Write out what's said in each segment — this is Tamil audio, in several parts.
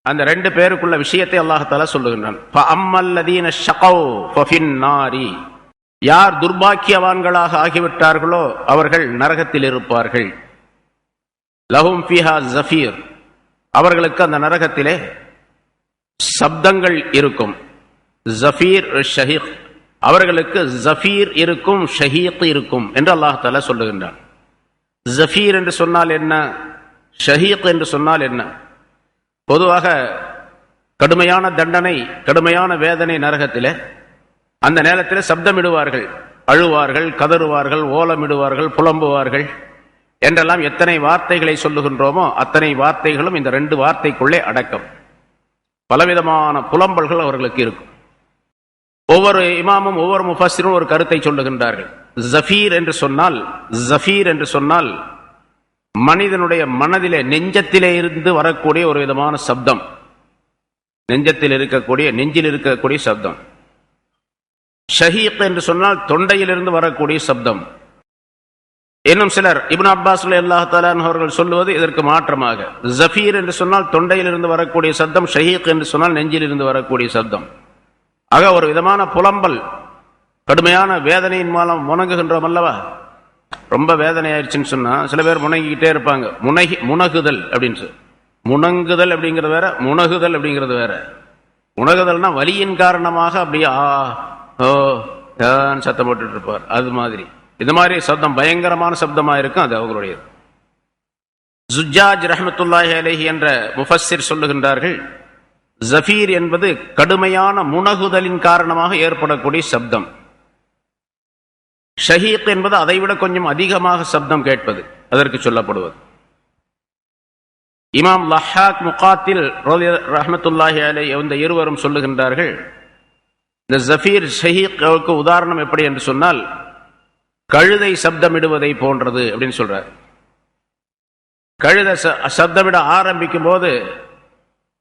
அந்த ரெண்டு பேருக்குள்ள விஷயத்தை அல்லாஹ் சொல்லுகின்றான். யார் துர்பாக்கியவான்களாக ஆகிவிட்டார்களோ அவர்கள் நரகத்தில் இருப்பார்கள். லஹும் ஃபீஹா ஜஃபீர், அவர்களுக்கு அந்த நரகத்திலே சப்தங்கள் இருக்கும். ஜஃபீர் ஷஹீக், அவர்களுக்கு ஜஃபீர் இருக்கும், ஷஹீக் இருக்கும் என்று அல்லாஹ் தஆலா சொல்லுகின்றான். ஜஃபீர் என்று சொன்னால் என்ன, ஷஹீக் என்று சொன்னால் என்ன? பொதுவாக கடுமையான தண்டனை, கடுமையான வேதனை நரகத்திலே, அந்த நேரத்தில் சப்தமிடுவார்கள், அழுவார்கள், கதறுவார்கள், ஓலமிடுவார்கள், புலம்புவார்கள் என்றெல்லாம் எத்தனை வார்த்தைகளை சொல்லுகின்றோமோ அத்தனை வார்த்தைகளும் இந்த ரெண்டு வார்த்தைக்குள்ளே அடக்கம். பலவிதமான புலம்பல்கள் அவர்களுக்கு இருக்கும். ஒவ்வொரு இமாமும் ஒவ்வொரு முஃபஸ்ஸிரும் ஒரு கருத்தை சொல்லுகின்றார்கள். ஜஃபீர் என்று சொன்னால் மனிதனுடைய மனதிலே, நெஞ்சத்திலே இருந்து வரக்கூடிய ஒரு விதமான சப்தம், நெஞ்சில் இருக்கக்கூடிய சப்தம். ஷஹீக் என்று சொன்னால் தொண்டையிலிருந்து வரக்கூடிய சப்தம். இன்னும் சிலர், இப்னு அப்பாஸ் ரலியல்லாஹு தஆலா அவர்கள் சொல்லுவது இதற்கு மாற்றமாக, ஜஃபீர் என்று சொன்னால் தொண்டையிலிருந்து வரக்கூடிய சப்தம், ஷஹீக் என்று சொன்னால் நெஞ்சிலிருந்து வரக்கூடிய சப்தம். ஆக ஒரு விதமான புலம்பல், கடுமையான வேதனையின் மூலம் முணங்குகின்றோம் அல்லவா. ரொம்ப வேதனை ஆயிடுச்சுன்னு சொன்னா சில பேர் முணங்கிக்கிட்டே இருப்பாங்க. முனகுதல் அப்படின்னு சொல்லி, முணங்குதல் அப்படிங்கிறது வேற, முனகுதல் அப்படிங்கிறது வேற. முனகுதல்னா வலியின் காரணமாக அப்படியே சத்தம் போட்டுட்டு இருப்பார். அது மாதிரி இது மாதிரி சப்தம் பயங்கரமான சப்தமா இருக்கும். அது அவர்களுடைய. ஜுஜ்ஜாஜ் ரஹ்மத்துல்லாஹி அலைஹி என்ற முஃபஸ்ஸிர் சொல்லுகின்றார்கள், ஜஃபீர் என்பது கடுமையான முனகுதலின் காரணமாக ஏற்படக்கூடிய சப்தம். ஷஹீக் என்பது அதைவிட கொஞ்சம் அதிகமாக சப்தம் கேட்பது, அதற்கு சொல்லப்படுவது. இமாம் லஹாக், முகாத்தில் ரஹ்மத்துல்லாஹி அலைஹி இந்த இருவரும் சொல்லுகின்றார்கள், இந்த ஜஃபீர் ஷஹீக்கு உதாரணம் எப்படி என்று சொன்னால் கழுதை சப்தமிடுவதை போன்றது அப்படின்னு சொல்றார். கழுதை சப்தமிட ஆரம்பிக்கும் போது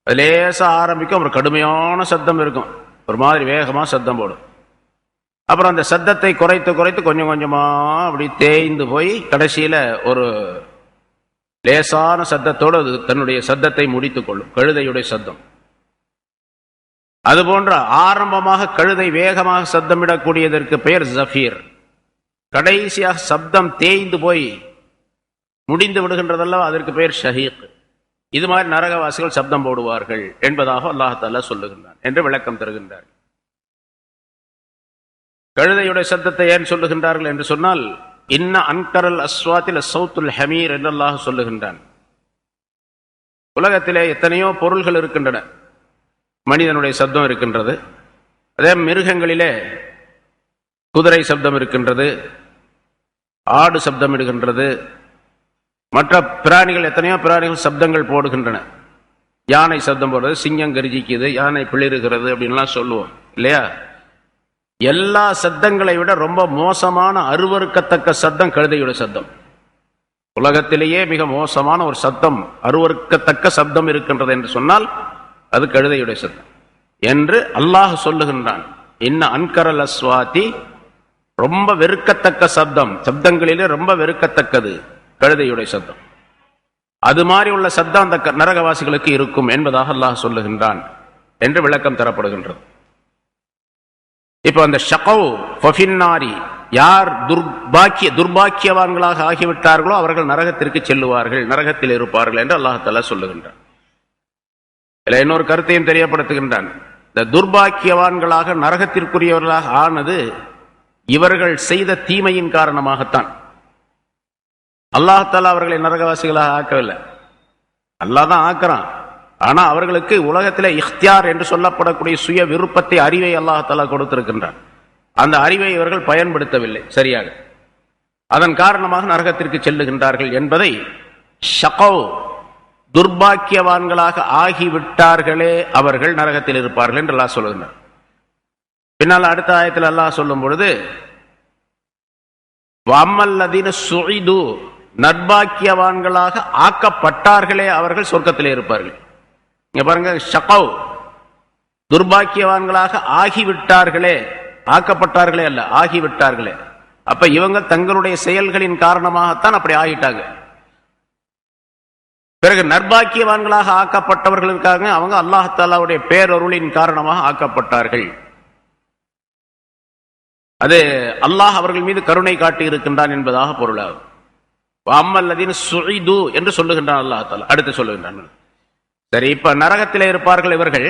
லேசா ஆரம்பிக்கும், ஒரு கடுமையான சப்தம் இருக்கும், ஒரு மாதிரி வேகமா சப்தம் போடும். அப்புறம் அந்த சத்தத்தை குறைத்து குறைத்து கொஞ்சம் கொஞ்சமா அப்படி தேய்ந்து போய் கடைசியில ஒரு லேசான சத்தத்தோடு அது தன்னுடைய சத்தத்தை முடித்துக் கொள்ளும், கழுதையுடைய சத்தம். அதுபோன்ற ஆரம்பமாக கழுதை வேகமாக சத்தமிடக்கூடியதற்கு பெயர் ஜஃபீர். கடைசியாக சப்தம் தேய்ந்து போய் முடிந்து விடுகின்றதல்லவா, அதற்கு பெயர் ஷஹீக். இது மாதிரி நரகவாசிகள் சப்தம் போடுவார்கள் என்பதாக அல்லாஹ் தஆலா சொல்லுகின்றான் என்று விளக்கம் தருகின்றார். கழுதையுடைய சத்தத்தை ஏன் சொல்லுகின்றார்கள் என்று சொன்னால், இன்ன அன்கரல் அஸ்வாத்தில் சௌத்துல் ஹமீர் என்று அல்லாஹ் சொல்லுகின்றான். உலகத்திலே எத்தனையோ பொருள்கள் இருக்கின்றன. மனிதனுடைய சப்தம் இருக்கின்றது, அதே மிருகங்களிலே குதிரை சப்தம் இருக்கின்றது, ஆடு சப்தம் இடுகின்றது, மற்ற பிராணிகள், எத்தனையோ பிராணிகள் சப்தங்கள் போடுகின்றன. யானை சப்தம் போடுறது, சிங்கம் கர்ஜிக்குது, யானை பிளிறுகிறது அப்படின்லாம் சொல்லுவோம் இல்லையா. எல்லா சத்தங்களை விட ரொம்ப மோசமான அருவருக்கத்தக்க சத்தம் கழுதையுடைய சத்தம். உலகத்திலேயே மிக மோசமான ஒரு சத்தம், அருவருக்கத்தக்க சப்தம் இருக்கின்றது என்று சொன்னால் அது கழுதையுடைய சத்தம் என்று அல்லாஹ் சொல்லுகின்றான். இன்ன அன்கரல் அஸ்வாதி, ரொம்ப வெறுக்கத்தக்க சப்தம், சப்தங்களிலே ரொம்ப வெறுக்கத்தக்கது கழுதையுடைய சத்தம். அது மாதிரி உள்ள சத்தம் அந்த நரகவாசிகளுக்கு இருக்கும் என்பதாக அல்லாஹ் சொல்லுகின்றான் என்று விளக்கம் தரப்படுகின்றது. இப்ப அந்த ஷகவ் ஃபஃபின்னாரி, யார் துர்பாக்கியவான்களாக ஆகிவிட்டார்களோ அவர்கள் நரகத்திற்கு செல்லுவார்கள், நரகத்தில் இருப்பார்கள் என்று அல்லாஹ் தஆலா சொல்லுகின்றான். இன்னொரு கருத்தையும் தெரியப்படுத்துகின்றான். இந்த துர்பாக்கியவான்களாக நரகத்திற்குரியவர்களாக ஆனது இவர்கள் செய்த தீமையின் காரணமாகத்தான். அல்லாஹ் தஆலா அவர்களை நரகவாசிகளாக ஆக்கவில்லை, அல்லாஹ் தான் ஆக்குறான். ஆனா அவர்களுக்கு உலகத்திலே இख्तियार என்று சொல்லப்படக்கூடிய சுய விருப்பத்தை, அறிவை அல்லாஹ் தஆலா கொடுத்திருக்கின்றான். அந்த அறிவை இவர்கள் பயன்படுத்தவில்லை சரியாக. அதன் காரணமாக நரகத்திற்கு செல்லுகின்றார்கள் என்பதை ஷகவ், துர்பாக்கியவான்களாக ஆகிவிட்டார்களே அவர்கள் நரகத்தில் இருப்பார்கள் என்று அல்லாஹ் சொல்லுகின்றார். பின்னால் அடுத்த ஆயத்தில் அல்லாஹ் சொல்லும் பொழுது, வஅம்மல்லதீன சுஇது, நற்பாக்கியவான்களாக ஆக்கப்பட்டார்களே அவர்கள் சொர்க்கத்திலே இருப்பார்கள். இங்க பாருங்க, ஷகவ், துர்பாக்கியவான்களாக ஆகிவிட்டார்களே, ஆக்கப்பட்டார்களே அல்ல, ஆகிவிட்டார்களே. அப்ப இவங்க தங்களுடைய செயல்களின் காரணமாகத்தான் அப்படி ஆகிட்டாங்க. பிறகு நர்பாக்கியவான்களாக ஆக்கப்பட்டவர்களுக்காக அவங்க அல்லாஹ் தஆலாவுடைய பேரருளின் காரணமாக ஆக்கப்பட்டார்கள். அது அல்லாஹ் அவர்கள் மீது கருணை காட்டி இருக்கின்றான் என்பதாக பொருளாகும். அம்மல்லதீன சுஇது என்று சொல்லுகின்றான் அல்லாஹ் தஆலா. அடுத்து சொல்லுகின்றான். சரி, இப்ப நரகத்திலே இருப்பார்கள் இவர்கள்.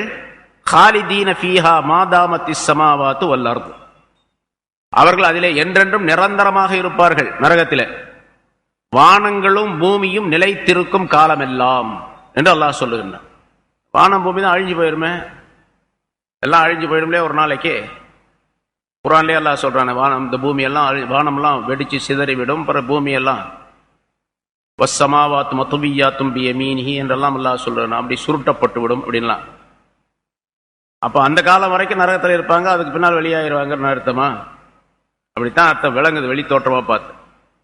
காலிதீன ஃபீஹா மாதாமத்திஸ் ஸமாவாத்து வல் அர்து. அவர்கள் அதிலே என்றென்றும் நிரந்தரமாக இருப்பார்கள். நரகத்திலே வானங்களும் பூமியும் நிலைத்திருக்கும் காலமெல்லாம் என்று அல்லாஹ் சொல்லுகின்றான். வானம் பூமி தான் அழிஞ்சு போயிருமே, எல்லாம் அழிஞ்சு போயிடும்லே ஒரு நாளைக்கு. குர்ஆன்லயே அல்லாஹ் சொல்றானே, வானம் இந்த பூமி எல்லாம் வானம்லாம் வெடிச்சு சிதறிவிடும், பிற பூமி எல்லாம் வஸ்ஸமாவாத்து மத்வியாத்தும் பியமீனிஹி என்றெல்லாம் அல்லாஹ் சொல்றான், அப்படி சுருட்டப்பட்டு விடும் அப்படின்லாம். அப்ப அந்த காலம் வரைக்கும் நரகத்தில் இருப்பாங்க, அதுக்கு பின்னால் வெளியாயிருவாங்கன்னு அர்த்தமா? அப்படித்தான் அர்த்தம் விளங்குது வெளி தோற்றமா பார்த்து.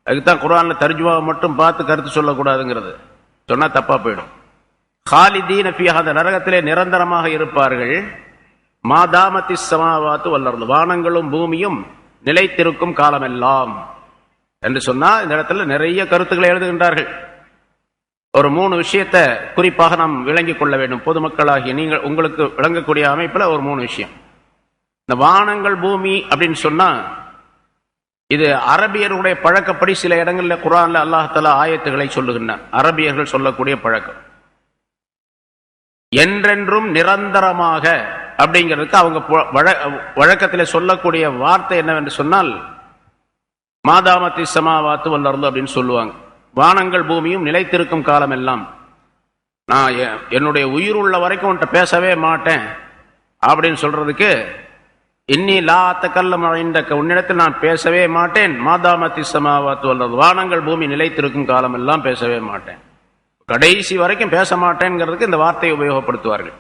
அதுக்குத்தான் குர்ஆன்ல தர்ஜுமாவை மட்டும் பார்த்து கருத்து சொல்லக்கூடாதுங்கிறது. சொன்னா தப்பா போயிடும். காலிதீன ஃபீஹா, அந்த நரகத்திலே நிரந்தரமாக இருப்பார்கள். மாதாமத்திஸ் ஸமாவாத்து வல் அர்து, வானங்களும் பூமியும் நிலைத்திருக்கும் காலமெல்லாம் என்று சொன்னா இந்த இடத்துல நிறைய கருத்துக்களை எழுதுகின்றார்கள். ஒரு 3 விஷயத்தை குறிப்பாக நாம் விளங்கிக் கொள்ள வேண்டும். பொதுமக்களாகிய நீங்கள் உங்களுக்கு விளங்கக்கூடிய அமைப்புல ஒரு 3 விஷயம். இந்த வானங்கள் பூமி அப்படின்னு சொன்னா இது அரபியர்களுடைய பழக்கப்படி சில இடங்களில் குர்ஆன்ல அல்லாஹ் தஆலா ஆயத்துகளை சொல்லுகின்றான். அரபியர்கள் சொல்லக்கூடிய பழக்கம் என்றென்றும் நிரந்தரமாக அப்படிங்கிறதுக்கு அவங்க வழக்கத்தில் சொல்லக்கூடிய வார்த்தை என்னவென்று சொன்னால் மாதாமத்தி ஸமாவாத்து வல் அர்து அப்படின்னு சொல்லுவாங்க. வானங்கள் பூமியும் நிலைத்திருக்கும் காலம் எல்லாம். நான் என்னுடைய உயிர் உள்ள வரைக்கும் உன்கிட்ட பேசவே மாட்டேன் அப்படின்னு சொல்றதுக்கு இன்னி லா தகல்லமு இன்தக, உன்னிடத்தில் நான் பேசவே மாட்டேன். மாதாமத்தி ஸமாவாத்து வல் அர்து, வானங்கள் பூமி நிலைத்திருக்கும் காலம் எல்லாம் பேசவே மாட்டேன், கடைசி வரைக்கும் பேச மாட்டேங்கிறதுக்கு இந்த வார்த்தையை உபயோகப்படுத்துவார்கள்.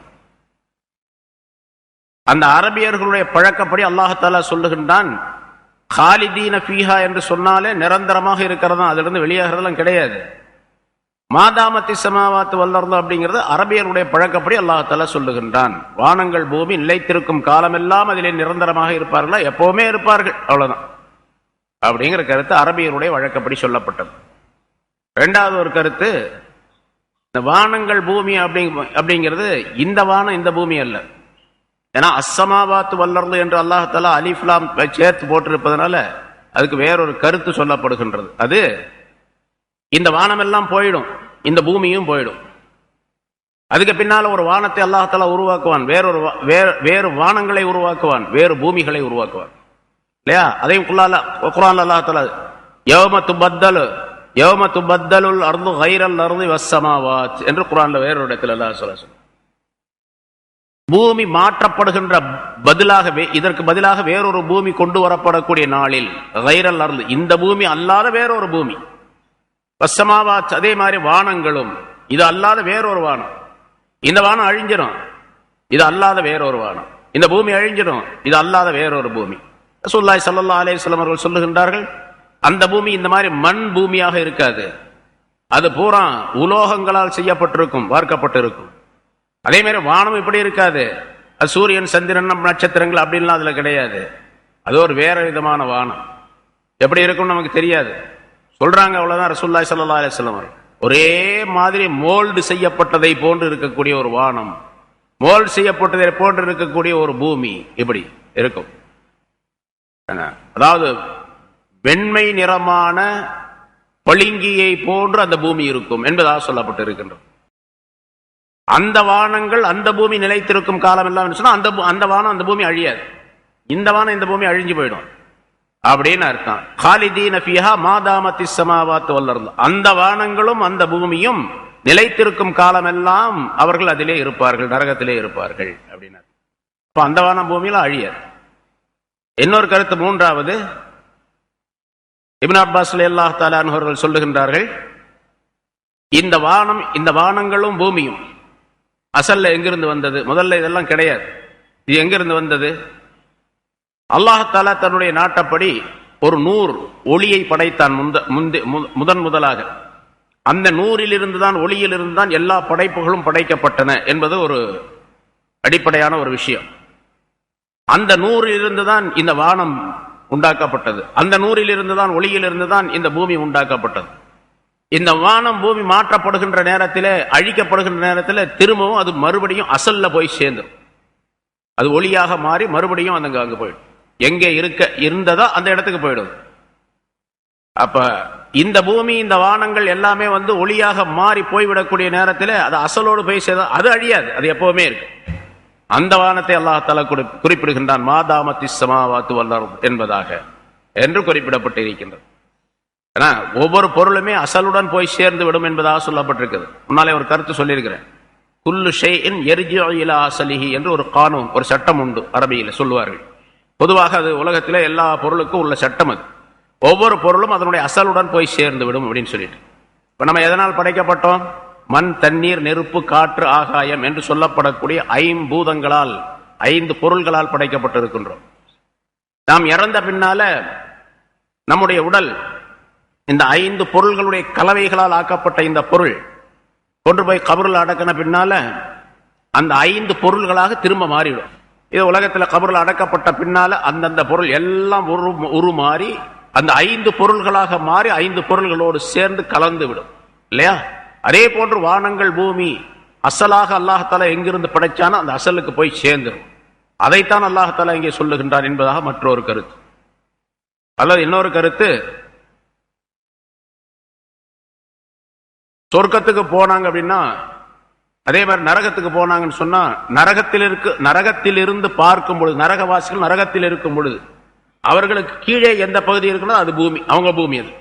அந்த அரபியர்களுடைய பழக்கப்படி அல்லாஹ் தஆலா சொல்லுகின்றான், காலிதீன ஃபீஹா என்று சொன்னாலே நிரந்தரமாக இருக்கிறதா, அதிலிருந்து வெளியாகிறதெல்லாம் கிடையாது. மாதாமத்தி ஸமாவாத்து வல் அர்து அப்படிங்கிறது அரபியருடைய பழக்கப்படி அல்லாஹ் தஆலா சொல்லுகின்றான். வானங்கள் பூமி நிலைத்திருக்கும் காலமெல்லாம் அதிலே நிரந்தரமாக இருப்பார்களா, எப்பவுமே இருப்பார்கள், அவ்வளவுதான் அப்படிங்கிற கருத்து அரபியருடைய வழக்கப்படி சொல்லப்பட்டது. 2வது ஒரு கருத்து, இந்த வானங்கள் பூமி அப்படிங்கிறது இந்த வானம் இந்த பூமி அல்ல. ஏன்னா அஸ்ஸமாவாத்து வல் அர்து என்று அல்லாஹ் தஆலா அலிஃப் லாம் சேர்த்து போட்டிருப்பதனால அதுக்கு வேறொரு கருத்து சொல்லப்படுகின்றது. அது இந்த வானம் எல்லாம் போயிடும், இந்த பூமியும் போயிடும். அதுக்கு பின்னால ஒரு வானத்தை அல்லாஹ் தஆலா உருவாக்குவான், வேறு வானங்களை உருவாக்குவான், வேறு பூமிகளை உருவாக்குவான் இல்லையா? அதையும் குர்ஆன்ல அல்லாஹ் தஆலா யௌம துபத்தலுல் அர்து கைரல் அர்தி வஸ்ஸமாவாத் என்று குர்ஆன்ல வேறொரு இடத்துல அல்லாஹ் சொல்றான். பூமி மாற்றப்படுகின்ற பதிலாகவே இதற்கு பதிலாக வேறொரு பூமி கொண்டு வரப்படக்கூடிய நாளில் கைரல் அர்து, இந்த பூமி அல்லாத வேறொரு பூமி, வஸ்ஸமாவாத் அதே மாதிரி வானங்களும், இது அல்லாத வேறொரு வானம், இந்த வானம் அழிஞ்சிடும், இது அல்லாத வேறொரு வானம், இந்த பூமி அழிஞ்சிடும், இது அல்லாத வேறொரு பூமி. ரசூலுல்லாஹி ஸல்லல்லாஹு அலைஹி வஸல்லம் அவர்கள் சொல்லுகின்றார்கள், அந்த பூமி இந்த மாதிரி மண் பூமியாக இருக்காது, அது பூரா உலோகங்களால் செய்யப்பட்டிருக்கும், வார்க்கப்பட்டிருக்கும். அதே மாதிரி வானம் இப்படி இருக்காது, அது சூரியன் சந்திரன் நட்சத்திரங்கள் அப்படின்லாம் அதுல கிடையாது, அது ஒரு வேற விதமான வானம். எப்படி இருக்கும்னு நமக்கு தெரியாது, சொல்றாங்க, அவ்வளவுதான். ரசூலுல்லாஹி ஸல்லல்லாஹு அலைஹி வஸல்லம் ஒரே மாதிரி மோல்டு செய்யப்பட்டதை போன்று இருக்கக்கூடிய ஒரு வானம், மோல்டு செய்யப்பட்டதை போன்று இருக்கக்கூடிய ஒரு பூமி இப்படி இருக்கும். அதாவது வெண்மை நிறமான பளிங்கியை போன்று அந்த பூமி இருக்கும் என்பதாக சொல்லப்பட்டு இருக்கின்றது. அந்த வானங்கள் அந்த பூமி நிலைத்திருக்கும் காலம் எல்லாம் சொன்னா அந்த வானம் அந்த பூமி அழியாது, இந்த வானம் இந்த பூமி அழிஞ்சு போயிடும் அப்படின்னு அர்த்தம். காலிதீன ஃபீஹா மாதாமத்திஸ் ஸமாவாத்து வல் அர்து, அந்த வானங்களும் அந்த பூமியும் நிலைத்திருக்கும் காலமெல்லாம் அவர்கள் அதிலே இருப்பார்கள், நரகத்திலே இருப்பார்கள் அப்படின்னு. அப்ப அந்த வானம் பூமியில அழியாது. இன்னொரு கருத்து 3வது, இப்னு அப்பாஸ் ரலியல்லாஹு தஆலா அன்ஹு அவர்கள் சொல்லுகின்றார்கள், இந்த வானங்களும் பூமியும் அசல்ல எங்கிருந்து வந்தது? முதல்ல இதெல்லாம் கிடையாது. இது எங்கிருந்து வந்தது? அல்லாஹ் தஆலா தன்னுடைய நாட்டப்படி ஒரு நூர் ஒளியை படைத்தான் முதலாக. அந்த நூறிலிருந்து தான், ஒளியிலிருந்து தான் எல்லா படைப்புகளும் படைக்கப்பட்டன என்பது ஒரு அடிப்படையான ஒரு விஷயம். அந்த நூறிலிருந்து தான் இந்த வானம் உண்டாக்கப்பட்டது, அந்த நூறிலிருந்து தான், ஒளியிலிருந்து தான் இந்த பூமி உண்டாக்கப்பட்டது. இந்த வானம் பூமி மாற்றப்படுகின்ற நேரத்தில், அழிக்கப்படுகின்ற நேரத்தில் திரும்பவும் அது மறுபடியும் அசல்ல போய் சேர்ந்துடும். அது ஒளியாக மாறி மறுபடியும் அங்க போயிடும். எங்கே இருந்ததோ அந்த இடத்துக்கு போயிடும். அப்ப இந்த பூமி இந்த வானங்கள் எல்லாமே ஒளியாக மாறி போய்விடக்கூடிய நேரத்தில் அது அசலோடு போய் சேர்ந்தா அது அழியாது, அது எப்பவுமே இருக்கு. அந்த வானத்தை அல்லாஹ் குறிப்பிடுகின்றான், மாதாமத்தி ஸமாவாத்து வல் அர்த் என்பதாக என்று குறிப்பிடப்பட்டு இருக்கின்றது. ஒவ்வொரு பொருளுமே அசலுடன் போய் சேர்ந்து விடும் என்பதாக சொல்லப்பட்டிருக்கிறது. முன்னாலே ஒரு கருத்து சொல்லியிருக்கிறேன். குல்லு ஷைஇன் யர்ஜிஉ இலா அஸலிஹி என்று ஒரு கானூன், ஒரு சட்டம் உண்டு, அரபியில் சொல்லுவார்கள். பொதுவாக அது உலகத்தில் எல்லா பொருளுக்கும் உள்ள சட்டம். அது ஒவ்வொரு பொருளும் அதனுடைய அசலுடன் போய் சேர்ந்து விடும் அப்படின்னு சொல்லிட்டு. இப்ப நம்ம எதனால் படைக்கப்பட்டோம்? மண், தண்ணீர், நெருப்பு, காற்று, ஆகாயம் என்று சொல்லப்படக்கூடிய 5 பூதங்களால், 5 பொருள்களால் படைக்கப்பட்டிருக்கின்றோம். நாம் இறந்த பின்னால நம்முடைய உடல் இந்த 5 பொருள்களுடைய கலவைகளால் ஆக்கப்பட்ட இந்த பொருள் கொண்டு போய் கபரில் அடக்கின பின்னால அந்த 5 பொருள்களாக திரும்ப மாறிவிடும். இது உலகத்தில் கபரில் அடக்கப்பட்ட பின்னால அந்தந்த பொருள் எல்லாம் உருமாறி அந்த 5 பொருள்களாக மாறி 5 பொருள்களோடு சேர்ந்து கலந்து விடும் இல்லையா? அதே போன்று வானங்கள், பூமி அசலாக அல்லாஹால எங்கிருந்து படைச்சானோ அந்த அசலுக்கு போய் சேர்ந்துடும். அதைத்தான் அல்லாஹால இங்கே சொல்லுகின்றான் என்பதாக மற்றொரு கருத்து. அல்லது இன்னொரு கருத்து, சொர்க்கத்துக்கு போனாங்க அப்படின்னா அதே மாதிரி நரகத்துக்கு போனாங்கன்னு சொன்னா நரகத்தில் இருந்து பார்க்கும் பொழுது, நரகவாசிகள் நரகத்தில் இருக்கும் பொழுது அவர்களுக்கு கீழே எந்த பகுதி இருக்குன்னா அது பூமி, அவங்க பூமி. அது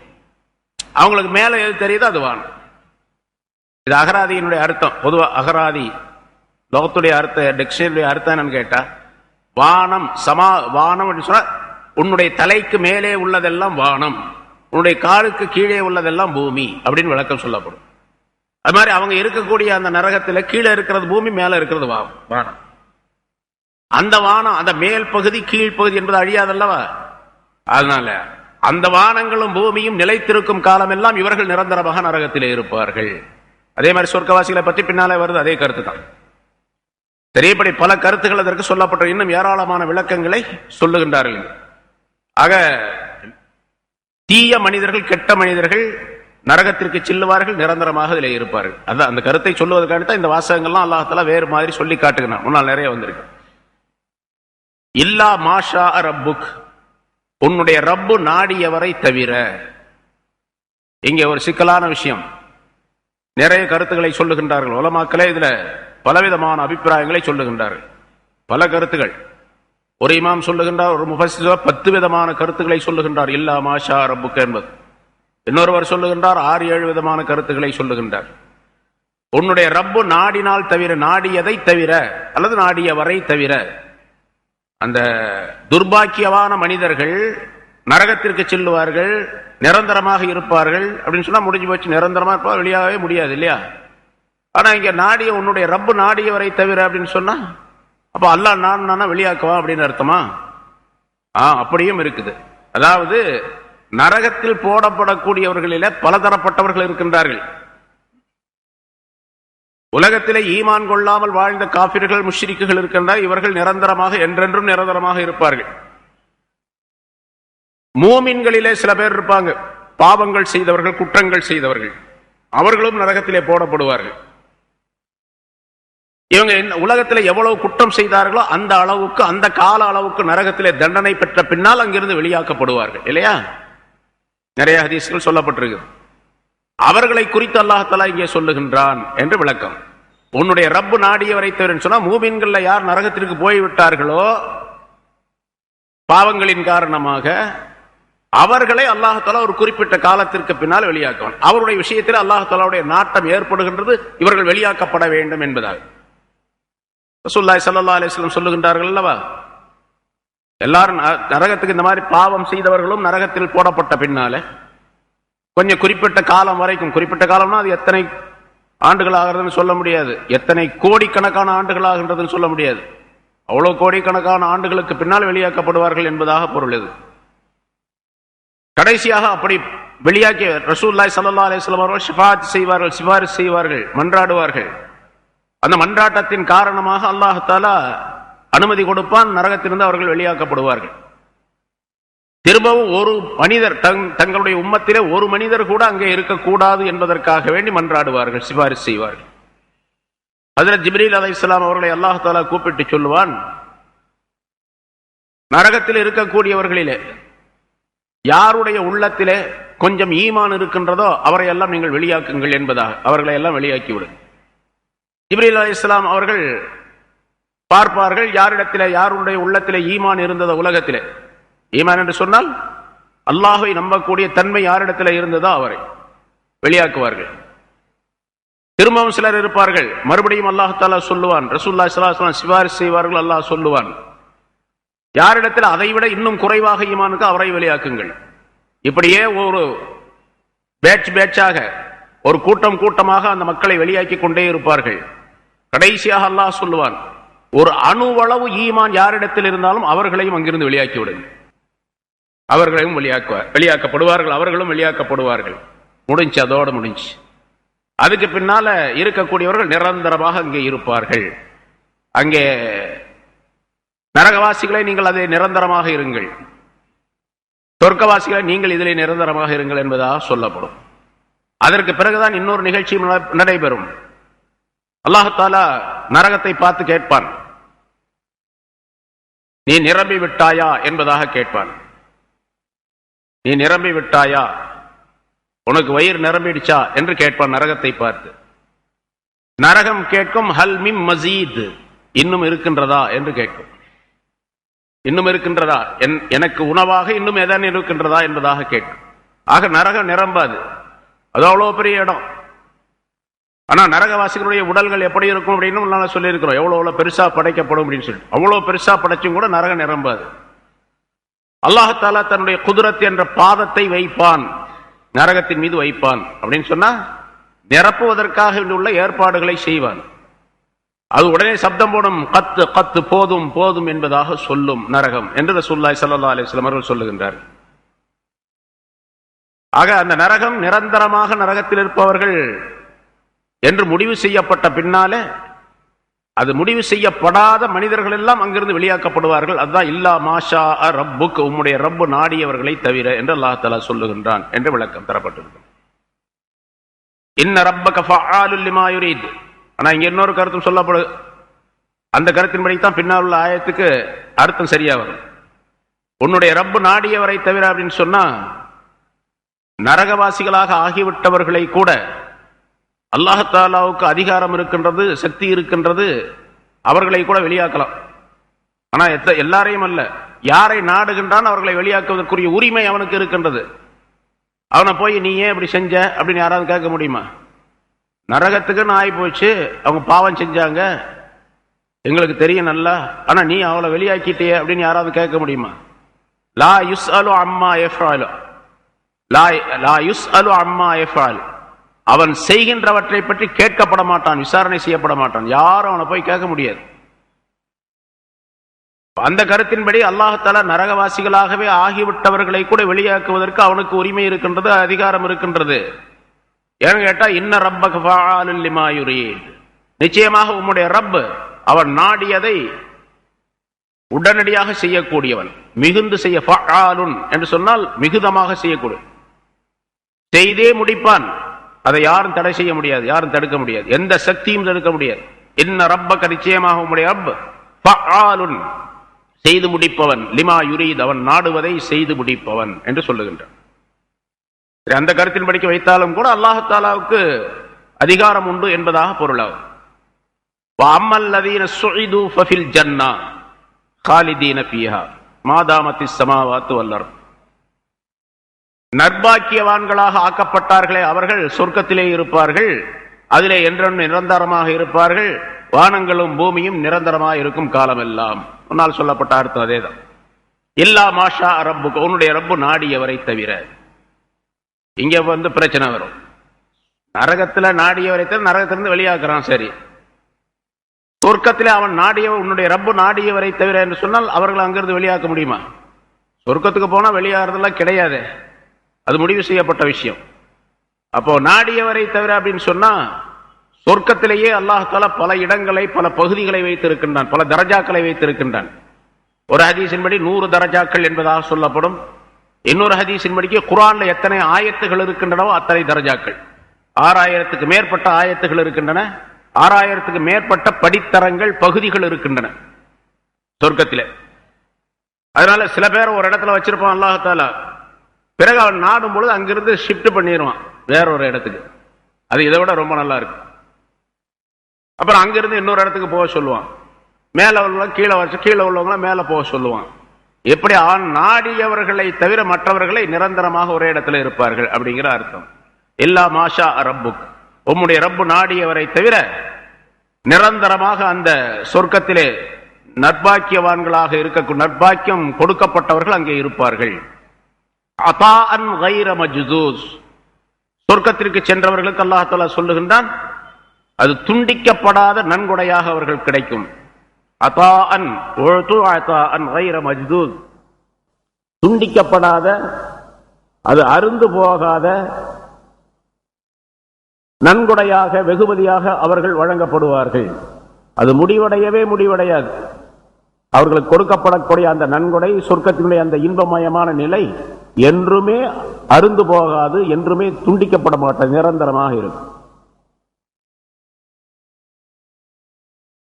அவங்களுக்கு மேல எது தெரியுதோ அது வானம். இது அகராதியினுடைய அர்த்தம். பொதுவாக அகராதி லோகத்துடைய அர்த்தம், டிக்ஷனரியுடைய அர்த்தம் என்னன்னு கேட்டா, வானம் வானம் அப்படின்னு சொன்னா உன்னுடைய தலைக்கு மேலே உள்ளதெல்லாம் வானம், உன்னுடைய காலுக்கு கீழே உள்ளதெல்லாம் பூமி அப்படின்னு விளக்கம் சொல்லப்படும். அது மாதிரி அவங்க இருக்கக்கூடிய அந்த நரகத்தில் கீழே இருக்கிறது பூமி, மேல இருக்கிறது வானம். அந்த வானம், அந்த மேல் பகுதி கீழ்ப்பகுதி என்பது அழியாதல்லவா? அதனால அந்த வானங்களும் பூமியும் நிலைத்திருக்கும் காலம் எல்லாம் இவர்கள் நிரந்தரமாக நரகத்திலே இருப்பார்கள். அதே மாதிரி சொர்க்கவாசிகளை பற்றி பின்னாலே வருது, அதே கருத்து தான். தெரியப்படி பல கருத்துக்கள் அதற்கு சொல்லப்பட்ட, இன்னும் ஏராளமான விளக்கங்களை சொல்லுகின்றார்கள். ஆக தீய மனிதர்கள், கெட்ட மனிதர்கள் நரகத்திற்கு செல்லுவார்கள், நிரந்தரமாக இதில் இருப்பார்கள். அதான் அந்த கருத்தை சொல்லுவதற்காக இந்த வாசகங்கள்லாம் அல்லாஹ்தஆலா வேறு மாதிரி சொல்லி காட்டுகிறான். முன்னால் நிறைய வந்திருக்கு. இல்லா மாஷா ரப்புக், உன்னுடைய ரப்பு நாடியவரை தவிர. இங்கே ஒரு சிக்கலான விஷயம். நிறைய கருத்துக்களை சொல்லுகின்றார்கள் உலமாக்களே. இதுல பலவிதமான அபிப்பிராயங்களை சொல்லுகின்றார்கள், பல கருத்துகள். ஒரு இமாம் சொல்லுகின்றார், ஒரு முஃபஸ்ஸிர் 10 விதமான கருத்துக்களை சொல்லுகின்றார் இல்லா மாஷா ரப்புக் என்பது. இன்னொருவர் சொல்லுகின்றார் 6-7 விதமான கருத்துக்களை சொல்லுகின்றார். உன்னுடைய ரப்பு நாடினால் தவிர, நாடியதை தவிர அல்லது நாடியவரை தவிர. அந்த துர்பாக்கியவான மனிதர்கள் நரகத்திற்கு செல்லுவார்கள், நிரந்தரமாக இருப்பார்கள் அப்படின்னு சொன்னா முடிஞ்சு போச்சு. நிரந்தரமா இருப்பா, வெளியாகவே முடியாது இல்லையா? ஆனா இங்க நாடிய, உன்னுடைய ரப்பு நாடியவரை தவிர அப்படின்னு சொன்னா அப்ப அல்லாஹ் நானா வெளியாக்குவா அப்படின்னு அர்த்தமா? அப்படியும் இருக்குது. அதாவது நரகத்தில் போடப்படக்கூடியவர்களில பலதரப்பட்டவர்கள் இருக்கின்றார்கள். உலகத்திலே ஈமான் கொள்ளாமல் வாழ்ந்த காபிர்கள், முஷ்ரிக்குகள் இருக்கின்றார். இவர்கள் நிரந்தரமாக, என்றென்றும் நிரந்தரமாக இருப்பார்கள். மூமின்களிலே சில பேர் இருப்பாங்க, பாவங்கள் செய்தவர்கள், குற்றங்கள் செய்தவர்கள், அவர்களும் நரகத்திலே போடப்படுவார்கள். இவங்க உலகத்தில் எவ்வளவு குற்றம் செய்தார்களோ அந்த அளவுக்கு, அந்த கால அளவுக்கு நரகத்திலே தண்டனை பெற்ற பின்னால் அங்கிருந்து வெளியாக்கப்படுவார்கள் இல்லையா? நிறைய ஹதீஸ்கள் சொல்லப்பட்டிருக்கு. அவர்களை குறித்து அல்லாஹ்தஆலா இங்கே சொல்லுகின்றான் என்று விளக்கம். உன்னுடைய ரப்பு நாடியவரை தவிர சொன்னா, மூமின்கள்ல யார் நரகத்திற்கு போய்விட்டார்களோ பாவங்களின் காரணமாக, அவர்களை அல்லாஹ்தஆலா ஒரு குறிப்பிட்ட காலத்திற்கு பின்னால் வெளியாக்குவான். அவருடைய விஷயத்தில் அல்லாஹ்தஆலாவுடைய நாட்டம் ஏற்படுகின்றது, இவர்கள் வெளியாக்கப்பட வேண்டும் என்பதாக. ரசூலுல்லாஹி ஸல்லல்லாஹு அலைஹி வஸல்லம் சொல்லுகின்றார்கள் அல்லவா, எல்லாரும் நரகத்துக்கு, இந்த மாதிரி பாவம் செய்தவர்களும் நரகத்தில் போடப்பட்ட பின்னால கொஞ்சம் குறிப்பிட்ட காலம் வரைக்கும், குறிப்பிட்ட காலம்னா அது எத்தனை ஆண்டுகள் ஆகிறதுன்னு சொல்ல முடியாது, எத்தனை கோடிக்கணக்கான ஆண்டுகள் ஆகின்றதுன்னு சொல்ல முடியாது. அவ்வளவு கோடிக்கணக்கான ஆண்டுகளுக்கு பின்னால் வெளியாக்கப்படுவார்கள் என்பதாக பொருள் இது. கடைசியாக அப்படி வெளியாக்கிய ரசூலுல்லாஹி ஸல்லல்லாஹு அலைஹி வஸல்லம் அவர்கள் ஷஃபாஅத் செய்வார்கள், சிபாரிசு செய்வார்கள், மன்றாடுவார்கள். அந்த மன்றாட்டத்தின் காரணமாக அல்லாஹ் தஆலா அனுமதி கொடுப்பான், நரகத்திலிருந்து அவர்கள் வெளியாக்கப்படுவார்கள். திரும்பவும் ஒரு மனிதர் தங்களுடைய உம்மத்திலே ஒரு மனிதர் கூட அங்கே இருக்கக்கூடாது என்பதற்காக வேண்டி மன்றாடுவார்கள், சிபாரிசு செய்வார்கள். ஹஜ்ரத் ஜிப்ரீல் அலைஹிஸ்ஸலாம் அவர்களை அல்லாஹ் தஆலா கூப்பிட்டு சொல்லுவான், நரகத்தில் இருக்கக்கூடியவர்களிலே யாருடைய உள்ளத்திலே கொஞ்சம் ஈமான் இருக்கின்றதோ அவரை எல்லாம் நீங்கள் வெளியாக்குங்கள் என்பதாக அவர்களை எல்லாம் வெளியாக்கிவிடும். ஜிப்ரீல் அலைஹிஸ்ஸலாம் அவர்கள் பார்ப்பார்கள், யாருடைய உள்ளத்திலே ஈமான் இருந்ததோ, உலகத்திலே ஈமான் என்று சொன்னால் அல்லாஹ்வை நம்பக்கூடிய தன்மை யாரிடத்தில் இருந்ததோ அவரை வெளியாக்குவார்கள். திரும்பவும் சிலர் இருப்பார்கள், மறுபடியும் அல்லாஹ் தஆலா சொல்லுவான், ரசூலுல்லாஹி ஸல்லல்லாஹு அலைஹி வஸல்லம் சிபாரிசு செய்வார்கள், அல்லாஹ் சொல்லுவான், யாரிடத்தில் அதைவிட இன்னும் குறைவாக ஈமானுக்கு அவரை வெளியாக்குங்கள். இப்படியே ஒரு பேட்சாக, ஒரு கூட்டமாக அந்த மக்களை வெளியாக்கி கொண்டே இருப்பார்கள். கடைசியாக அல்லாஹ் சொல்லுவான், ஒரு அணுவளவு ஈமான் யாரிடத்தில் இருந்தாலும் அவர்களையும் அங்கிருந்து வெளியாக்கி விடுங்கள். அவர்களையும் வெளியாக்கப்படுவார்கள், அவர்களும் வெளியாக்கப்படுவார்கள். முடிஞ்சு, அதோடு முடிஞ்சு. அதுக்கு பின்னால இருக்கக்கூடியவர்கள் நிரந்தரமாக அங்கே இருப்பார்கள். அங்கே நரகவாசிகளை நீங்கள் அதை நிரந்தரமாக இருங்கள், சொர்க்கவாசிகளை நீங்கள் இதிலே நிரந்தரமாக இருங்கள் என்பதாக சொல்லப்படும். அதற்கு பிறகுதான் இன்னொரு நிகழ்ச்சி நடைபெறும். அல்லாஹ் தஆலா நரகத்தை பார்த்து கேட்பான், நீ நிரம்பி விட்டாயா என்பதாக கேட்பான். நீ நிரம்பி விட்டாயா, உனக்கு வயிறு நிரம்பிடுச்சா என்று கேட்பான் நரகத்தை பார்த்து. நரகம் கேட்கும், ஹல் மின் மஸீத், இன்னும் இருக்கின்றதா என்று கேட்கும். இன்னும் இருக்கின்றதா, எனக்கு உணவாக இன்னும் எதன் இருக்கின்றதா என்பதாக கேட்கும். ஆக நரகம் நிரம்பாது, அது அவ்வளவு பெரிய இடம். ஆனா நரகவாசிகளுடைய உடல்கள் எப்படி இருக்கும் அப்படின்னு சொல்லியிருக்கிறோம், எவ்வளவு பெருசா படைக்கப்படும் அப்படின்னு சொல்லி. அவ்வளவு பெருசா படைச்சும் கூட நரகம் நிரம்பாது. அல்லாஹ் தஆலா தன்னுடைய குதுரத் என்ற பாதத்தை வைப்பான், நரகத்தின் மீது வைப்பான். அப்படின்னு சொன்னா நிரப்புவதற்காக உள்ள ஏற்பாடுகளை செய்வான். அது உடனே சப்தம் போடும், கத்து கத்து, போதும் போதும் என்பதாக சொல்லும் நரகம் என்று ரசூலுல்லாஹி ஸல்லல்லாஹு அலைஹி வஸல்லம் அவர்கள் சொல்லுகின்றார். ஆக அந்த நரகம் நிரந்தரமாக நரகத்தில் இருப்பவர்கள் என்று முடிவு செய்யப்பட்ட பின்னாலே, அது முடிவு செய்யப்படாத மனிதர்கள் எல்லாம் அங்கிருந்து வெளியாக்கப்படுவார்கள். அதுதான் இல்லா மாஷா ரப்புக், உம்முடைய ரப்பு நாடியவர்களை தவிர என்று அல்லாஹ் தஆலா சொல்லுகின்றான் என்று விளக்கம் தரப்பட்டிருக்கு. இன்ன ரப்பக ஃபஆலுல் லிமா யுரீத். ஆனா இங்க இன்னொரு கருத்தும் சொல்லப்படுது. அந்த கருத்தின்படி தான் பின்னால் உள்ள ஆயத்துக்கு அர்த்தம் சரியா வரும். உன்னுடைய ரப்பு நாடியவரை தவிர அப்படின்னு சொன்னா, நரகவாசிகளாக ஆகிவிட்டவர்களை கூட அல்லாஹ் தஆலாவுக்கு அதிகாரம் இருக்கின்றது, சக்தி இருக்கின்றது, அவர்களை கூட வெளியாக்கலாம். ஆனா எல்லாரையும் அல்ல, யாரை நாடுகின்றான் அவர்களை வெளியாக்குவதற்குரிய உரிமை அவனுக்கு இருக்கின்றது. அவனை போய் நீ ஏன் இப்படி செஞ்ச அப்படின்னு யாராவது கேட்க முடியுமா? நரகத்துக்குன்னு ஆகி போச்சு, அவங்க பாவம் செஞ்சாங்க, எங்களுக்கு தெரியும் நல்லா, ஆனா நீ அவளை வெளியாக்கிட்டே அப்படின்னு யாராவது கேட்க முடியுமா? லா யுஸ்அலு அம்மா யஃஅலு, லா யுஸ்அலு அம்மா யஃஅலு, அவன் செய்கின்றவற்றை பற்றி கேட்கப்பட மாட்டான், விசாரணை செய்யப்பட மாட்டான். யாரும் அவனை போய் கேட்க முடியாது. அந்த கருத்தின்படி அல்லாஹ் தஆலா நரகவாசிகளாகவே ஆகிவிட்டவர்களை கூட வெளியாக்குவதற்கு அவனுக்கு உரிமை இருக்கின்றது, அதிகாரம் இருக்கின்றது. ஏன்னு கேட்டா, இன்ன ரப்பக ஃபஆலுல் லிமா யுரீத், நிச்சயமாக உம்முடைய ரப் அவன் நாடியதை உடனடியாக செய்யக்கூடியவன், மிகுந்து செய்ய. ஃபஆலுன் என்று சொன்னால் மிகுதமாக செய்யக்கூடிய, செய்தே முடிப்பான். அதை யாரும் தடை செய்ய முடியாது, யாரும் தடுக்க முடியாது, எந்த சக்தியும் தடுக்க முடியாது. இன்ன ரப்பக, நிச்சயமாக உம்முடைய ரப், ஃபஆலுன் செய்து முடிப்பவன், லிமா யுரீத் அவன் நாடுவதை செய்து முடிப்பவன் என்று சொல்லுகின்றான். அந்த கருத்தின் படிக்க வைத்தாலும் கூட அல்லாஹ் தஆலாவுக்கு அதிகாரம் உண்டு என்பதாக பொருளாகும். வஅம்மல்லதீன சுஇது ஃபஃபில் ஜன்னah காலிதீன ஃபீஹா மா தாமத்திஸ் ஸமாவாத்து வல் அர்த். நற்பாக்கியவான்களாக ஆக்கப்பட்டார்களே அவர்கள் சொர்க்கத்திலே இருப்பார்கள், அதிலே என்றென்றும் நிரந்தரமாக இருப்பார்கள், வானங்களும் பூமியும் நிரந்தரமாக இருக்கும் காலமெல்லாம். முன்னால் சொல்லப்பட்ட அர்த்தம் அதேதான். இல்லா மாஷா ரப்புக், உன்னுடைய ரப்பு நாடியவரை தவிர. இங்க பிரச்சனை வரும். நரகத்துல நாடியவரை தவிர நரகத்திலிருந்து வெளியாக்குறான், சரி. சொர்க்கத்திலே அவன் நாடியவர், உன்னுடைய ரப்பு நாடியவரை தவிர என்று சொன்னால் அவர்கள் அங்கிருந்து வெளியாக்க முடியுமா? சொர்க்கத்துக்கு போனா வெளியாகிறதெல்லாம் கிடையாது, அது முடிவு செய்யப்பட்ட விஷயம். அப்போ நாடியவரை தவிர அப்படின்னு சொன்னா, சொர்க்கத்திலேயே அல்லாஹ் தஆலா பல இடங்களை, பல பகுதிகளை வைத்திருக்கின்றான், பல தரஜாக்களை வைத்திருக்கின்றான். ஒரு ஹதீஸின்படி 100 தரஜாக்கள் என்பதாக சொல்லப்படும். இன்னொரு ஹதீஸின் படிக்க குர்ஆன்ல எத்தனை ஆயத்துகள் இருக்கின்றனவோ அத்தனை தரஜாக்கள். 6000க்கு மேற்பட்ட ஆயத்துகள் இருக்கின்றன. 6000க்கு மேற்பட்ட படித்தரங்கள், பகுதிகள் இருக்கின்றன சொர்க்கத்திலே. அதனால சில பேர் ஒரு இடத்துல வச்சிருப்பான் அல்லாஹ் தஆலா, பிறகு அவன் நாடும் பொழுது அங்கிருந்து ஷிஃப்ட் பண்ணிடுவான் வேற ஒரு இடத்துக்கு. அது இதை விட ரொம்ப நல்லா இருக்கு. அப்புறம் அங்கிருந்து இன்னொரு இடத்துக்கு போக சொல்லுவான். மேல உள்ளவங்க கீழே வச்சு, கீழே உள்ளவங்கள மேல போக சொல்லுவான். எப்படி நாடியவர்களை தவிர மற்றவர்களை நிரந்தரமாக ஒரே இடத்துல இருப்பார்கள் அப்படிங்கிற அர்த்தம். இல்லா மாஷா ரப்புக், உம்முடைய ரப்பு நாடியவரை தவிர நிரந்தரமாக அந்த சொர்க்கத்திலே நற்பாக்கியவான்களாக இருக்க, நற்பாக்கியம் கொடுக்கப்பட்டவர்கள் அங்கே இருப்பார்கள். அதாஅன் கைர மஜ்தூஸ், சொர்க்கத்திற்கு சென்றவர்களுக்கு அல்லாஹ் தஆலா சொல்லுகின்றான், அது துண்டிக்கப்படாத நன்கொடையாக அவர்கள் கிடைக்கும். அதாஅன் அதாஅன் கைர மஜ்தூஸ், துண்டிக்கப்படாத, அது அருந்து போகாத நன்கொடையாக, வெகுமதியாக அவர்கள் வழங்கப்படுவார்கள். அது முடிவடையவே முடிவடையாது. அவர்களுக்கு கொடுக்கப்படக்கூடிய அந்த நன்கொடை, சொர்க்கத்தினுடைய அந்த இன்பமயமான நிலை என்றுமே அருந்து போகாது, என்றுமே துண்டிக்கப்பட மாட்டாது, நிரந்தரமாக இருக்கும்.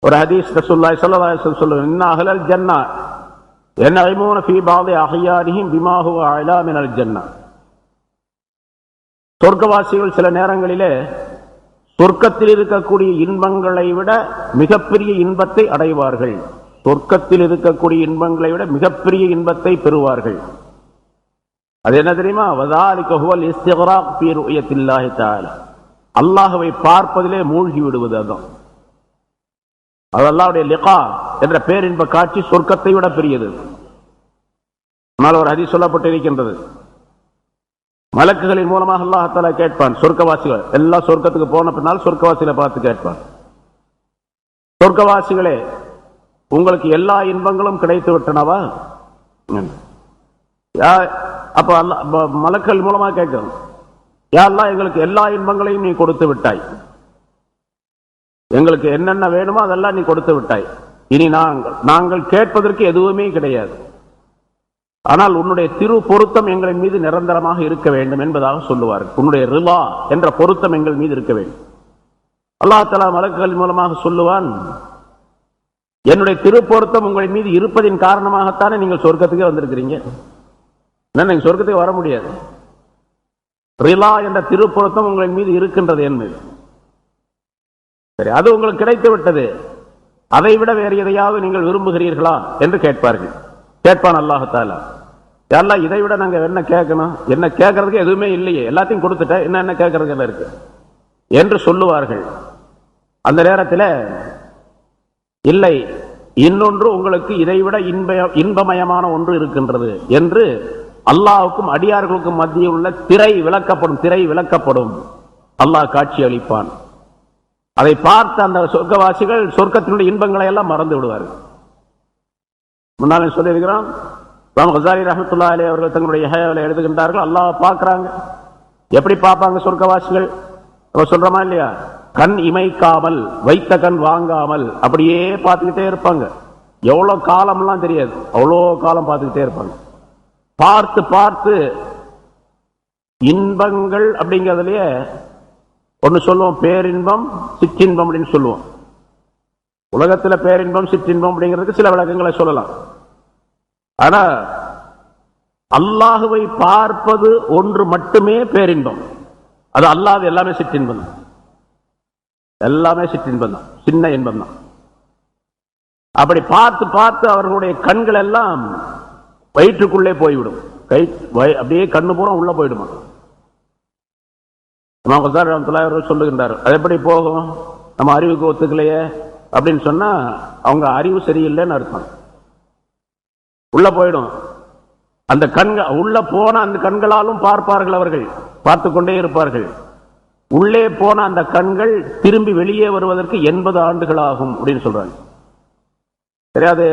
ஒரு ஹதீஸ் ரசூலுல்லாஹி ஸல்லல்லாஹு அலைஹி வஸல்லம் சொல்லுவாங்க, இன்ன அஹ்லல் ஜன்னah யன்இமூன ஃபீ பஅதி அஹ்யாரிஹிம் பிமா ஹுவ அலா மினல் ஜன்னah. சொர்க்கவாசிகள் சில நேரங்களிலே சொர்க்கத்தில் இருக்கக்கூடிய இன்பங்களை விட மிகப்பெரிய இன்பத்தை அடைவார்கள். சொர்க்கத்தில் இருக்கக்கூடிய இன்பங்களை விட மிகப்பெரிய இன்பத்தை பெறுவார்கள். அது என்ன தெரியுமா? வதாலிக ஹுவல் இஸ்திக்ராக் ஃபீ ருயத்தில்லாஹி தஆலா, அல்லாஹ்வை பார்ப்பதிலே மூழ்கி விடுவது. அதுதான் அது அல்லாஹ்வுடைய லிகா என்ற பேரின்ப காட்சி சொர்க்கத்தை விட பெரியது. ஆனால் ஒரு ஹதீஸ் சொல்லப்பட்டிருக்கின்றது, மலக்குகளின் மூலமாக அல்லாஹ் தஆலா கேட்பான், சொர்க்கவாசிகள் எல்லாம் சொர்க்கத்துக்கு போன பின்னால் சொர்க்கவாசிகளை பார்த்து கேட்பான், சொர்க்கவாசிகளே உங்களுக்கு எல்லா இன்பங்களும் கிடைத்து விட்டனவா? அப்ப மலக்குகள் மூலமாக கேட்கிறோம், யா அல்லாஹ் எங்களுக்கு எல்லா இன்பங்களையும் நீ கொடுத்து விட்டாய், எங்களுக்கு என்னென்ன வேணுமோ அதெல்லாம் நீ கொடுத்து விட்டாய், இனி நாங்கள் கேட்பதற்கு எதுவுமே கிடையாது, ஆனால் உன்னுடைய திரு பொருத்தம் எங்களின் மீது நிரந்தரமாக இருக்க வேண்டும் என்பதாக சொல்லுவார்கள். உன்னுடைய ரிலா என்ற பொருத்தம் எங்கள் மீது இருக்க வேண்டும். அல்லாஹ் தஆலா மலக்குகள் மூலமாக சொல்லுவான், என்னுடைய திரு பொருத்தம் உங்களின் மீது இருப்பதின் காரணமாகத்தானே நீங்கள் சொர்க்கத்துக்கே வந்திருக்கிறீங்க, நீங்க சொர்க்கத்துக்கு வர முடியாது. ரிலா என்ற திரு பொருத்தம் உங்களின் மீது இருக்கின்றது என்பது சரி, அது உங்களுக்கு கிடைத்து விட்டது, அதை விட வேறு எதையாவது நீங்கள் விரும்புகிறீர்களா என்று கேட்பார்கள். கேட்பான் அல்லாஹ் தஆலா, யா அல்லாஹ் இதை விட நாங்க என்ன கேட்கணும், என்ன கேட்கறதுக்கு எதுவுமே இல்லையே, எல்லாத்தையும் கொடுத்துட்ட, என்ன கேட்கறதுக்கு இருக்கு என்று சொல்லுவார்கள். அந்த நேரத்தில் இல்லை, இன்னொன்று உங்களுக்கு இதைவிட இன்பமயமான ஒன்று இருக்கின்றது என்று அல்லாஹ்வுக்கும் அடியார்களுக்கும் மத்தியில் உள்ள திரை விளக்கப்படும். அல்லாஹ் காட்சி அளிப்பான். அதை பார்த்த அந்த சொர்க்கவாசிகள் சொர்க்கத்தினுடைய இன்பங்களை எல்லாம் மறந்து விடுவார்கள். முன்னாலே சொல்லியிருக்கிறோம், இமாம் கஸாலி ரஹ்மத்துல்லாஹி அலைஹி அவர்கள் தங்களுடைய ஹயாவில் எழுதுகின்றார்கள், அல்லாஹ் பார்க்கிறாங்க. எப்படி பார்ப்பாங்க சொர்க்கவாசிகள்? சொல்றோமா இல்லையா, கண் இமைக்காமல், வைத்த கண் வாங்காமல் அப்படியே பார்த்துக்கிட்டே இருப்பாங்க. எவ்வளவு காலம்லாம் தெரியாது, அவ்வளோ காலம் பார்த்துக்கிட்டே இருப்பாங்க. பார்த்து பார்த்து இன்பங்கள் அப்படிங்கிறதுலயே ஒன்னு சொல்லுவோம், பேரின்பம் சிற்றின்பம் அப்படின்னு சொல்லுவோம். உலகத்துல பேரின்பம் சிற்றின்பம் அப்படிங்கிறதுக்கு சில விளக்கங்களை சொல்லலாம். ஆனா அல்லாஹுவை பார்ப்பது ஒன்று மட்டுமே பேரின்பம், அது அல்லாஹ் எல்லாமே சிற்றின்பம் தான், எல்லாமே சிற்றின்பம் தான், சின்ன இன்பம் தான். அப்படி பார்த்து பார்த்து அவர்களுடைய கண்கள் எல்லாம் வயிற்றுக்குள்ளே போய்விடும், அப்படியே கண்ணு பூரா உள்ள போயிடுமா. இமாம் கஸாலி ரஹ்மத்துல்லாஹி அவர்கள் சொல்லுகின்றார், அது எப்படி போகும், நம்ம அறிவுக்கு ஒத்துக்கலையே அப்படின்னு சொன்னா அவங்க அறிவு சரியில்லைன்னு அர்த்தம். உள்ள போயிடும் அந்த கண்கள், உள்ள போன அந்த கண்களாலும் பார்ப்பார்கள், அவர்கள் பார்த்து கொண்டே இருப்பார்கள். உள்ளே போன அந்த கண்கள் திரும்பி வெளியே வருவதற்கு 80 ஆண்டுகள் ஆகும் அப்படின்னு சொல்றாங்க. தெரியாது,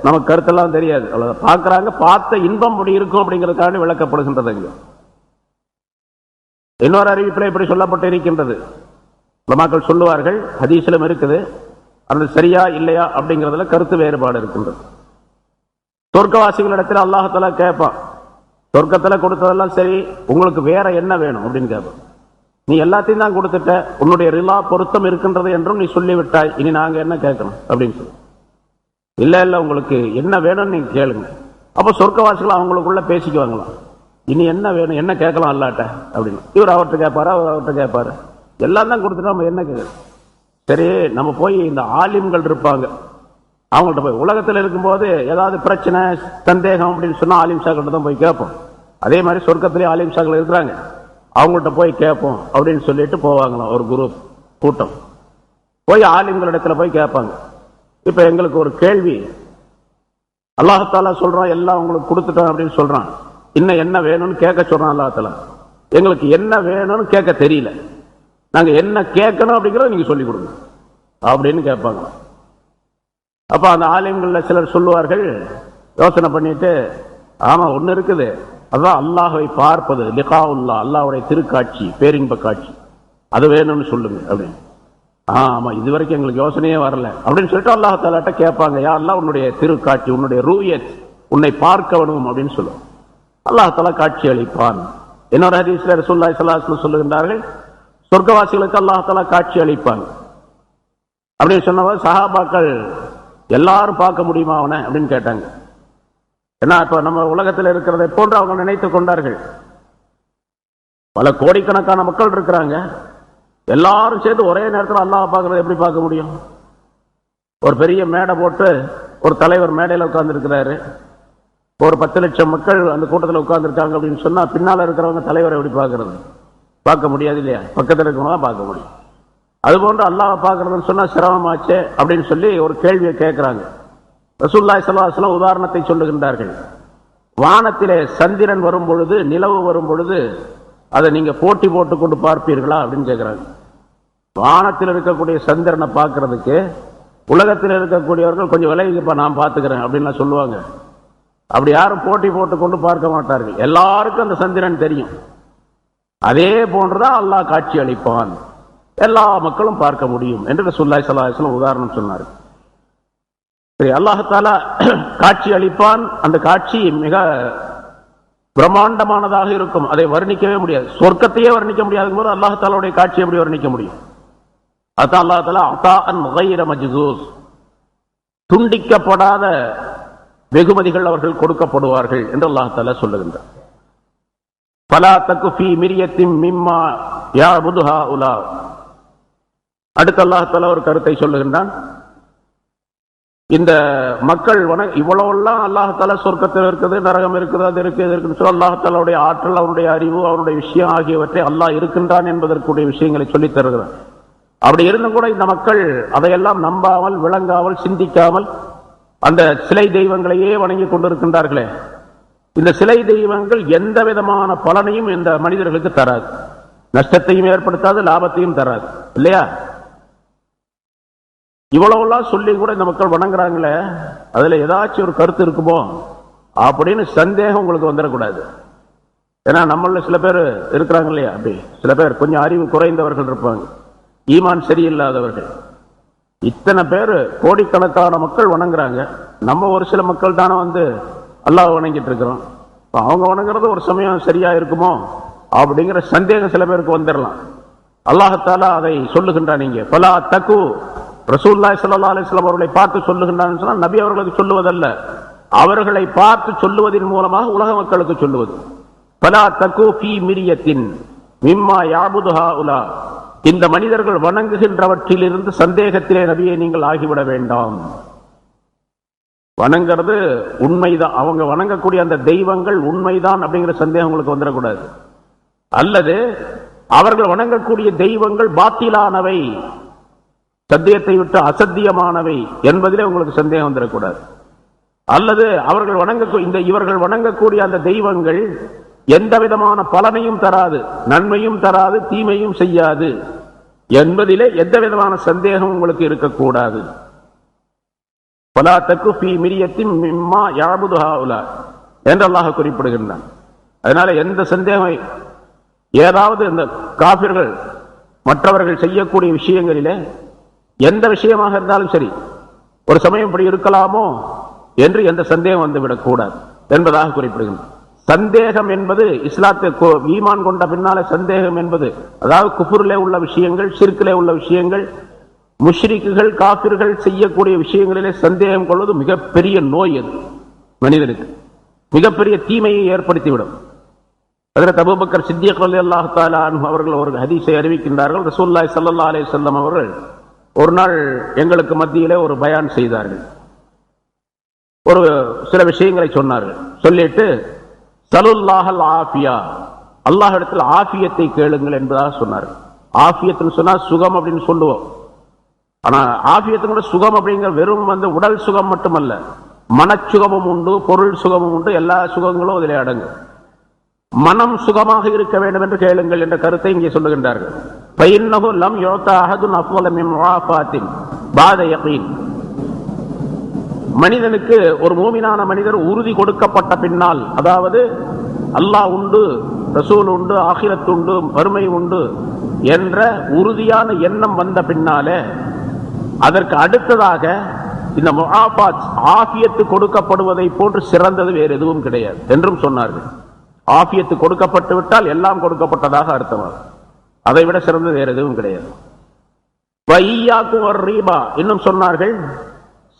நமக்கு கருத்தெல்லாம் தெரியாது, அவ்வளவு பார்க்கிறாங்க. பார்த்த இன்பம் அப்படி இருக்கும் அப்படிங்கிறதுக்காக விளக்கப்படுகின்றது. இன்னொரு அறிவிப்பில் இப்படி சொல்லப்பட்டு இருக்கின்றது, உலமாக்கள் சொல்லுவார்கள், ஹதீஸிலும் இருக்குது, அது சரியா இல்லையா அப்படிங்கிறதுல கருத்து வேறுபாடு இருக்கின்றது. சொர்க்கவாசிகளிடத்தில் அல்லாஹ் தஆலா கேட்பான், சொர்க்கத்துல கொடுத்ததெல்லாம் சரி, உங்களுக்கு வேற என்ன வேணும் அப்படின்னு கேட்போம். நீ எல்லாத்தையும் தான் கொடுத்துட்ட, உன்னுடைய ரிலா பொருத்தம் இருக்கின்றது என்றும் நீ சொல்லிவிட்டாய், இனி நாங்க என்ன கேட்கணும் அப்படின்னு சொல்லி. இல்ல இல்ல, உங்களுக்கு என்ன வேணும்னு நீங்க கேளுங்க. அப்ப சொர்க்கவாசிகள் அவங்களுக்குள்ள பேசிக்குவாங்களாம், இனி என்ன வேணும், என்ன கேட்கலாம் அல்லாட்ட அப்படின்னு. இவர் அவர்கிட்ட கேட்பாரு, அவர் அவர்கிட்ட கேட்பாரு. எல்லாம் தான் கொடுத்துட்டா நம்ம என்ன கேட்கணும். சரி, நம்ம போய் இந்த ஆலிம்கள் இருப்பாங்க, அவங்கள்ட்ட போய் உலகத்தில் இருக்கும்போது ஏதாவது பிரச்சனை சந்தேகம் அப்படின்னு சொன்னா ஆலிம் ஷாக்கிட்ட தான் போய் கேட்போம். அதே மாதிரி சொர்க்கத்திலேயே ஆலிம் ஷாக்கள் இருக்கிறாங்க, அவங்கள்ட்ட போய் கேட்போம் அப்படின்னு சொல்லிட்டு போவாங்களாம். ஒரு குரூப் கூட்டம் போய் ஆலிம்களிடத்துல போய் கேட்பாங்க. இப்ப எங்களுக்கு ஒரு கேள்வி, அல்லாஹாலா சொல்றான் எல்லாம் உங்களுக்கு கொடுத்துட்டோம் அப்படின்னு சொல்றான், இன்னும் என்ன வேணும்னு கேட்க சொல்றான் அல்லாஹாலா. எங்களுக்கு என்ன வேணும்னு கேட்க தெரியல, நாங்க என்ன கேட்கணும் அப்படிங்கிறத நீங்க சொல்லிக் கொடுங்க அப்படின்னு கேட்பாங்க. அப்ப அந்த ஆலயங்கள்ல சிலர் சொல்லுவார்கள், யோசனை பண்ணிட்டு, ஆமா ஒண்ணு இருக்குது, அதான் அல்லாஹை பார்ப்பது, லிகாவுல்லா, அல்லாஹ்வுடைய திருக்காட்சி, பேரின்ப காட்சி, அது வேணும்னு சொல்லுங்க அப்படின்னு. ஆமா, இது வரைக்கும் எங்களுக்கு யோசனையே வரல அப்படின்னு சொல்லிட்டு அல்லாஹாலாட்ட கேட்பாங்க. யா அல்லாஹ், உன்னுடைய திருக்காட்சி, உன்னுடைய ரூயத், உன்னை பார்க்க வேணும் அப்படின்னு சொல்லுவோம். அல்லாஹாலா காட்சி அளிப்பான். இன்னொரு ஹதீஸ்ல ரசூலுல்லாஹி ஸல்லல்லாஹு அலைஹி வஸல்லம் சொல்லுகின்றார்கள், சொர்க்கவாசிகளுக்கு அல்லாஹாலா காட்சி அளிப்பாங்க அப்படின்னு சொன்னவர் சஹாபாக்கள் எல்லாரும் பார்க்க முடியுமா அவனை அப்படின்னு கேட்டாங்க. ஏன்னா இப்ப நம்ம உலகத்தில் இருக்கிறதை போன்று அவங்க நினைத்துக் கொண்டார்கள். பல கோடிக்கணக்கான மக்கள் இருக்கிறாங்க, எல்லாரும் சேர்ந்து ஒரே நேரத்தில் அல்லாஹ் பார்க்கறத எப்படி பார்க்க முடியும்? ஒரு பெரிய மேடை போட்டு ஒரு தலைவர் மேடையில் உட்கார்ந்து இருக்கிறாரு, ஒரு 10 லட்சம் மக்கள் அந்த கூட்டத்தில் உட்கார்ந்து இருக்காங்க அப்படின்னு சொன்னா பின்னால இருக்கிறவங்க தலைவரை எப்படி பார்க்கறது? பார்க்க முடியாது இல்லையா? பக்கத்தில் இருக்கிறவங்க பார்க்க முடியும். அதுபோன்று அல்லாஹ் பார்க்கறதுன்னு சொன்னா சிரமமாச்சே அப்படின்னு சொல்லி ஒரு கேள்வியை கேட்கிறாங்க. ரசூலுல்லாஹி ஸல்லல்லாஹு அலைஹி வஸல்லம் உதாரணத்தை சொல்லுகின்றார்கள். வானத்திலே சந்திரன் வரும் பொழுது, நிலவு வரும் பொழுது அதை நீங்க போட்டி போட்டு கொண்டு பார்ப்பீர்களா அப்படின்னு கேட்கிறாங்க. வானத்தில் இருக்கக்கூடிய சந்திரனை பார்க்கறதுக்கு உலகத்தில் இருக்கக்கூடியவர்கள் கொஞ்சம் விலகிப்பா, நான் பார்த்துக்கிறேன் அப்படின்னு சொல்லுவாங்க. அப்படி யாரும் போட்டி போட்டு கொண்டு பார்க்க மாட்டார்கள், எல்லாருக்கும் அந்த சந்திரன் தெரியும். அதே போன்றுதான் அல்லாஹ் காட்சி அளிப்பான், எல்லா மக்களும் பார்க்க முடியும் என்று ரசூலுல்லாஹி ஸல்லல்லாஹு அலைஹி வஸல்லம் உதாரணம் சொன்னார். சரி, அல்லாஹ்தாலா காட்சி அளிப்பான். அந்த காட்சி மிக பிரம்மாண்டமானதாக இருக்கும், அதை வர்ணிக்கவே முடியாது. சொர்க்கத்தையே வர்ணிக்க முடியாத போது அல்லாஹ்தாலாவுடைய காட்சி எப்படி வர்ணிக்க முடியும்? அதான் அல்லாஹ்தாலா அதாஅன் கைர மஜ்ஸூஸ், துண்டிக்கப்படாத வெகுமதிகள் அவர்கள் கொடுக்கப்படுவார்கள் என்று அல்லாஹ்தாலா சொல்லுகின்றார். ஃபலா தகு ஃபீ மிர்யத்தின் மிம்மா யஅபுது ஹாஉலா. அடுத்து அல்லாஹ்தாலா ஒரு கருத்தை சொல்லுகின்றான். இந்த மக்கள் இவ்வளவுலாம் அல்லாஹ்தாலா சொர்க்கத்தில் இருக்குது, நரகம் இருக்குது, அது இருக்கு, இது இருக்குன்னு சொல்லி அல்லாஹ்தாலாவுடைய ஆற்றல், அவருடைய அறிவு, அவருடைய விஷயம் ஆகியவற்றை அல்லாஹ் இருக்கின்றான் என்பதற்குரிய விஷயங்களை சொல்லித் தருகிறார். அப்படி இருந்தும் கூட இந்த மக்கள் அதையெல்லாம் நம்பாமல், விளங்காமல், சிந்திக்காமல் அந்த சிலை தெய்வங்களையே வணங்கி கொண்டிருக்கின்றார்களே. இந்த சிலை தெய்வங்கள் எந்த விதமான பலனையும் இந்த மனிதர்களுக்கு தராது, நஷ்டத்தையும் ஏற்படுத்தாது, லாபத்தையும் தராது இல்லையா? இவ்வளவுலாம் சொல்லி கூட இந்த மக்கள் வணங்குறாங்களே, அதுல ஏதாச்சும் ஒரு கருத்து இருக்குமோ அப்படின்னு சந்தேகம் உங்களுக்கு வந்துடக்கூடாது. ஏன்னா நம்மள சில பேர் இருக்கிறாங்க இல்லையா, அப்படி சில பேர் கொஞ்சம் அறிவு குறைந்தவர்கள் இருப்பாங்க, ஈமான் சரியில்லாதவர்கள். இத்தனை பேர் கோடிக்கணக்கான மக்கள் வணங்குறாங்க, நம்ம ஒரு சில மக்கள் தானே அல்லாஹ் வணங்கிட்டு இருக்கிறோம், அவங்க வணங்குறது ஒரு சமயம் சரியா இருக்குமோ அப்படிங்கிற சந்தேகம் சில பேருக்கு வந்துடலாம். அல்லாஹ்தாலா அதை சொல்லுகின்றான். நீங்க ஃபலா தகு, ரசூலுல்லாஹி ஸல்லல்லாஹு அலைஹி வஸல்லம் அவர்களை பார்த்து சொல்லுகின்றான்னு சொன்னா நபி அவர்களுக்கு சொல்லுவதல்ல, அவர்களை பார்த்து சொல்லுவதன் மூலமாக உலக மக்களுக்கு சொல்லுவது. ஃபலா தகு ஃபீ மிர்யத்தின் மிம்மா யஅபுது ஹாஉலா, இந்த மனிதர்கள் வணங்குகின்றவற்றிலிருந்து சந்தேகத்திலே நபியை நீங்கள் ஆகிவிட வேண்டாம். வணங்குறது உண்மைதான், அவங்க வணங்கக்கூடிய அந்த தெய்வங்கள் உண்மைதான் அப்படிங்கிற சந்தேகம் உங்களுக்கு வந்துடக்கூடாது. அல்லது அவர்கள் வணங்கக்கூடிய தெய்வங்கள் பாத்திலானவை, சத்தியத்தை விட்டு அசத்தியமானவை என்பதிலே உங்களுக்கு சந்தேகம் வந்துடக்கூடாது. அல்லது அவர்கள் இவர்கள் வணங்கக்கூடிய அந்த தெய்வங்கள் எந்த விதமான பலனையும் தராது, நன்மையும் தராது, தீமையும் செய்யாது என்பதிலே எந்த விதமான சந்தேகம் உங்களுக்கு இருக்கக்கூடாது. ஃபலா தகு ஃபீ மிர்யத்தின் மிம்மா யஅபுது ஹாஉலா என்று அல்லாஹ் குறிப்பிடுகின்றான். அதனால எந்த சந்தேகம், ஏதாவது இந்த காபிர்கள் மற்றவர்கள் செய்யக்கூடிய விஷயங்களிலே எந்த விஷயமாக இருந்தாலும் சரி, ஒரு சமயம் இப்படி இருக்கலாமோ என்று எந்த சந்தேகம் வந்துவிடக் கூடாது என்பதாக குறிப்பிடுகின்றான். சந்தேகம் என்பது இஸ்லாத்தை ஈமான் கொண்ட பின்னாலே சந்தேகம் என்பது, அதாவது குஃபுரிலே உள்ள விஷயங்கள், ஷிர்கிலே உள்ள விஷயங்கள், முஷ்ரிக்குகள் காபிர்கள் செய்யக்கூடிய விஷயங்களிலே சந்தேகம் கொள்வது மிகப்பெரிய நோய். அது மனிதனுக்கு மிகப்பெரிய தீமையை ஏற்படுத்திவிடும். ஹஜ்ரத் அபூபக்கர் சித்திக் ரலியல்லாஹு தஆலா அன்ஹு அவர்கள் ஒரு ஹதீஸை அறிவிக்கின்றார்கள். ரசூலுல்லாஹி ஸல்லல்லாஹு அலைஹி வஸல்லம் அவர்கள் ஒரு நாள் எங்களுக்கு மத்தியிலே ஒரு பயான் செய்தார்கள். ஒரு சில விஷயங்களை சொன்னார்கள். சொல்லிட்டு சலுல்லாஹல் ஆஃபியா, அல்லாஹ் இடத்தில் ஆஃபியத்தை கேளுங்கள் என்பதாக சொன்னார்கள். ஆஃபியத்துன்னு சொன்னா சுகம் அப்படின்னு சொல்லுவோம். ஆனா ஆஃபியத்து கூட சுகம் அப்படிங்கிற வெறும் உடல் சுகம் மட்டுமல்ல, மனச்சுகமும் உண்டு, பொருள் சுகமும் உண்டு, எல்லா சுகங்களும் அதிலே அடங்கும். மனம் சுகமாக இருக்க வேண்டும் என்று கேளுங்கள் என்ற கருத்தை இங்கே சொல்லுகின்றார்கள். ஃபைன்னஹு லம் யுதா அஹதுன் அஃவல மின் முஆஃபாத்தின் பாத யகீன். மனிதனுக்கு, ஒரு மூமினான மனிதர் உறுதி கொடுக்கப்பட்ட பின்னால், அதாவது அல்லாஹ் உண்டு, ரசூல் உண்டு, ஆகிரத் உண்டு, வறுமை உண்டு என்ற உறுதியான எண்ணம் வந்த பின்னாலே அதற்கு அடுத்ததாக இந்த முஆஃபாத் ஆஃபியத்து கொடுக்கப்படுவதை போன்று சிறந்தது வேறு எதுவும் கிடையாது என்றும் சொன்னார்கள். ஆஃபியத்து கொடுக்கப்பட்டு விட்டால் எல்லாம் கொடுக்கப்பட்டதாக அர்த்தமாகும். அதை விட சிறந்தது வேறு எதுவும் கிடையாது. இன்னும் சொன்னார்கள்,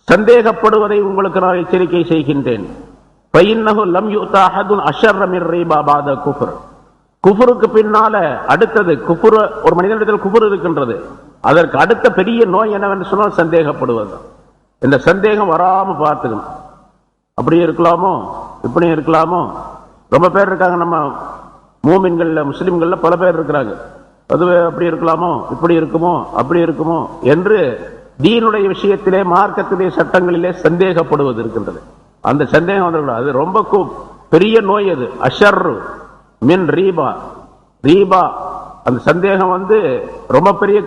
சந்தேகப்படுவதை உங்களுக்கு நான் எச்சரிக்கை செய்கின்றேன். குஃபருக்கு பின்னால அடுத்தது குஃபுர், ஒரு மனிதனிடத்தில் குஃபுர் இருக்கின்றது, அதற்கு அடுத்த பெரிய நோய் என்னவென்று சொன்னால் சந்தேகப்படுவது. இந்த சந்தேகம் வராம பார்த்துக்கணும். அப்படியே இருக்கலாமோ, இப்படி இருக்கலாமோ. ரொம்ப பேர் இருக்காங்க நம்ம மூமின்கள்ல, முஸ்லிம்கள்ல பல பேர் இருக்கிறாங்க. அதுவே அப்படி இருக்கலாமோ, இப்படி இருக்குமோ, அப்படி இருக்குமோ என்று தீனுடைய விஷயத்திலே, மார்க்கத்திலே, சட்டங்களிலே சந்தேகப்படுவது இருக்கின்றது. அந்த சந்தேகம் வந்துவிடும். அது ரொம்ப பெரிய நோய். அது அஷர் மின் ரீபா. ரீபா, அந்த சந்தேகம் ரொம்ப பெரிய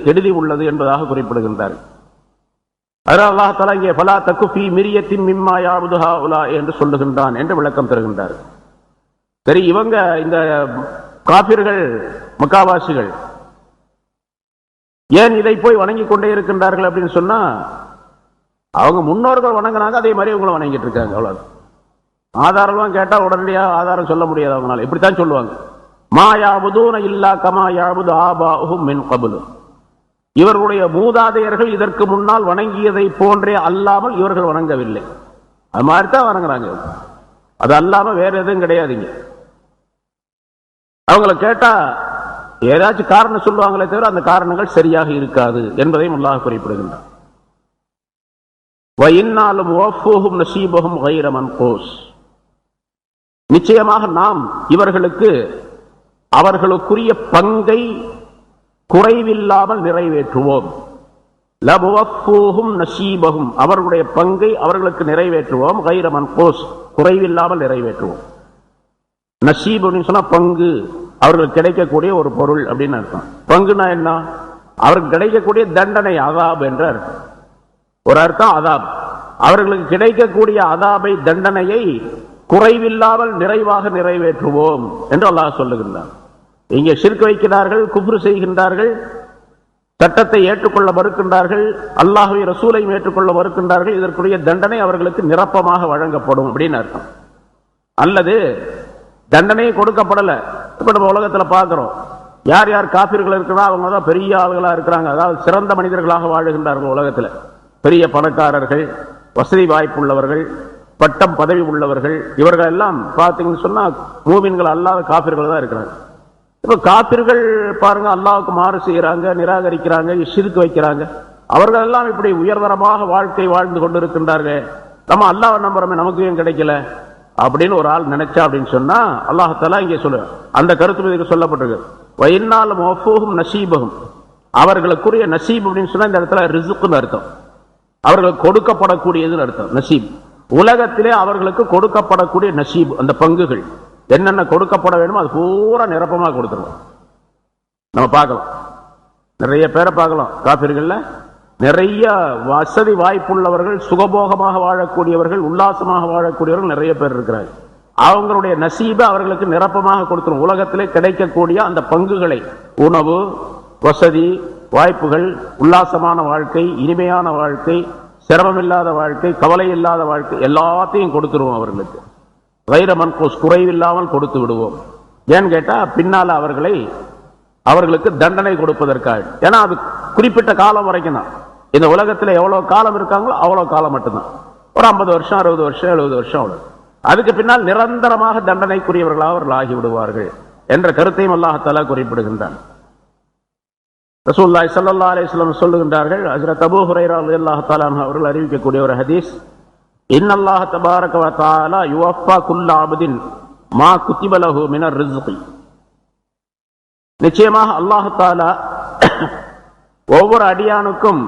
கெடுதி உள்ளது என்பதாக குறிப்பிடுகின்றார். அதனால் அல்லாஹ் தஆலா இங்கே ஃபலா தகு ஃபீ மிரியத்தின் மிம்மா யஅபுது ஹாஉலா என்று சொல்லுகின்றான் என்று விளக்கம் தருகின்றார். சரி, இவங்க இந்த காபிர்கள், மக்காவாசிகள் ஏன் இதை போய் வணங்கி கொண்டே இருக்கின்றார்கள் அப்படின்னு சொன்னா, அவங்க முன்னோர்கள் வணங்கினாங்க, அதே மாதிரி இவங்களும் வணங்கிட்டு இருக்காங்க. அவ்வளவு ஆதாரம் கேட்டா உடனடியாக ஆதாரம் சொல்ல முடியாது அவங்களால. இப்படித்தான் சொல்லுவாங்க, மா யாபுதூன இல்லா கமா யாபுது ஆபாஹும் மின் கப்லு. இவர்களுடைய மூதாதையர்கள் இதற்கு முன்னால் வணங்கியதை போன்றே அல்லாமல் இவர்கள் வணங்கவில்லை. அது மாதிரி தான் வணங்குறாங்க. அது அல்லாம வேற எதுவும் கிடையாதுங்க. அவங்கள கேட்டா ஏதாச்சும் காரணம் சொல்லுவாங்களே தவிர அந்த காரணங்கள் சரியாக இருக்காது என்பதையும் அல்லாஹ் குறிப்பிடுகின்றார். நிச்சயமாக நாம் இவர்களுக்கு அவர்களுக்குரிய பங்கை குறைவில்லாமல் நிறைவேற்றுவோம். லபுவஃபூஹும் நஸீபஹும், அவர்களுடைய பங்கை அவர்களுக்கு நிறைவேற்றுவோம். கைர மன்கூஸ், குறைவில்லாமல் நிறைவேற்றுவோம். நஸீப் அப்படின்னு சொன்னா பங்கு, அவர்களுக்கு கிடைக்கக்கூடிய ஒரு பொருள் அப்படின்னு அர்த்தம். பங்குனா என்ன? அவருக்கு கிடைக்கக்கூடிய தண்டனை, அதாப் என்ற அர்த்தம். ஒரு அர்த்தம் அதாப். அவர்களுக்கு கிடைக்கக்கூடிய அதாபை, தண்டனையை குறைவில்லாமல் நிறைவாக நிறைவேற்றுவோம் என்று அல்லாஹ் சொல்லுகின்றார். இங்கே ஷிர்க் வைக்கிறார்கள், குஃப்ர் செய்கின்றார்கள், சட்டத்தை ஏற்றுக்கொள்ள மறுக்கின்றார்கள், அல்லாஹ்வை ரசூலையும் ஏற்றுக்கொள்ள மறுக்கின்றார்கள். இதற்குரிய தண்டனை அவர்களுக்கு நிரப்பமாக வழங்கப்படும் அப்படின்னு அர்த்தம். அல்லது தண்டனையை கொடுக்கப்படல. இப்ப நம்ம உலகத்துல பார்க்கிறோம், யார் யார் காபிர்கள் இருக்கிறா அவங்க தான் பெரிய ஆளுகளா இருக்கிறாங்க. அதாவது சிறந்த மனிதர்களாக வாழுகின்றார்கள் உலகத்துல. பெரிய பணக்காரர்கள், வசதி வாய்ப்புள்ளவர்கள், பட்டம் பதவி உள்ளவர்கள், இவர்கள் எல்லாம் பார்த்தீங்கன்னு சொன்னா மூமின்கள் அல்லாத காபிர்கள் தான் இருக்கிறாங்க. இப்ப காபிர்கள் பாருங்க, அல்லாஹ்வுக்கு மாறு செய்யறாங்க, நிராகரிக்கிறாங்க, ஷிர்க் வைக்கிறாங்க. அவர்கள் எல்லாம் இப்படி உயர்தரமாக வாழ்க்கை வாழ்ந்து கொண்டிருக்கின்றார்கள். நம்ம அல்லாஹ்வை நம்புறோமே, நமக்கு ஏன் கிடைக்கல அப்படின்னு ஒரு ஆள் நினைச்சா அப்படின்னு சொன்னா, அல்லாஹ் தஆலா இங்கே சொல்ல அந்த கருத்து இதுக்கு சொல்லப்பட்டிருக்கு. வயின்னால மஃபூஹும் நஸீபஹும், அவர்களுக்குரிய நசீப் அப்படின்னு சொன்னா இந்த இடத்துல ரிஸ்க்னு அர்த்தம். அவர்களுக்கு கொடுக்கப்படக்கூடியதுன்னு அர்த்தம். நசீப், உலகத்திலே அவர்களுக்கு கொடுக்கப்படக்கூடிய நசீப், அந்த பங்குகள் என்னென்ன கொடுக்கப்பட வேண்டுமோ அது பூரா நிரப்பமாக கொடுத்துருவோம். நம்ம பார்க்கலாம், நிறைய பேரை பார்க்கலாம். காபிர்கள்ல நிறைய வசதி வாய்ப்புள்ளவர்கள், சுகபோகமாக வாழக்கூடியவர்கள், உல்லாசமாக வாழக்கூடியவர்கள் நிறைய பேர் இருக்கிறார்கள். அவங்களுடைய நசீபை அவர்களுக்கு நிரப்பமாக கொடுத்துரும். உலகத்திலே கிடைக்கக்கூடிய அந்த பங்குகளை, உணவு, வசதி வாய்ப்புகள், உல்லாசமான வாழ்க்கை, இனிமையான வாழ்க்கை, சிரமம் இல்லாத வாழ்க்கை, கவலை இல்லாத வாழ்க்கை, எல்லாத்தையும் கொடுத்துருவோம் அவர்களுக்கு. வைர மன்கூஸ் குறைவில்லாமல் கொடுத்து விடுவோம். ஏன்னு கேட்டா பின்னால அவர்களுக்கு தண்டனை கொடுப்பதற்காக. ஏன்னா அது குறிப்பிட்ட காலம் வரைக்கும் தான். இந்த உலகத்தில் எவ்வளவு காலம் இருக்காங்களோ அவ்வளவு காலம் மட்டும்தான். ஒரு 50 வருஷம் 60 வருஷம் 70 வருஷம் அவ்வளவு. அதுக்கு பின்னால் நிரந்தரமாக தண்டனைக்குரியவர்களாக அவர்கள் ஆகிவிடுவார்கள் என்ற கருத்தையும் அல்லாஹ் தஆலா குறிப்பிடுகின்றான். ரசூலுல்லாஹி ஸல்லல்லாஹு அலைஹி வஸல்லம் சொல்லுகின்றார்கள், ஹஜ்ரத் அபூ ஹுரைரா ரலியல்லாஹு தஆலா அன்ஹு அவர்கள் அறிவிக்கக்கூடிய ஒரு ஹதீஸ், இன்னல்லாஹ தபாரக வ தஆலா யுவஃபா குல்ல அப்தின் மா குத்திப லஹு மினர் ரிஸ்கி. நிச்சயமாக அல்லாஹ் தஆலா ஒவ்வொரு அடியானுக்கும்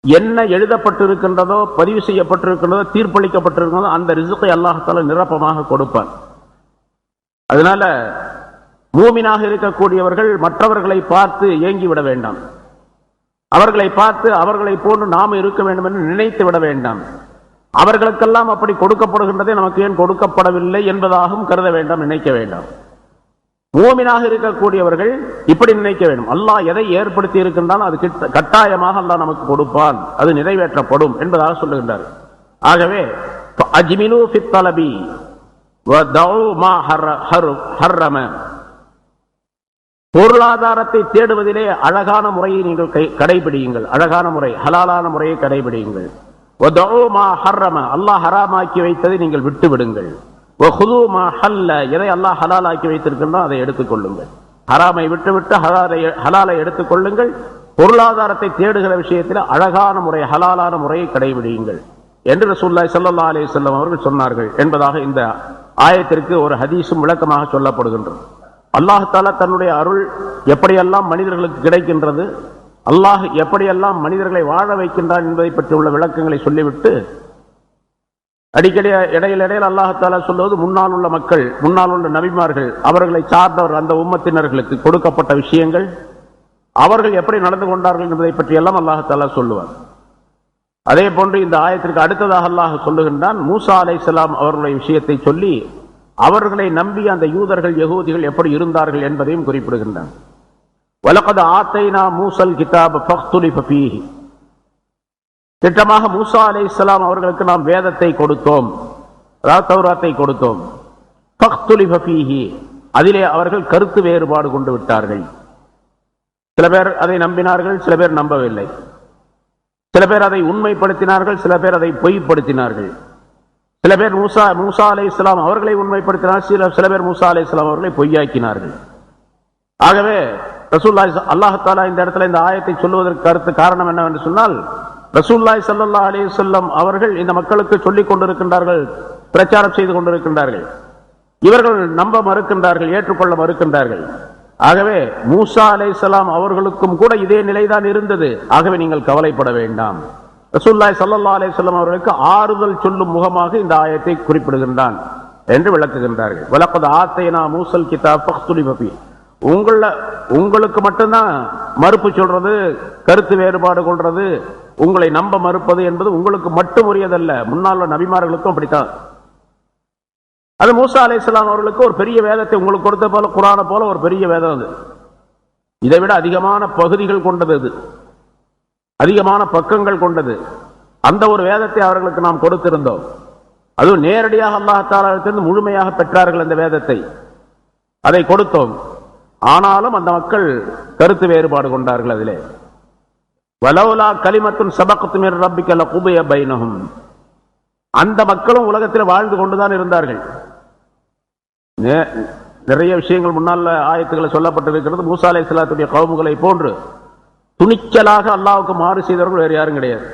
என்ன எழுதப்பட்டிருக்கின்றதோ, பதிவு செய்யப்பட்டிருக்கின்றதோ, தீர்ப்பளிக்கப்பட்டிருக்கிறதோ அந்த ரிஸ்கை அல்லாஹ் தஆலா நிரப்பமாக கொடுப்பான். அதனால மூமினாக இருக்கக்கூடியவர்கள் மற்றவர்களை பார்த்து ஏங்கி விட வேண்டாம். அவர்களை பார்த்து அவர்களை போன்று நாம் இருக்க வேண்டும் என்று நினைத்து விட வேண்டாம். அவர்களுக்கெல்லாம் அப்படி கொடுக்கப்படுகின்றதே நமக்கு ஏன் கொடுக்கப்படவில்லை என்பதாகவும் கருத வேண்டாம், நினைக்க வேண்டாம். மூமினாக இருக்கக்கூடியவர்கள் இப்படி நினைக்க வேண்டும். அல்லாஹ் எதை ஏற்படுத்தி இருக்கின்றான் அது கட்டாயமாக அல்லாஹ் நமக்கு கொடுப்பான், அது நிறைவேற்றப்படும் என்பதாக சொல்லுகின்றார். ஆகவே அஜ்மிலு ஃபித் தலபி வதஉ மா ஹர்ரம, பொருளாதாரத்தை தேடுவதிலே அழகான முறையை நீங்கள் கடைபிடியுங்கள். அழகான முறை, ஹலாலான முறையை கடைபிடியுங்கள். வதஉ மா ஹர்ரம, அல்லாஹ் ஹராமாக்கி வைத்ததை நீங்கள் விட்டு விடுங்கள். வஹுது மா ஹல்ல, எதை அல்லாஹ் ஹலாலாக்கி வைத்திருக்கின்றோ அதை எடுத்துக்கொள்ளுங்கள். ஹராமை விட்டுவிட்டு ஹலாலை எடுத்துக்கொள்ளுங்கள். பொருளாதாரத்தை தேடுகிற விஷயத்தில் அழகான முறை, ஹலாலான முறையை கடைபிடியுங்கள் என்று ரசூலுல்லாஹி ஸல்லல்லாஹு அலைஹி வஸல்லம் அவர்கள் சொன்னார்கள் என்பதாக இந்த ஆயத்திற்கு ஒரு ஹதீஸும் விளக்கமாக சொல்லப்படுகின்றது. அல்லாஹ் தஆலா தன்னுடைய அருள் எப்படியெல்லாம் மனிதர்களுக்கு கிடைக்கின்றது, அல்லாஹ் எப்படியெல்லாம் மனிதர்களை வாழ வைக்கின்றான் என்பதை பற்றி உள்ள விளக்கங்களை சொல்லிவிட்டு அடிக்கடி இடையில் அல்லாஹ் தஆலா சொல்வது முன்னால் உள்ள மக்கள், முன்னால் உள்ள நபிமார்கள், அவர்களை சார்ந்தவர் அந்த உம்மத்தினர்களுக்கு கொடுக்கப்பட்ட விஷயங்கள், அவர்கள் எப்படி நடந்து கொண்டார்கள் என்பதை பற்றி எல்லாம் அல்லாஹ் தஆலா சொல்லுவார். அதே போன்று இந்த ஆயத்திற்கு அடுத்ததாக அல்லாஹ் சொல்லுகின்றான், மூசா அலைஹிஸ்ஸலாம் அவர்களுடைய விஷயத்தை சொல்லி அவர்களை நம்பி அந்த யூதர்கள் யகூதிகள் எப்படி இருந்தார்கள் என்பதையும் குறிப்பிடுகின்றான். வலகத் ஆத்தைனா மூசல் கிதாப ஃபக்துலிஃப ஃபீஹி, திட்டமாக மூசா அலைஹிஸ்ஸலாம் அவர்களுக்கு நாம் வேதத்தை கொடுத்தோம், அதாவது தௌராத்தை கொடுத்தோம். ஃபக்துலிஃப ஃபீஹி, அதிலே அவர்கள் கருத்து வேறுபாடு கொண்டு விட்டார்கள். சில பேர் அதை நம்பினார்கள், சில பேர் நம்பவில்லை. சில பேர் அதை உண்மைப்படுத்தினார்கள், சில பேர் அதை பொய்ப்படுத்தினார்கள். சில பேர் மூசா அலைஹிஸ்ஸலாம் அவர்களை உண்மைப்படுத்தினார்கள், சில பேர் மூசா அலைஹிஸ்ஸலாம் அவர்களை பொய்யாக்கினார்கள். ஆகவே ரசூலுல்லாஹி அல்லாஹ் தஆலா இந்த இடத்துல இந்த ஆயத்தை சொல்வதற்கு காரணம் என்னவென்று சொன்னால், ரசூலுல்லாஹி ஸல்லல்லாஹு அலைஹி வஸல்லம் அவர்கள் இந்த மக்களுக்கு சொல்லிக் கொண்டிருக்கின்றார்கள், பிரச்சாரம் செய்து கொண்டிருக்கின்றார்கள். இவர்கள் நம்ப மறுக்கின்றார்கள், ஏற்றுக்கொள்ள மறுக்கின்றார்கள். ஆகவே மூசா அலைஹிஸ்ஸலாம் அவர்களுக்கும் கூட இதே நிலைதான் இருந்தது. ஆகவே நீங்கள் கவலைப்பட வேண்டாம். ரசூலுல்லாஹி ஸல்லல்லாஹு அலைஹி வஸல்லம் அவர்களுக்கு ஆறுதல் சொல்லும் முகமாக இந்த ஆயத்தை குறிப்பிடுகின்றான் என்று விளக்குகின்றார்கள். வலகத் ஆத்தைனா மூசல் கிதாப் ஃபக்துலிஃப ஃபீஹி, உங்களுக்கு மட்டும்தான் மறுப்பு சொல்றது, கருத்து வேறுபாடு கொள்றது, உங்களை நம்ப மறுப்பது என்பது உங்களுக்கு மட்டும் உரியதல்ல, முன்னால் நபிமார்களுக்கும் அப்படித்தான். அது மூசா அலைஹிஸ்ஸலாம் அவர்களுக்கு ஒரு பெரிய வேதத்தை உங்களுக்கு கொடுத்த போல, குர்ஆனை போல ஒரு பெரிய வேதம் அது. இதை விட அதிகமான பகுதிகள் கொண்டது, அது அதிகமான பக்கங்கள் கொண்டது. அந்த ஒரு வேதத்தை அவர்களுக்கு நாம் கொடுத்திருந்தோம். அதுவும் நேரடியாக அல்லாஹ் தஆலாவிடமிருந்து முழுமையாக பெற்றார்கள் அந்த வேதத்தை, அதை கொடுத்தோம். ஆனாலும் அந்த மக்கள் கருத்து வேறுபாடு கொண்டார்கள். அதிலே வலௌலா கலிமத்துன் சபகத் மின் ரப்பிக லகுதிய பைனஹும், அந்த மக்களும் உலகத்தில் வாழ்ந்து கொண்டுதான் இருந்தார்கள். நிறைய விஷயங்கள் முன்னால் ஆயத்துக்களை சொல்லப்பட்டிருக்கிறது. மூசா அலைஹிஸ்ஸலாத்துடைய கவுமுகளை போன்று துணிச்சலாக அல்லாஹ்வுக்கு மாறு செய்தவர்கள் வேறு யாரும் கிடையாது.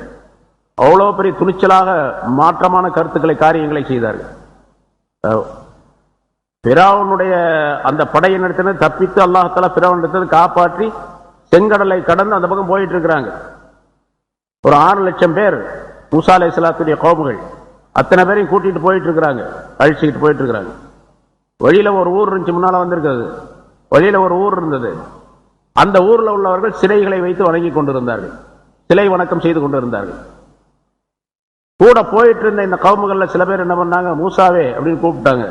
அவ்வளவு பெரிய துணிச்சலாக மாற்றமான கருத்துக்களை, காரியங்களை செய்தார்கள். பிராவுனுடைய அந்த படையினத்தினர் தப்பித்து அல்லாஹ் தஆலா பிராவுனிடத்தை காப்பாற்றி செங்கடலை கடந்து அந்த பக்கம் போயிட்டு இருக்கிறாங்க. ஒரு 6 லட்சம் பேர் மூசா அலைஹிஸ்ஸலாத்துடைய கவுமுகள், அத்தனை பேரையும் கூட்டிட்டு போயிட்டு இருக்கிறாங்க, அழிச்சுக்கிட்டு போயிட்டு இருக்கிறாங்க. வழியில ஒரு ஊர் இருந்துச்சு, முன்னால வந்திருக்கிறது. வழியில ஒரு ஊர் இருந்தது. அந்த ஊர்ல உள்ளவர்கள் சிலைகளை வைத்து வணங்கி கொண்டிருந்தார்கள், சிலை வணக்கம் செய்து கொண்டிருந்தார்கள். கூட போயிட்டு இருந்த இந்த கவுமுகள்ல சில பேர் என்ன பண்ணாங்க, மூசாவே அப்படின்னு கூப்பிட்டாங்க.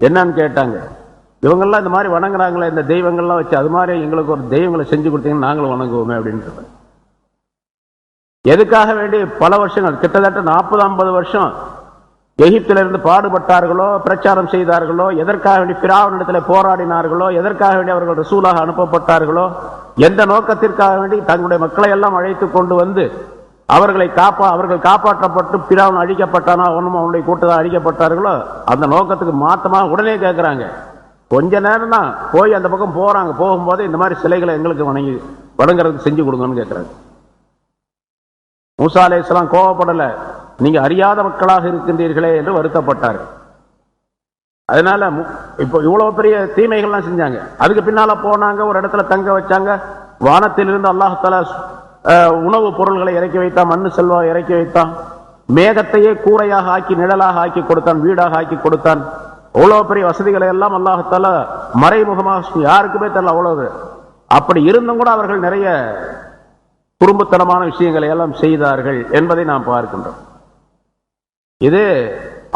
என்னன்னு கேட்டாங்க. இவங்கெல்லாம் இந்த மாதிரி வணங்குறாங்களே, இந்த தெய்வங்கள்லாம் வச்சு, அது மாதிரி எங்களுக்கு ஒரு தெய்வங்களை செஞ்சு கொடுத்தீங்கன்னா நாங்களும் வணங்குவோமே அப்படின்னு. எதுக்காக வேண்டி பல வருஷங்கள், கிட்டத்தட்ட 40-50 வருஷம் எகிப்திலிருந்து பாடுபட்டார்களோ, பிரச்சாரம் செய்தார்களோ, எதற்காக வேண்டி பிராவனிடத்தில் போராடினார்களோ, எதற்காக வேண்டி அவர்கள் ரசூலாக அனுப்பப்பட்டார்களோ, எந்த நோக்கத்திற்காக வேண்டி தங்களுடைய மக்களை எல்லாம் அழைத்து கொண்டு வந்து அவர்கள் காப்பாற்றப்பட்டு பிராவன் அழிக்கப்பட்டானோ, அவனுடைய கூட்டத்தான் அழிக்கப்பட்டார்களோ, அந்த நோக்கத்துக்கு மாத்தமாக உடனே கேட்கிறாங்க. கொஞ்ச நேரம் தான் போய் அந்த பக்கம் போறாங்க. போகும்போது இந்த மாதிரி சிலைகளை எங்களுக்கு வணங்குறதுக்கு செஞ்சு கொடுங்கன்னு கேட்கிறாங்க. மூசா அலைஹிஸ்ஸலாம் கோபப்படல, நீங்க அறியாத மக்களாக இருக்கின்றீர்களே என்று வருத்தப்பட்டார். அதனால இப்போ இவ்வளவு பெரிய தீமைகள்லாம் செஞ்சாங்க. அதுக்கு பின்னால போனாங்க, ஒரு இடத்துல தங்க வச்சாங்க. வானத்திலிருந்து அல்லாஹ் தஆலா உணவுப் பொருள்களை இறக்கி வைத்தான், மண்ணு செல்வா இறக்கி வைத்தான், மேகத்தையே கூரையாக ஆக்கி நிழலாக ஆக்கி கொடுத்தான், வீடாக ஆக்கி கொடுத்தான். அவ்வளவு பெரிய வசதிகளை எல்லாம் அல்லாஹ் தஆலா மறைமுகமாக யாருக்குமே தெரியல. அவ்வளவு அப்படி இருந்தும் கூட அவர்கள் நிறைய குறும்புத்தனமான விஷயங்களை எல்லாம் செய்தார்கள் என்பதை நாம் பார்க்கின்றோம். இது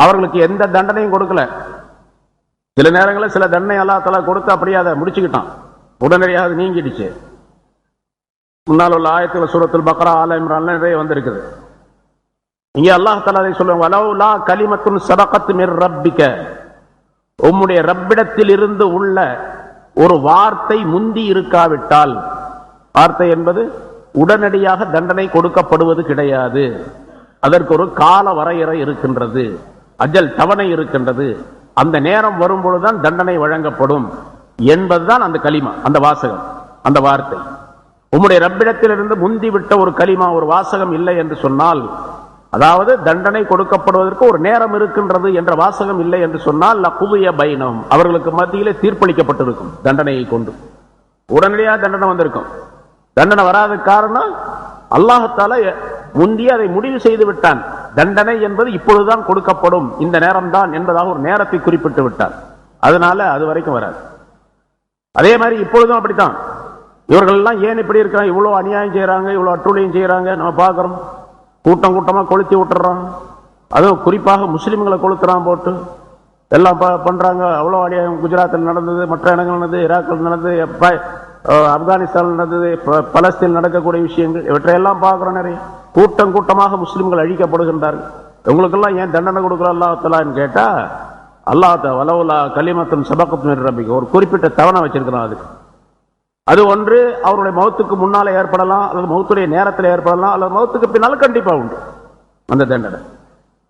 அவர்களுக்கு எந்த தண்டனையும் கொடுக்கல. சில நேரங்களில் சில தண்டனை அல்லாஹ் தஆலா கொடுத்து அப்படியே அதை முடிச்சுக்கிட்டான், உடனடியாக நீங்கிடுச்சு. முன்னால் உள்ள ஆயத்துல சூரத்துல் பக்ரா, ஆல இம்ரான் நிறைய வந்திருக்குது. இங்கே அல்லாஹ் தஆலா அதை சொல்லுவாங்க, வலௌலா கலிமத்துன் சபகத் மிர் ரப்பிக, உம்முடைய ரப்பிடத்தில் இருந்து உள்ள ஒரு வார்த்தை முந்தி இருக்காவிட்டால், வார்த்தை என்பது உடனடியாக தண்டனை கொடுக்கப்படுவது கிடையாது. அதற்கு ஒரு கால வரையறை இருக்கின்றது, அஜல் தவணை இருக்கின்றது. அந்த நேரம் வரும்பொழுதுதான் தண்டனை வழங்கப்படும் என்பதுதான் அந்த கலிமா, அந்த வாசகம், அந்த வார்த்தை. உம்முடைய ரப்பிடத்திலிருந்து முந்தி விட்ட ஒரு கலிமா, ஒரு வாசகம் இல்லை என்று சொன்னால், அதாவது தண்டனை கொடுக்கப்படுவதற்கு ஒரு நேரம் இருக்கின்றது என்ற வாசகம் இல்லை என்று சொன்னால், லகுதிய பைனஹும், அவர்களுக்கு மத்தியிலே தீர்ப்பளிக்கப்பட்டிருக்கும் தண்டனையை கொண்டு. உடனடியாக தண்டனை வந்திருக்கும். தண்டனை வராத காரணம் அல்லாஹ் தஆலா முந்தைய அதை முடிவு செய்து விட்டான். தண்டனை என்பது இப்பொழுதுதான் கொடுக்கப்படும், இந்த நேரம் தான் என்பதாக ஒரு நேரத்தை குறிப்பிட்டு விட்டார். அதனால அது வரைக்கும் வராது. அதே மாதிரி இப்பொழுதும் அப்படித்தான். இவர்கள் எல்லாம் ஏன் இப்படி இருக்கிறாங்க, இவ்வளவு அநியாயம் செய்யறாங்க, இவ்வளவு அட்டுழியம் செய்யறாங்க, நம்ம பார்க்கிறோம். கூட்டம் கூட்டமா கொளுத்தி விட்டுறான். அதுவும் குறிப்பாக முஸ்லிம்களை கொளுத்துறான் போட்டு எல்லாம் பண்றாங்க. அவ்வளோ அநியாயம் குஜராத்தில் நடந்தது, மற்ற இடங்கள் நடந்தது, ஈராக்கில் நடந்தது, ஆப்கானிஸ்தான் நடந்தது, பலஸ்தீன் நடக்கக்கூடிய விஷயங்கள், இவற்றையெல்லாம் பார்க்கிறோம். நிறைய கூட்டம் கூட்டமாக முஸ்லிம்கள் அழிக்கப்படுகின்றார்கள். இவங்களுக்கெல்லாம் ஏன் தண்டனை கொடுக்குற அல்லாஹ் தஆலான்னு கேட்டா, அல்லாஹ் வலவுலா கலிமத்துன் சபகத் மிர் ரப்பிக, ஒரு குறிப்பிட்ட தவணை வச்சிருக்கிறான். அதுக்கு அது ஒன்று அவருடைய மௌத்துக்கு முன்னால ஏற்படலாம், அல்லது மௌத்துடைய நேரத்தில் ஏற்படலாம், அல்லது மௌத்துக்கு பின்னால கண்டிப்பா உண்டு அந்த தண்டனை.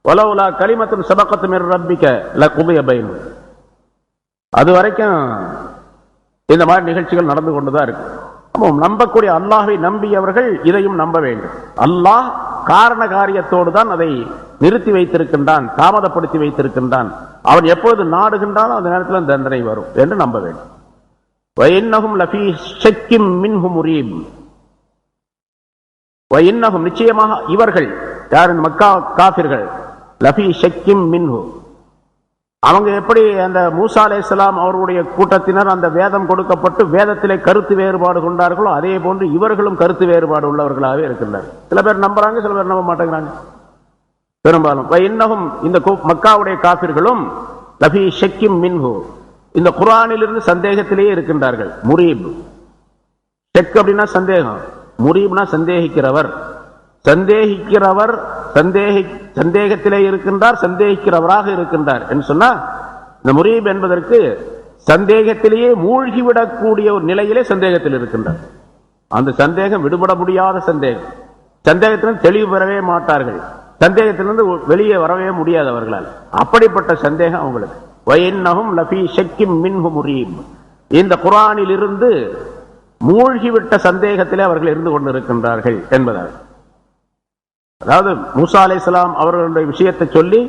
வலவுலா கலிமத்துன் சபகத் மிர் ரப்பிக லகுதிய பைனஹும். அது வரைக்கும் இந்த மாதிரி நிகழ்ச்சிகள் நடந்து கொண்டுதான் இருக்கு. நம்பக்கூடிய அல்லாஹ்வை நம்பியவர்கள் இதையும் நம்ப வேண்டும். அல்லாஹ் காரண காரியத்தோடு தான் அதை நிறுத்தி வைத்திருக்கின்றான், தாமதப்படுத்தி வைத்திருக்கின்றான். அவன் எப்பொழுது நாடுகின்றானோ அந்த நேரத்தில் தண்டனை வரும் என்று நம்ப வேண்டும். வஇன்னஹும் லஃபீ ஷக்கின் மின்ஹு முரீப், வஇன்னஹும் நிச்சயமாக இவர்கள், யார் இந்த மக்கா காஃபிர்கள், லஃபீ ஷக்கின் மின்ஹு, அவங்க எப்படி அந்த மூசா அலைஹிஸ்ஸலாம் அவருடைய கூட்டத்தினர் அந்த வேதம் கொடுக்கப்பட்டு வேதத்திலே கருத்து வேறுபாடு கொண்டார்களோ, அதே போன்று இவர்களும் கருத்து வேறுபாடு உள்ளவர்களாகவே இருக்கின்றனர். சில பேர் நம்புறாங்க, சில பேர் நம்ப மாட்டேங்கிறாங்க. பெரும்பாலும் இன்னகும் இந்த மக்காவுடைய காபிர்களும் லஃபீ ஷக்கின் மின்ஹு, இந்த குர்ஆனிலிருந்து சந்தேகத்திலேயே இருக்கின்றார்கள். முரீப், ஷக் அப்படின்னா சந்தேகம், முரீப்னா சந்தேகிக்கிறவர். சந்தேகிக்கிறவர் சந்தேகத்திலே இருக்கின்றார், சந்தேகிக்கிறவராக இருக்கின்றார் என்று சொன்னா, இந்த முரீப் என்பதற்கு சந்தேகத்திலேயே மூழ்கிவிடக்கூடிய ஒரு நிலையிலே சந்தேகத்தில் இருக்கின்றார். அந்த சந்தேகம் விடுபட முடியாத சந்தேகம். சந்தேகத்திலிருந்து தெளிவு பெறவே மாட்டார்கள், சந்தேகத்திலிருந்து வெளியே வரவே முடியாது அவர்களால். அப்படிப்பட்ட சந்தேகம் அவங்களுக்கு. வஇன்னஹும் லஃபீ ஷக்கின் மின்ஹு முரீப், இந்த குர்ஆனில் இருந்து மூழ்கிவிட்ட சந்தேகத்திலே அவர்கள் இருந்து கொண்டிருக்கின்றார்கள் என்பதாக. அதாவது மூசா அலைஹிஸ்ஸலாம் அவர்களுடைய விஷயத்தை சொல்லி,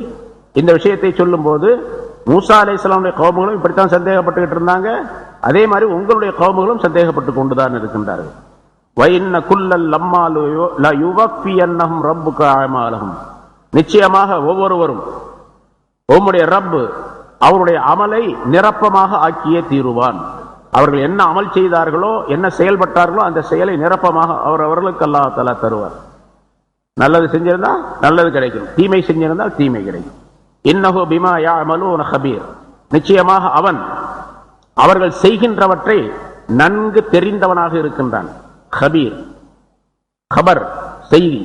இந்த விஷயத்தை சொல்லும் போது மூசா அலைஹிஸ்ஸலாமுடைய கௌமுகளும் இப்படித்தான் சந்தேகப்பட்டுக்கிட்டு இருந்தாங்க. அதே மாதிரி உங்களுடைய கௌமுகளும் சந்தேகப்பட்டு கொண்டுதான் இருக்கின்றார்கள். வஇன்ன குல்லல் லம்மா லயுவஃபியன்னஹும் ரப்புக அமாலஹும், நிச்சயமாக ஒவ்வொருவரும் உம்முடைய ரப் அவருடைய அமலை நிரப்பமாக ஆக்கியே தீருவான். அவர்கள் என்ன அமல் செய்தார்களோ, என்ன செயல்பட்டார்களோ அந்த செயலை நிரப்பமாக அவர்களுக்கு அல்லாஹ் தஆலா தருவார். நல்லது செஞ்சிருந்தா நல்லது கிடைக்கும், தீமை செஞ்சிருந்தால் தீமை கிடைக்கும். இன்னஹு பிமா யஅமலூன கபீர், நிச்சயமாக அவன் அவர்கள் செய்கின்றவற்றை நன்கு தெரிந்தவனாக இருக்கின்றான். கபீர், கபர் செய்தி,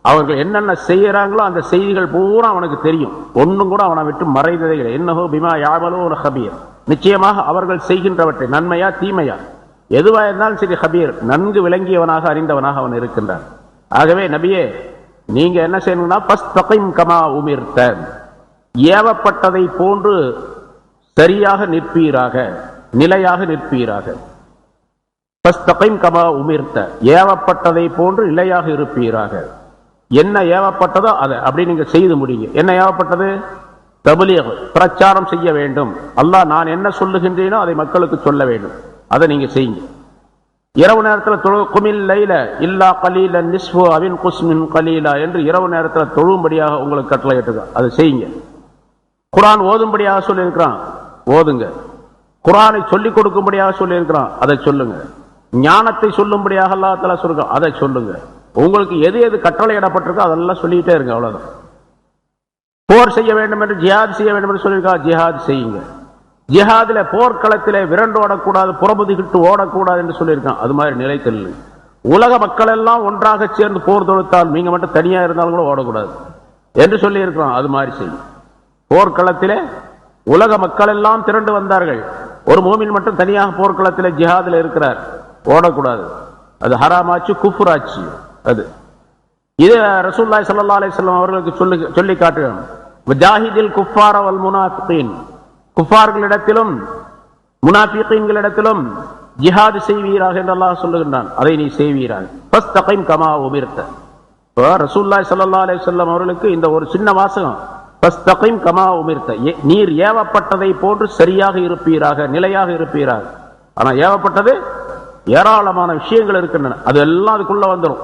அவர்கள் என்னென்ன செய்யறாங்களோ அந்த செய்திகள் பூரா அவனுக்கு தெரியும். ஒன்னும் கூட அவனை விட்டு மறைந்ததே இல்லை. இன்னஹு பிமா யாமலூன ஹபீர், நிச்சயமாக அவர்கள் செய்கின்றவற்றை நன்மையா தீமையா எதுவா இருந்தாலும் சரி ஹபீர், நன்கு விளங்கியவனாக அறிந்தவனாக அவன் இருக்கின்றான். ஆகவே நபியே, நீங்க என்ன செய்யணும்னா ஃபஸ்தகிம் கமா உமிர்த, ஏவப்பட்டதை போன்று சரியாக நிற்பீராக, நிலையாக நிற்பீராக. ஃபஸ்தகிம் கமா உமிர்த, ஏவப்பட்டதை போன்று நிலையாக இருப்பீராக. என்ன ஏவப்பட்டதோ அதை அப்படி நீங்க செய்து முடியுங்க. என்ன ஏவப்பட்டது? தப்லீக், பிரச்சாரம் செய்ய வேண்டும். அல்லாஹ் நான் என்ன சொல்லுகின்றேனோ அதை மக்களுக்கு சொல்ல வேண்டும். அதை நீங்க செய்யுங்க. இரவு நேரத்தில் குமில் லைல இல்லா கலீலன் நிஸ்ஃபு அவின் குஸ்மின் கலீலா என்று இரவு நேரத்தில் தொழும்படியாக உங்களுக்கு கட்டளை இட்டுங்க. அதை செய்யுங்க. குர்ஆன் ஓதும்படியாக சொல்லியிருக்கிறான், ஓதுங்க. குர்ஆனை சொல்லிக் கொடுக்கும்படியாக சொல்லியிருக்கிறான், அதை சொல்லுங்க. ஞானத்தை சொல்லும்படியாக அல்லாஹ் தஆலா சொல்றான், அதை சொல்லுங்க. உங்களுக்கு எது எது கட்டளை இடப்பட்டிருக்கோ அதெல்லாம் சொல்லிட்டே இருங்க. அவ்வளவுதான். போர் செய்ய வேண்டும் என்று, ஜிஹாத் செய்ய வேண்டும் என்று சொல்லியிருக்கா, ஜிஹாத் செய்யுங்க. ஜிஹாதில போர்க்களத்திலே விரண்டு ஓடக்கூடாது, புறமுதுகிட்டு ஓடக்கூடாது என்று சொல்லியிருக்கான். அது மாதிரி நிலைத்தல். உலக மக்கள் எல்லாம் ஒன்றாக சேர்ந்து போர் தொடுத்தால் நீங்க மட்டும் தனியா இருந்தாலும் கூட ஓடக்கூடாது என்று சொல்லி இருக்கிறோம். அது மாதிரி செய்யும். போர்க்களத்திலே உலக மக்கள் எல்லாம் திரண்டு வந்தார்கள், ஒரு மூமின் மட்டும் தனியாக போர்க்களத்திலே ஜிஹாதில் இருக்கிறார், ஓடக்கூடாது. அது ஹராமாச்சு, குஃப்ராச்சு. அது இது ரசூலுல்லாஹி ஸல்லல்லாஹு அலைஹி வஸல்லம் அவர்களுக்கு சொல்லி காட்டுகிறோம். வஜாஹிதில் குஃபார வல் முனாஃபிகீன், குஃபார்களிடத்திலும் முனாஃபிகீன்களிடத்திலும் ஜிஹாது செய்வீராக என்று அல்லாஹ் சொல்லுகின்றான். அதை நீ செய்வீராக. ஃபஸ்தகிம் கமா உமிர்த. ரசூலுல்லாஹி ஸல்லல்லாஹு அலைஹி வஸல்லம் அவர்களுக்கு இந்த ஒரு சின்ன வாசகம், ஃபஸ்தகிம் கமா உமிர்த, நீர் ஏவப்பட்டதை போன்று சரியாக இருப்பீராக, நிலையாக இருப்பீராக. ஆனா ஏவப்பட்டது ஏராளமான விஷயங்கள் இருக்கின்றன, அது எல்லாம் அதுக்குள்ள வந்துடும்.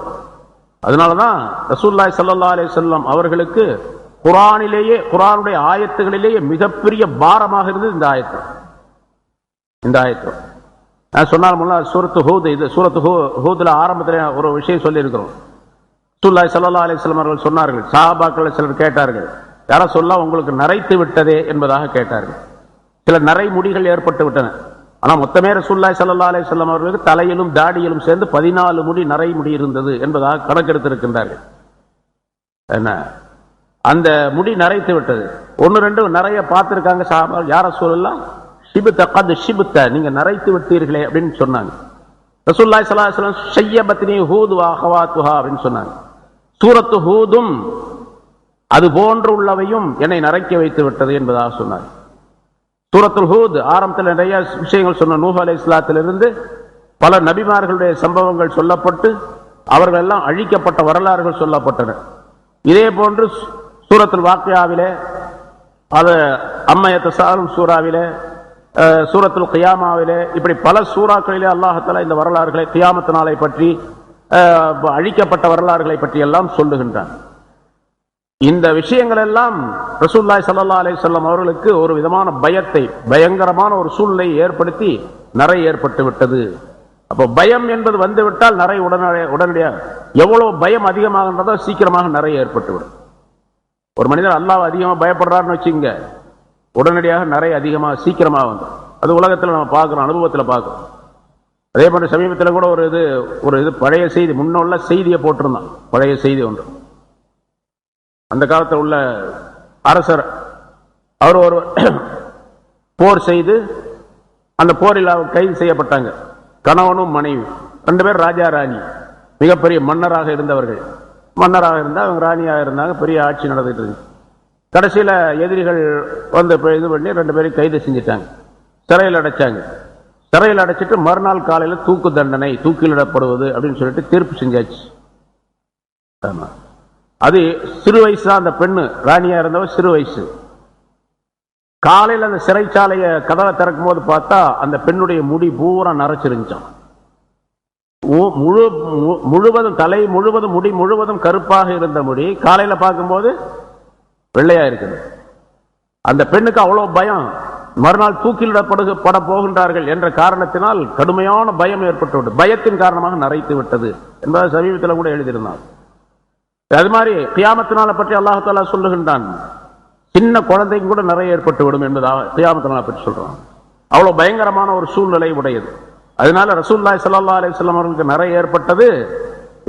அதனாலதான் ரசூலுல்லாஹி ஸல்லல்லாஹு அலைஹி வஸல்லம் அவர்களுக்கு குர்ஆனிலேயே, குர்ஆனுடைய ஆயத்துகளிலேயே மிகப்பெரிய பாரமாக இருந்தது இந்த ஆயத்து. இந்த ஆயத்து நான் சொன்னால் சூரத்து ஹூத், இது சூரத்து ஹூத்ல ஆரம்பத்தில் ஒரு விஷயம் சொல்லி இருக்கிறோம். ரசூலுல்லாஹி ஸல்லல்லாஹு அலைஹி வஸல்லம் அவர்கள் சொன்னார்கள், சஹாபாக்கள் சிலர் கேட்டார்கள், யார சொல்ல உங்களுக்கு நரைத்து விட்டதே என்பதாக கேட்டார்கள். சில நரை முடிகள் ஏற்பட்டு விட்டன. ஆனா மொத்தமே ரசூலுல்லாஹி ஸல்லல்லாஹு அலைஹி வஸல்லம் அவர்களுக்கு தலையிலும் தாடியிலும் சேர்ந்து 14 முடி நரை முடி இருந்தது என்பதாக கணக்கெடுத்திருக்கின்றார்கள். என்ன, அந்த முடி நரைத்து விட்டது. 1-2 நிறைய பார்த்திருக்காங்க சஹாபாக்கள். யார சொல்லலாம், ஷிபுத்த கத் ஷிபுத்த, நீங்க நரைத்து விட்டீர்களே அப்படின்னு சொன்னாங்க. ரசூலுல்லாஹி ஸல்லல்லாஹு அலைஹி வஸல்லம் ஷய்யபத்னி ஹூத் வ அஹவாத்துஹா அப்படின்னு சொன்னாங்க. சூரத்து ஹூதும் அது போன்று உள்ளவையும் என்னை நரைக்க வைத்து விட்டது என்பதாக சொன்னார். சூரத்துல் ஹூத் ஆரம்பத்தில் நிறைய விஷயங்கள் சொன்ன. நூஹ் அலைஹிஸ்ஸலாத்திலிருந்து பல நபிமார்களுடைய சம்பவங்கள் சொல்லப்பட்டு அவர்கள் எல்லாம் அழிக்கப்பட்ட வரலாறுகள் சொல்லப்பட்டன. இதே போன்று சூரத்துல் வாக்கியாவிலே, அது அம்மயத்தசாலும் சூறாவிலே, சூரத்துல் கியாமாவிலே, இப்படி பல சூறாக்களிலே அல்லாஹ் தஆலா இந்த வரலாறுகளை, கியாமத் நாளை பற்றி, அழிக்கப்பட்ட வரலாறுகளை பற்றி எல்லாம் சொல்லுகின்றான். இந்த விஷயங்கள் எல்லாம் ரசூலுல்லாஹி ஸல்லல்லாஹு அலைஹி வஸல்லம் அவர்களுக்கு ஒரு விதமான பயத்தை, பயங்கரமான ஒரு சூழ்நிலையை ஏற்படுத்தி நரை ஏற்பட்டு விட்டது. அப்போ பயம் என்பது வந்துவிட்டால் நரை உடனடியாக, எவ்வளவு பயம் அதிகமாகின்றதோ சீக்கிரமாக நரை ஏற்பட்டுவிடும். ஒரு மனிதர் அல்லாஹ் அதிகமாக பயப்படுறாருன்னு வச்சுங்க, உடனடியாக நரை அதிகமாக சீக்கிரமாக வந்து, அது உலகத்தில் நம்ம பார்க்கிறோம், அனுபவத்தில் பார்க்கிறோம். அதே போன்ற சமீபத்தில் கூட ஒரு இது பழைய செய்தி, முன்னுள்ள செய்தியை போட்டிருந்தான். பழைய செய்தி ஒன்று, அந்த காலத்தில் உள்ள அரசர், அவர் ஒரு போர் செய்து அந்த போரில் அவர் கைது செய்யப்பட்டாங்க. கணவனும் மனைவி 2 பேர் ராஜா ராணி, மிகப்பெரிய மன்னராக இருந்தவர்கள். மன்னராக இருந்தால் அவங்க ராணியாக இருந்தாங்க, பெரிய ஆட்சி நடந்துட்டு இருந்துச்சு. கடைசியில் எதிரிகள் வந்து இது பண்ணி 2 பேரையும் கைது செஞ்சிட்டாங்க, சிறையில் அடைச்சாங்க. சிறையில் அடைச்சிட்டு மறுநாள் காலையில் தூக்கு தண்டனை, தூக்கிலிடப்படுவது அப்படின்னு சொல்லிட்டு தீர்ப்பு செஞ்சாச்சு. ஆமா, அது சிறு வயசு தான். அந்த பெண்ணு ராணியா இருந்தவ சிறு வயசு. காலையில் அந்த சிறைச்சாலைய கதவை திறக்கும் போது பார்த்தா அந்த பெண்ணுடைய முடி பூரா நரைச்சிருந்துச்சான். முழுவதும் தலை முழுவதும் முடி முழுவதும் கருப்பாக இருந்த முடி காலையில பார்க்கும்போது வெள்ளையா இருக்குது. அந்த பெண்ணுக்கு அவ்வளவு பயம், மறுநாள் தூக்கிலிடப்பட போகின்றார்கள் என்ற காரணத்தினால் கடுமையான பயம் ஏற்பட்டு, பயத்தின் காரணமாக நரைத்து விட்டது என்பதை சமீபத்தில் கூட எழுதியிருந்தார். அது மாதிரி கியாமத்தினால பற்றி அல்லாஹ் தஆலா சொல்லுகின்றான், சின்ன குழந்தைக்கு கூட நிறைய ஏற்பட்டு விடும் என்பதாக கியாமத்தினால பற்றி சொல்றான். அவ்வளவு பயங்கரமான ஒரு சூழ்நிலை உடையது. அதனால ரசூலுல்லாஹி ஸல்லல்லாஹு அலைஹி வஸல்லம் அவர்களுக்கு நிறைய ஏற்பட்டது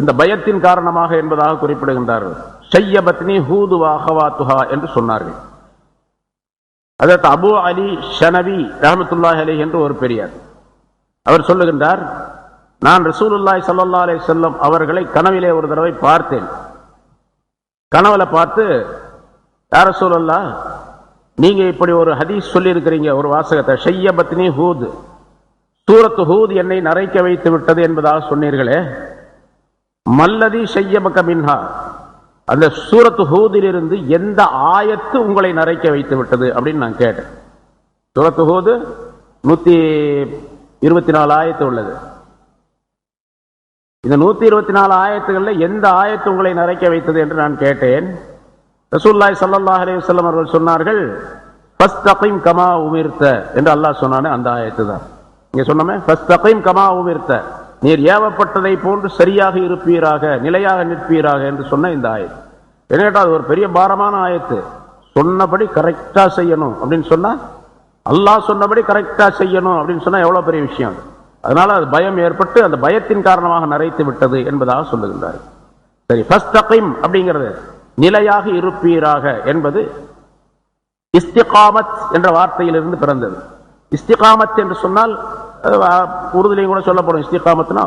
இந்த பயத்தின் காரணமாக என்பதாக குறிப்பிடுகின்றார்கள். ஷய்யபத்னி ஹூது வ அஹவாத்துஹா என்று சொன்னார்கள். அதற்கு அபு அலி ஷனவி ரஹ்மத்துல்லாஹி அலைஹி என்று ஒரு பெரியார், அவர் சொல்லுகின்றார், நான் ரசூலுல்லாஹி ஸல்லல்லாஹு அலைஹி வஸல்லம் அவர்களை கனவிலே ஒரு தடவை பார்த்தேன். கனவுல பார்த்து, யா ரசூலல்லாஹ், நீங்க இப்படி ஒரு ஹதீஸ் சொல்லி இருக்கிறீங்க, ஒரு வாசகத்தை, ஷய்யபத்னி ஹூத், சூரத்து ஹூத் என்னை நரைக்க வைத்து விட்டது என்பதாக சொன்னீர்களே, மல்லதி ஷய்யபக மின்ஹா, அந்த சூரத்து ஹூதிலிருந்து எந்த ஆயத்து உங்களை நரைக்க வைத்து விட்டது அப்படின்னு நான் கேட்டேன். சூரத்து ஹூத் 124 ஆயத்து உள்ளது. இந்த 124 ஆயத்துகள்ல எந்த ஆயத்து உங்களை நரைக்க வைத்தது என்று நான் கேட்டேன். ரசூலுல்லாஹி ஸல்லல்லாஹு அலைஹி வஸல்லம் அவர்கள் சொன்னார்கள், ஃபஸ்தகீம் கமா உமிர்த என்று அல்லாஹ் சொன்னானே அந்த ஆயத்து தான். இங்க சொன்னோமே, ஃபஸ்தகீம் கமா உமிர்த, நீர் ஏவப்பட்டதை போன்று சரியாக இருப்பீராக, நிலையாக நிற்பீராக என்று சொன்ன இந்த ஆயத்து. என்னட்டா அது ஒரு பெரிய பாரமான ஆயத்து. சொன்னபடி கரெக்டா செய்யணும் அப்படின்னு சொன்னா, அல்லாஹ் சொன்னபடி கரெக்டா செய்யணும் அப்படின்னு சொன்னா எவ்வளவு பெரிய விஷயம். அதனால அது பயம் ஏற்பட்டு அந்த பயத்தின் காரணமாக நரைத்து விட்டது என்பதாக சொல்லுகின்றார். சரி, ஃபஸ்தகீம் அப்படிங்கிறது நிலையாக இருப்பீராக என்பது இஸ்திகாமத் என்ற வார்த்தையிலிருந்து பிறந்தது. இஸ்திகாமத் என்று சொன்னால் உருதுலையும் கூட சொல்லப்படும். இஸ்திகாமத்னா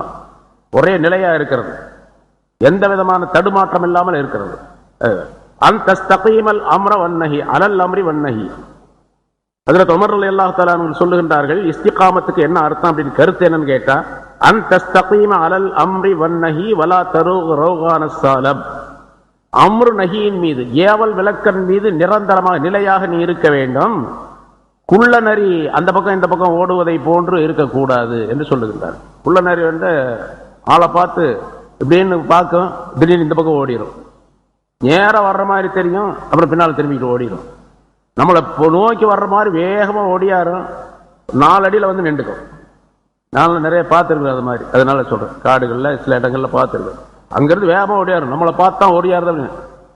ஒரே நிலையா இருக்கிறது, எந்த விதமான தடுமாற்றம் இல்லாமல் இருக்கிறது. அன் தஸ்தகீமல் அம்ர வன்னஹி அலல் அம்ரி வன்னஹி. ஹஜ்ரத் உமர் ரலியல்லாஹு தஆலா அன்ஹு சொல்லுகின்றார்கள், இஸ்திகாமத்துக்கு என்ன அர்த்தம் அப்படின்னு கருத்து என்னன்னு கேட்டா, அன் தஸ்தகீம அலல் அம்ரி வன்னஹி வலா தரூக் ரௌகான ஸாலப். அம்ரு நஹியின் மீது, ஏவல் விளக்கன் மீது நிரந்தரமாக நிலையாக நீ இருக்க வேண்டும். குள்ள நரி அந்த பக்கம் இந்த பக்கம் ஓடுவதை போன்று இருக்கக்கூடாது என்று சொல்லுகின்றார். குள்ள நரி வந்து ஆளை பார்த்து இப்படின்னு பார்க்கும், திடீர்னு இந்த பக்கம் ஓடிடும். நேரம் வர்ற மாதிரி தெரியும், அப்புறம் பின்னால் திரும்பிட்டு ஓடிடும். நம்மளை நோக்கி வர்ற மாதிரி வேகமா ஓடியாரும், 4 அடியில வந்து நின்றுக்கும். நான் நிறைய பார்த்துருக்கேன் அது மாதிரி. அதனால சொல்றேன், காடுகள்ல சில இடங்கள்ல பார்த்துருக்கேன். அங்கிருந்து வேகமா ஓடியாரும், நம்மளை பார்த்தா ஓடியாரு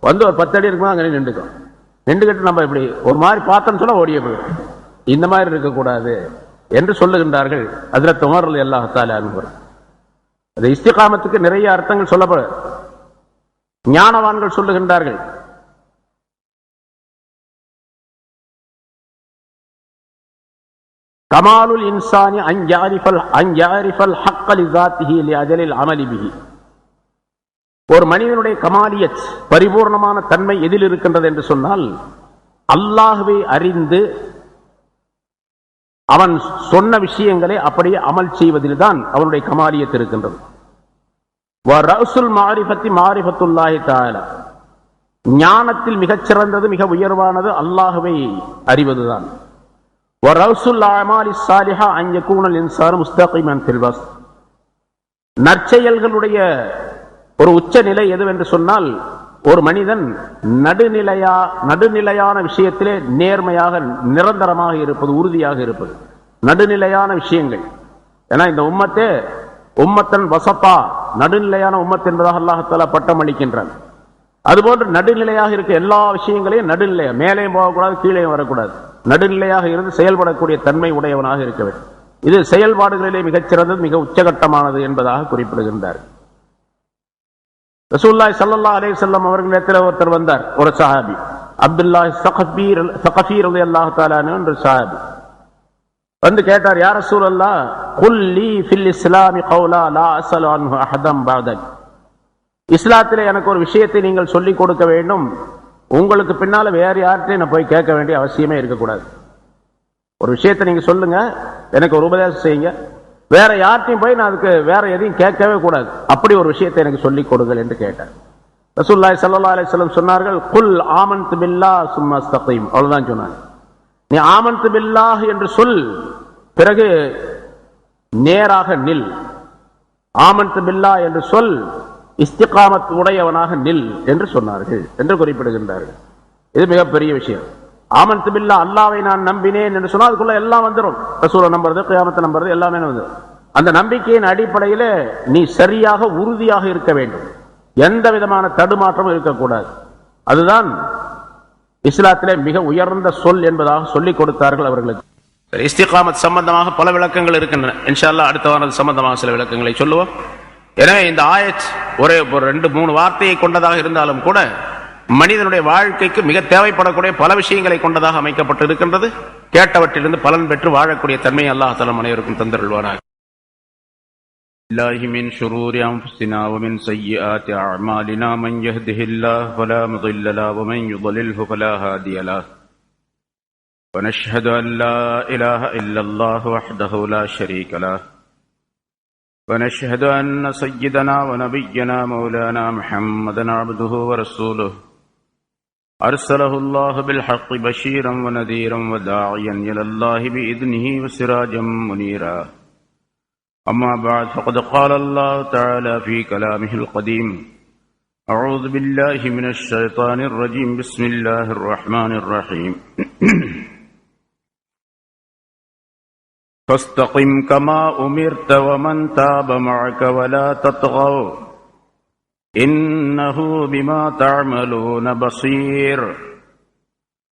வந்து ஒரு 10 அடி இருக்குமா அங்கே நின்றுக்கும். நின்றுக்கிட்டு நம்ம இப்படி ஒரு மாதிரி பார்த்தோன்னு சொன்னா ஓடிய போயிடும். இந்த மாதிரி இருக்கக்கூடாது என்று சொல்லுகின்றார்கள் ஹஜ்ரத் உமர் ரலியல்லாஹு தஆலா அன்ஹு. அது இஸ்திகாமத்துக்கு நிறைய அர்த்தங்கள் சொல்லப்படும். ஞானவான்கள் சொல்லுகின்றார்கள், கமாலுல் இன்சானி அன் யாரிஃபல் ஹக்க லிஸாத்திஹி லிஅஜலில் அமலி பிஹி. ஒரு மனிதனுடைய கமாலியத், பரிபூர்ணமான தன்மை எதில் இருக்கின்றது என்று சொன்னால், அல்லாஹ்வை அறிந்து அவன் சொன்ன விஷயங்களை அப்படியே அமல் செய்வதில் தான் அவனுடைய கமாலியத் இருக்கின்றது. ரஅஸுல் மாரிஃபத்தி மாரிஃபத்துல்லாஹி தஆலா, ஞானத்தில் மிகச்சிறந்தது மிக உயர்வானது அல்லாஹ்வை அறிவதுதான். ரஅஸுல் அமாலி ஸாலிஹா அன் யகூனல் இன்சானு முஸ்தகீமன் ஃபில் வஸ். நற்செயல்களுடைய ஒரு உச்ச நிலை எதுவென்று சொன்னால், ஒரு மனிதன் நடுநிலையான விஷயத்திலே நேர்மையாக நிரந்தரமாக இருப்பது, உறுதியாக இருப்பது, நடுநிலையான விஷயங்கள். ஏன்னா இந்த உம்மத்தன் வசப்பா, நடுநிலையான உம்மத் என்பதாக அல்லாஹ் தஆலா பட்டம் அளிக்கின்றான். அதுபோன்று நடுநிலையாக இருக்க எல்லா விஷயங்களையும் நடுநிலையா, மேலேயும் போகக்கூடாது கீழேயும் வரக்கூடாது, நடுநிலையாக இருந்து செயல்படக்கூடிய தன்மை உடையவனாக இருக்க வேண்டும். இது செயல்பாடுகளிலே மிகச்சிறந்தது, மிக உச்சகட்டமானது என்பதாக குறிப்பிடுகின்றார். ரசூலுல்லாஹி ஸல்லல்லாஹு அலைஹி வஸல்லம் அவர்களிடத்தில் ஒருத்தர் வந்தார், ஒரு சஹாபி, அப்துல்லாஹ் ஸகஃபி ரலியல்லாஹு தஆலா அன்ஹு என்ற சஹாபி. வந்து கேட்டார், யா ரசூலல்லாஹ், குல் லீ ஃபில் இஸ்லாமி கௌலா லா அஸ்அலு அன்ஹு அஹதம் பஅதக். இஸ்லாத்திலே எனக்கு ஒரு விஷயத்தை நீங்கள் சொல்லிக் கொடுக்க வேண்டும், உங்களுக்கு பின்னால வேற யார்கிட்டையும் நான் போய் கேட்க வேண்டிய அவசியமே இருக்கக்கூடாது. ஒரு விஷயத்தை நீங்க சொல்லுங்க, எனக்கு ஒரு உபதேசம் செய்யுங்க, வேற யார்ட்டையும் போய் நான் அதுக்கு வேற எதையும் கேட்கவே கூடாது, அப்படி ஒரு விஷயத்தை எனக்கு சொல்லிக் கொடுங்கள் என்று கேட்டார். ரசூலுல்லாஹி ஸல்லல்லாஹு அலைஹி வஸல்லம் சொன்னார்கள், குல் ஆமன்து பில்லாஹ் சும்ம இஸ்தகீம். அவ்வளவுதான் சொன்னாங்க. நீ ஆமன்து பில்லாஹ் என்று சொல், பிறகு நேராக நில். ஆமன்து பில்லாஹ் என்று சொல், இஸ்திகாமத் உடையவனாக நில் என்று சொன்னார்கள் என்று குறிப்பிடுகின்றார்கள். இது மிகப்பெரிய விஷயம். ஆமன்து பில்லாஹ், அல்லாஹ்வை நான் நம்பினேன் என்று சொன்னால் அதுக்குள்ள எல்லாம் வந்துடும். ரசூலை நம்புறது, கியாமத்தை நம்புறது எல்லாமே வந்துடும். அந்த நம்பிக்கையின் அடிப்படையில் நீ சரியாக உறுதியாக இருக்க வேண்டும், எந்த விதமான தடுமாற்றமும் இருக்கக்கூடாது. அதுதான் இஸ்லாத்திலே மிக உயர்ந்த சொல் என்பதாக சொல்லிக் கொடுத்தார்கள் அவர்களுக்கு. இஸ்திகாமத் சம்பந்தமாக பல விளக்கங்கள் இருக்கின்றன. இன்ஷா அல்லாஹ் அடுத்த வாரம் சம்பந்தமாக சில விளக்கங்களை சொல்லுவோம். எனவே இந்த ஆயத் ஒரே 2-3 வார்த்தையை கொண்டதாக இருந்தாலும் கூட மனிதனுடைய வாழ்க்கைக்கு மிக தேவைப்படக்கூடிய பல விஷயங்களை கொண்டதாக அமைக்கப்பட்டு இருக்கின்றது. கேட்டவற்றிலிருந்து பலன் பெற்று வாழக்கூடிய தன்மை அல்லாஹ் தஆலா அனைவருக்கும் தந்தருள்வானாக. பில்லாஹி மின் ஷுரூரி அன்ஃபுஸினா வ மின் ஸய்யிஆத்தி அஅமாலினா மன் யஹ்திஹில்லாஹு ஃபலா முضில்ல லஹு வ மன் யுضللஹு ஃபலா ஹாதிய லஹு வ நஷ்ஹது அன் லா இலாஹ இல்லல்லாஹு வஹ்தஹு லா ஷரீக லஹு ونشهد أن سيدنا ونبينا مولانا محمدا عبده ورسوله أرسله الله بالحق بشيرا ونذيرا وداعيا إلى الله بإذنه وسراجا منيرا. أما بعد فقد قال الله تعالى في كلامه القديم: أعوذ بالله من الشيطان الرجيم بسم الله الرحمن الرحيم فاستقم كما أمرت ومن تاب معك ولا تطغوا إنه بما تعملون بصير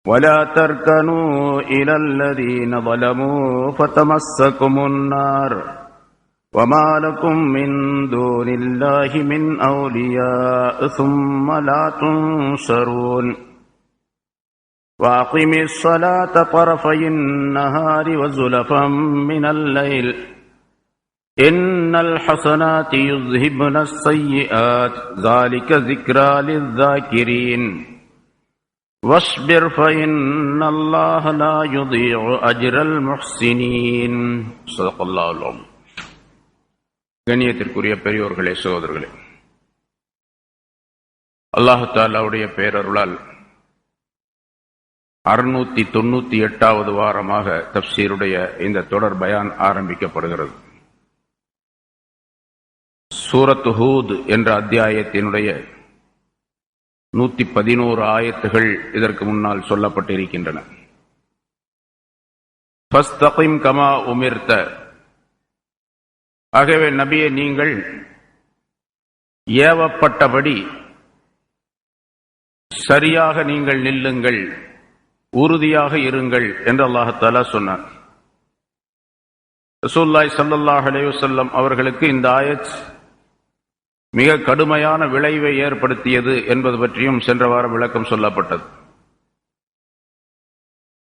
ولا تركنوا إلى الذين ظلموا فتمسكم النار وما لكم من دون الله من أولياء ثم لا تنصرون وأقم الصلاة طرفي النهار وزلفا من الليل إن الحسنات يذهبن السيئات ذلك ذكرى للذاكرين واصبر فإن الله لا يضيع أجر المحسنين. صدق الله العظيم. கண்ணியத்திற்குரிய பெரியோர்களே, சகோதரர்களே, அல்லாஹ் தஆலாவுடைய பேரருளால் 698வது வாரமாக தஃப்சீருடைய இந்த தொடர் பயான் ஆரம்பிக்கப்படுகிறது. சூரத் ஹூத் என்ற அத்தியாயத்தினுடைய 111 ஆயத்துகள் இதற்கு முன்னால் சொல்லப்பட்டிருக்கின்றன. ஃபஸ்தகிம் கமா உமிர்த, ஆகவே நபியே நீங்கள் ஏவப்பட்டபடி சரியாக நீங்கள் நில்லுங்கள், உறுதியாக இருங்கள் என்று அல்லாஹ் தஆலா சொன்னார். ரசூலுல்லாஹி ஸல்லல்லாஹு அலைஹி வஸல்லம் அவர்களுக்கு இந்த ஆயத் மிக கடுமையான விளைவை ஏற்படுத்தியது என்பது பற்றியும் சென்ற வாரம் விளக்கம் சொல்லப்பட்டது.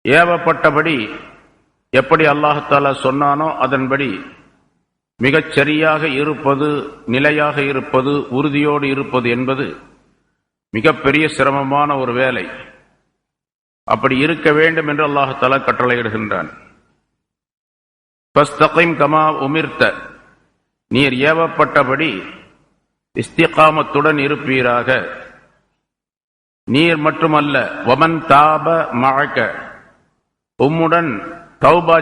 ஏவப்பட்டபடி எப்படி அல்லாஹ் தஆலா சொன்னானோ அதன்படி மிகச் சரியாக இருப்பது, நிலையாக இருப்பது, உறுதியோடு இருப்பது என்பது மிகப்பெரிய சிரமமான ஒரு வேலை. அப்படி இருக்க வேண்டும் என்று அல்லாஹ் தஆலா கட்டளையிடுகின்றான். ஃபஸ்தகிம் கமா உமிர்த, நீர் ஏவப்பட்டபடி இஸ்திகாமத்துடன் இருப்பீராக. நீர் மட்டுமல்ல, வமன் தாப மஅக, உம்முடன் தௌபா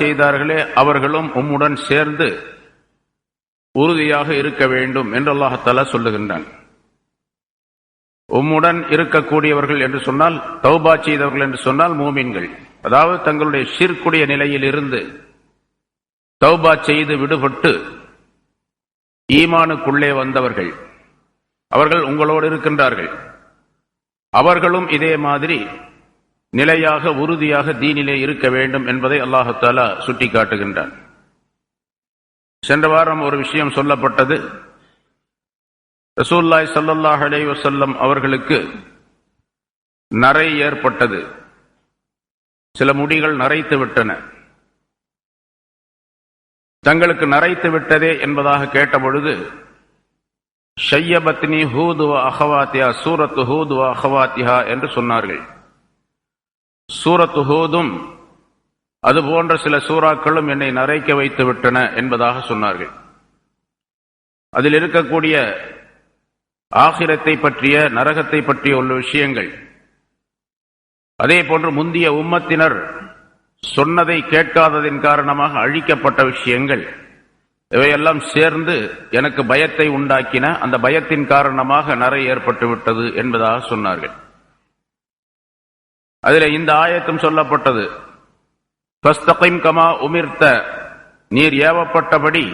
செய்தார்களே அவர்களும் உம்முடன் சேர்ந்து உறுதியாக இருக்க வேண்டும் என்று அல்லாஹ் தஆலா சொல்லுகின்றான். உம்முடன் இருக்கக்கூடியவர்கள் என்று சொன்னால், தௌபா செய்தவர்கள் என்று சொன்னால் மூமின்கள், அதாவது தங்களுடைய ஷிர்க்குடைய நிலையில் இருந்து தௌபா செய்து விடுபட்டு ஈமானுக்குள்ளே வந்தவர்கள், அவர்கள் உங்களோடு இருக்கின்றார்கள். அவர்களும் இதே மாதிரி நிலையாக உறுதியாக தீனிலே இருக்க வேண்டும் என்பதை அல்லாஹ் தஆலா சுட்டிக்காட்டுகின்றான். சென்ற வாரம் ஒரு விஷயம் சொல்லப்பட்டது. ரசூலுல்லாஹி ஸல்லல்லாஹு அலைஹி வஸல்லம் அவர்களுக்கு நரை ஏற்பட்டது. சில முடிகள் நரைத்து விட்டன. தங்களுக்கு நரைத்து விட்டதே என்பதாக கேட்டபொழுது, ஷய்யபத்னி ஹூத் வ அஹவாத்திஹா, சூரத்து ஹூத் வ அஹவாத்திஹா என்று சொன்னார்கள். சூரத்து ஹூதும் அது போன்ற சில சூறாக்களும் என்னை நரைக்க வைத்து விட்டன என்பதாக சொன்னார்கள். அதில் இருக்கக்கூடிய ஆகிரத்தை பற்றிய, நரகத்தை பற்றிய உள்ள விஷயங்கள், அதே போன்று முந்திய உம்மத்தினர் சொன்னதை கேட்காததின் காரணமாக அழிக்கப்பட்ட விஷயங்கள், இவையெல்லாம் சேர்ந்து எனக்கு பயத்தை உண்டாக்கின. அந்த பயத்தின் காரணமாக நரை ஏற்பட்டு விட்டது என்பதாக சொன்னார்கள். அதில் இந்த ஆயத்தும் சொல்லப்பட்டது. ஃபஸ்தகிம் கமா உமிர்த, நீர் ஏவப்பட்டபடி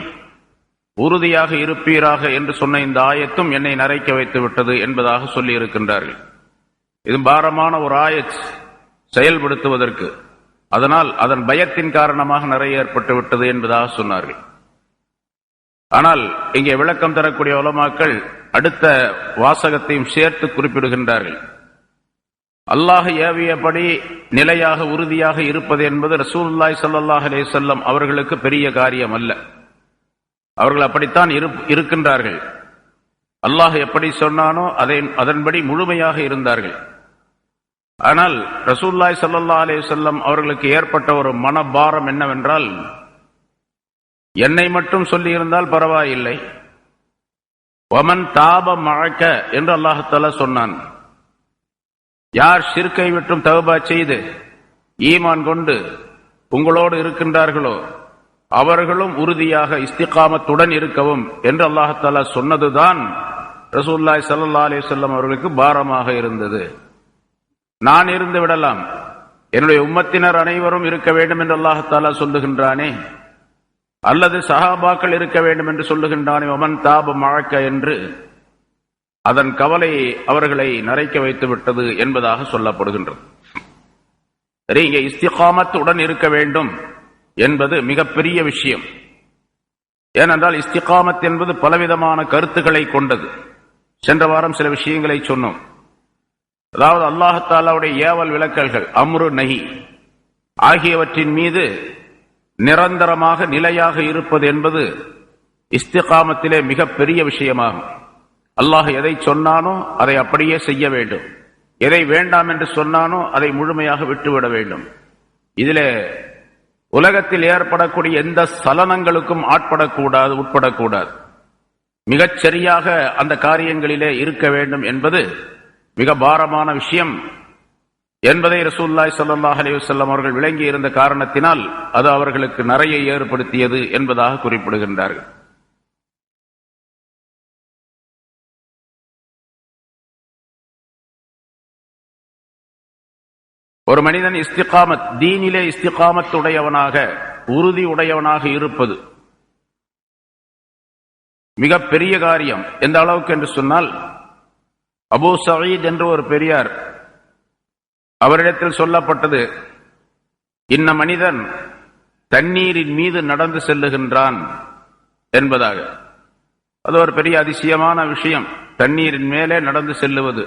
உறுதியாக இருப்பீராக என்று சொன்ன இந்த ஆயத்தும் என்னை நரைக்க வைத்து விட்டது என்பதாக சொல்லி இருக்கின்றார்கள். இது பாரமான ஒரு ஆயத் செயல்படுத்துவதற்கு. அதனால் அதன் பயத்தின் காரணமாக நிறைய ஏற்பட்டு விட்டது என்பதாக சொன்னார்கள். ஆனால் இங்கே விளக்கம் தரக்கூடிய உலமாக்கள் அடுத்த வாசகத்தையும் சேர்த்து குறிப்பிடுகின்றார்கள். அல்லாஹ் ஏவியபடி நிலையாக உறுதியாக இருப்பது என்பது ரசூலுல்லாஹி ஸல்லல்லாஹு அலைஹி வஸல்லம் அவர்களுக்கு பெரிய காரியம் அல்ல. அவர்கள் அப்படித்தான் இருக்கின்றார்கள். அல்லாஹ் எப்படி சொன்னானோ அதன்படி முழுமையாக இருந்தார்கள். ஆனால் ரசூலுல்லாஹி ஸல்லல்லாஹு அலைஹி வஸல்லம் அவர்களுக்கு ஏற்பட்ட ஒரு மனபாரம் என்னவென்றால், என்னை மட்டும் சொல்லி இருந்தால் பரவாயில்லை, வமன் தாப மஅக என்று அல்லாஹ் தஆலா சொன்னான். யார் ஷிர்கை விட்டும் தௌபா செய்து ஈமான் கொண்டு உங்களோடு இருக்கின்றார்களோ அவர்களும் உறுதியாக இஸ்திகாமத்துடன் இருக்கவும் என்று அல்லாஹ் தஆலா சொன்னதுதான் ரசூலுல்லாஹி ஸல்லல்லாஹு அலைஹி வஸல்லம் அவர்களுக்கு பாரமாக இருந்தது. நான் இருந்து விடலாம், என்னுடைய உம்மத்தினர் அனைவரும் இருக்க வேண்டும் என்று அல்லாஹ் தஆலா சொல்லுகின்றானே, அல்லது சஹாபாக்கள் இருக்க வேண்டும் என்று சொல்லுகின்றானே வமன் தாப மஅக என்று, அதன் கவலை அவர்களை நரைக்க வைத்து விட்டது என்பதாக சொல்லப்படுகின்றது. சரி, இங்கே இஸ்திகாமத்துடன் இருக்க வேண்டும் என்பது மிகப்பெரிய விஷயம். ஏனென்றால் இஸ்திகாமத் என்பது பலவிதமான கருத்துக்களை கொண்டது. சென்ற வாரம் சில விஷயங்களை சொன்னோம். அதாவது அல்லாஹ் தஆலாவுடைய ஏவல் விலக்கல்கள் அம்ரு நஹி ஆகியவற்றின் மீது நிரந்தரமாக நிலையாக இருப்பது என்பது இஸ்திகாமத்திலே மிகப்பெரிய விஷயமாகும். அல்லாஹ் எதை சொன்னானோ அதை அப்படியே செய்ய வேண்டும், எதை வேண்டாம் என்று சொன்னானோ அதை முழுமையாக விட்டுவிட வேண்டும். இதிலே உலகத்தில் ஏற்படக்கூடிய எந்த சலனங்களுக்கும் ஆட்படக்கூடாது, உட்படக்கூடாது. மிகச் சரியாக அந்த காரியங்களிலே இருக்க வேண்டும் என்பது மிக பாரமான விஷயம் என்பதை ரசூலுல்லாஹி ஸல்லல்லாஹு அலைஹி வஸல்லம் அவர்கள் விளங்கி இருந்த காரணத்தினால் அது அவர்களுக்கு நரையை ஏற்படுத்தியது என்பதாக குறிப்பிடுகின்றார்கள். ஒரு மனிதன் இஸ்திகாமத், தீனிலே இஸ்திகாமத் உடையவனாக, உறுதி உடையவனாக இருப்பது மிக பெரிய காரியம். எந்த அளவுக்கு என்று சொன்னால், அபூ சயீத் என்ற ஒரு பெரியார், அவரிடத்தில் சொல்லப்பட்டது, இன்ன மனிதன் தண்ணீரின் மீது நடந்து செல்லுகின்றான் என்பதாக. அது ஒரு பெரிய அதிசயமான விஷயம், தண்ணீரின் மேலே நடந்து செல்லுவது.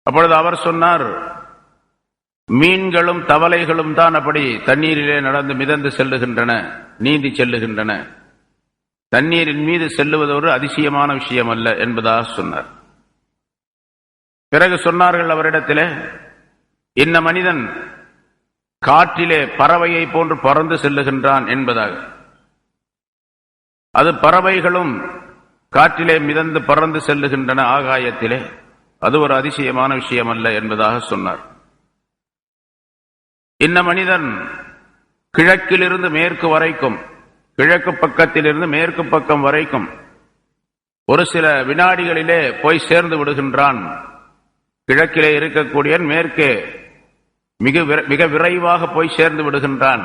அப்பொழுது அவர் சொன்னார், மீன்களும் தவளைகளும் தான் அப்படி தண்ணீரிலே நடந்து மிதந்து செல்லுகின்றன, நீந்தி செல்லுகின்றன. தண்ணீரின் மீது செல்லுவது ஒரு அதிசயமான விஷயம் அல்ல என்பதாக சொன்னார். பிறகு சொன்னார்கள் அவரிடத்திலே, இன்ன மனிதன் காற்றிலே பறவையை போன்று பறந்து செல்லுகின்றான் என்பதாக. அது பறவைகளும் காற்றிலே மிதந்து பறந்து செல்லுகின்றன ஆகாயத்திலே, அது ஒரு அதிசயமான விஷயம் அல்ல என்பதாக சொன்னார். இன்ன மனிதன் கிழக்கிலிருந்து மேற்கு வரைக்கும், கிழக்கு பக்கத்திலிருந்து மேற்கு பக்கம் வரைக்கும் ஒரு சில வினாடிகளிலே போய் சேர்ந்து விடுகின்றான். கிழக்கிலே இருக்கக்கூடிய மேற்கே மிக விரைவாக போய் சேர்ந்து விடுகின்றான்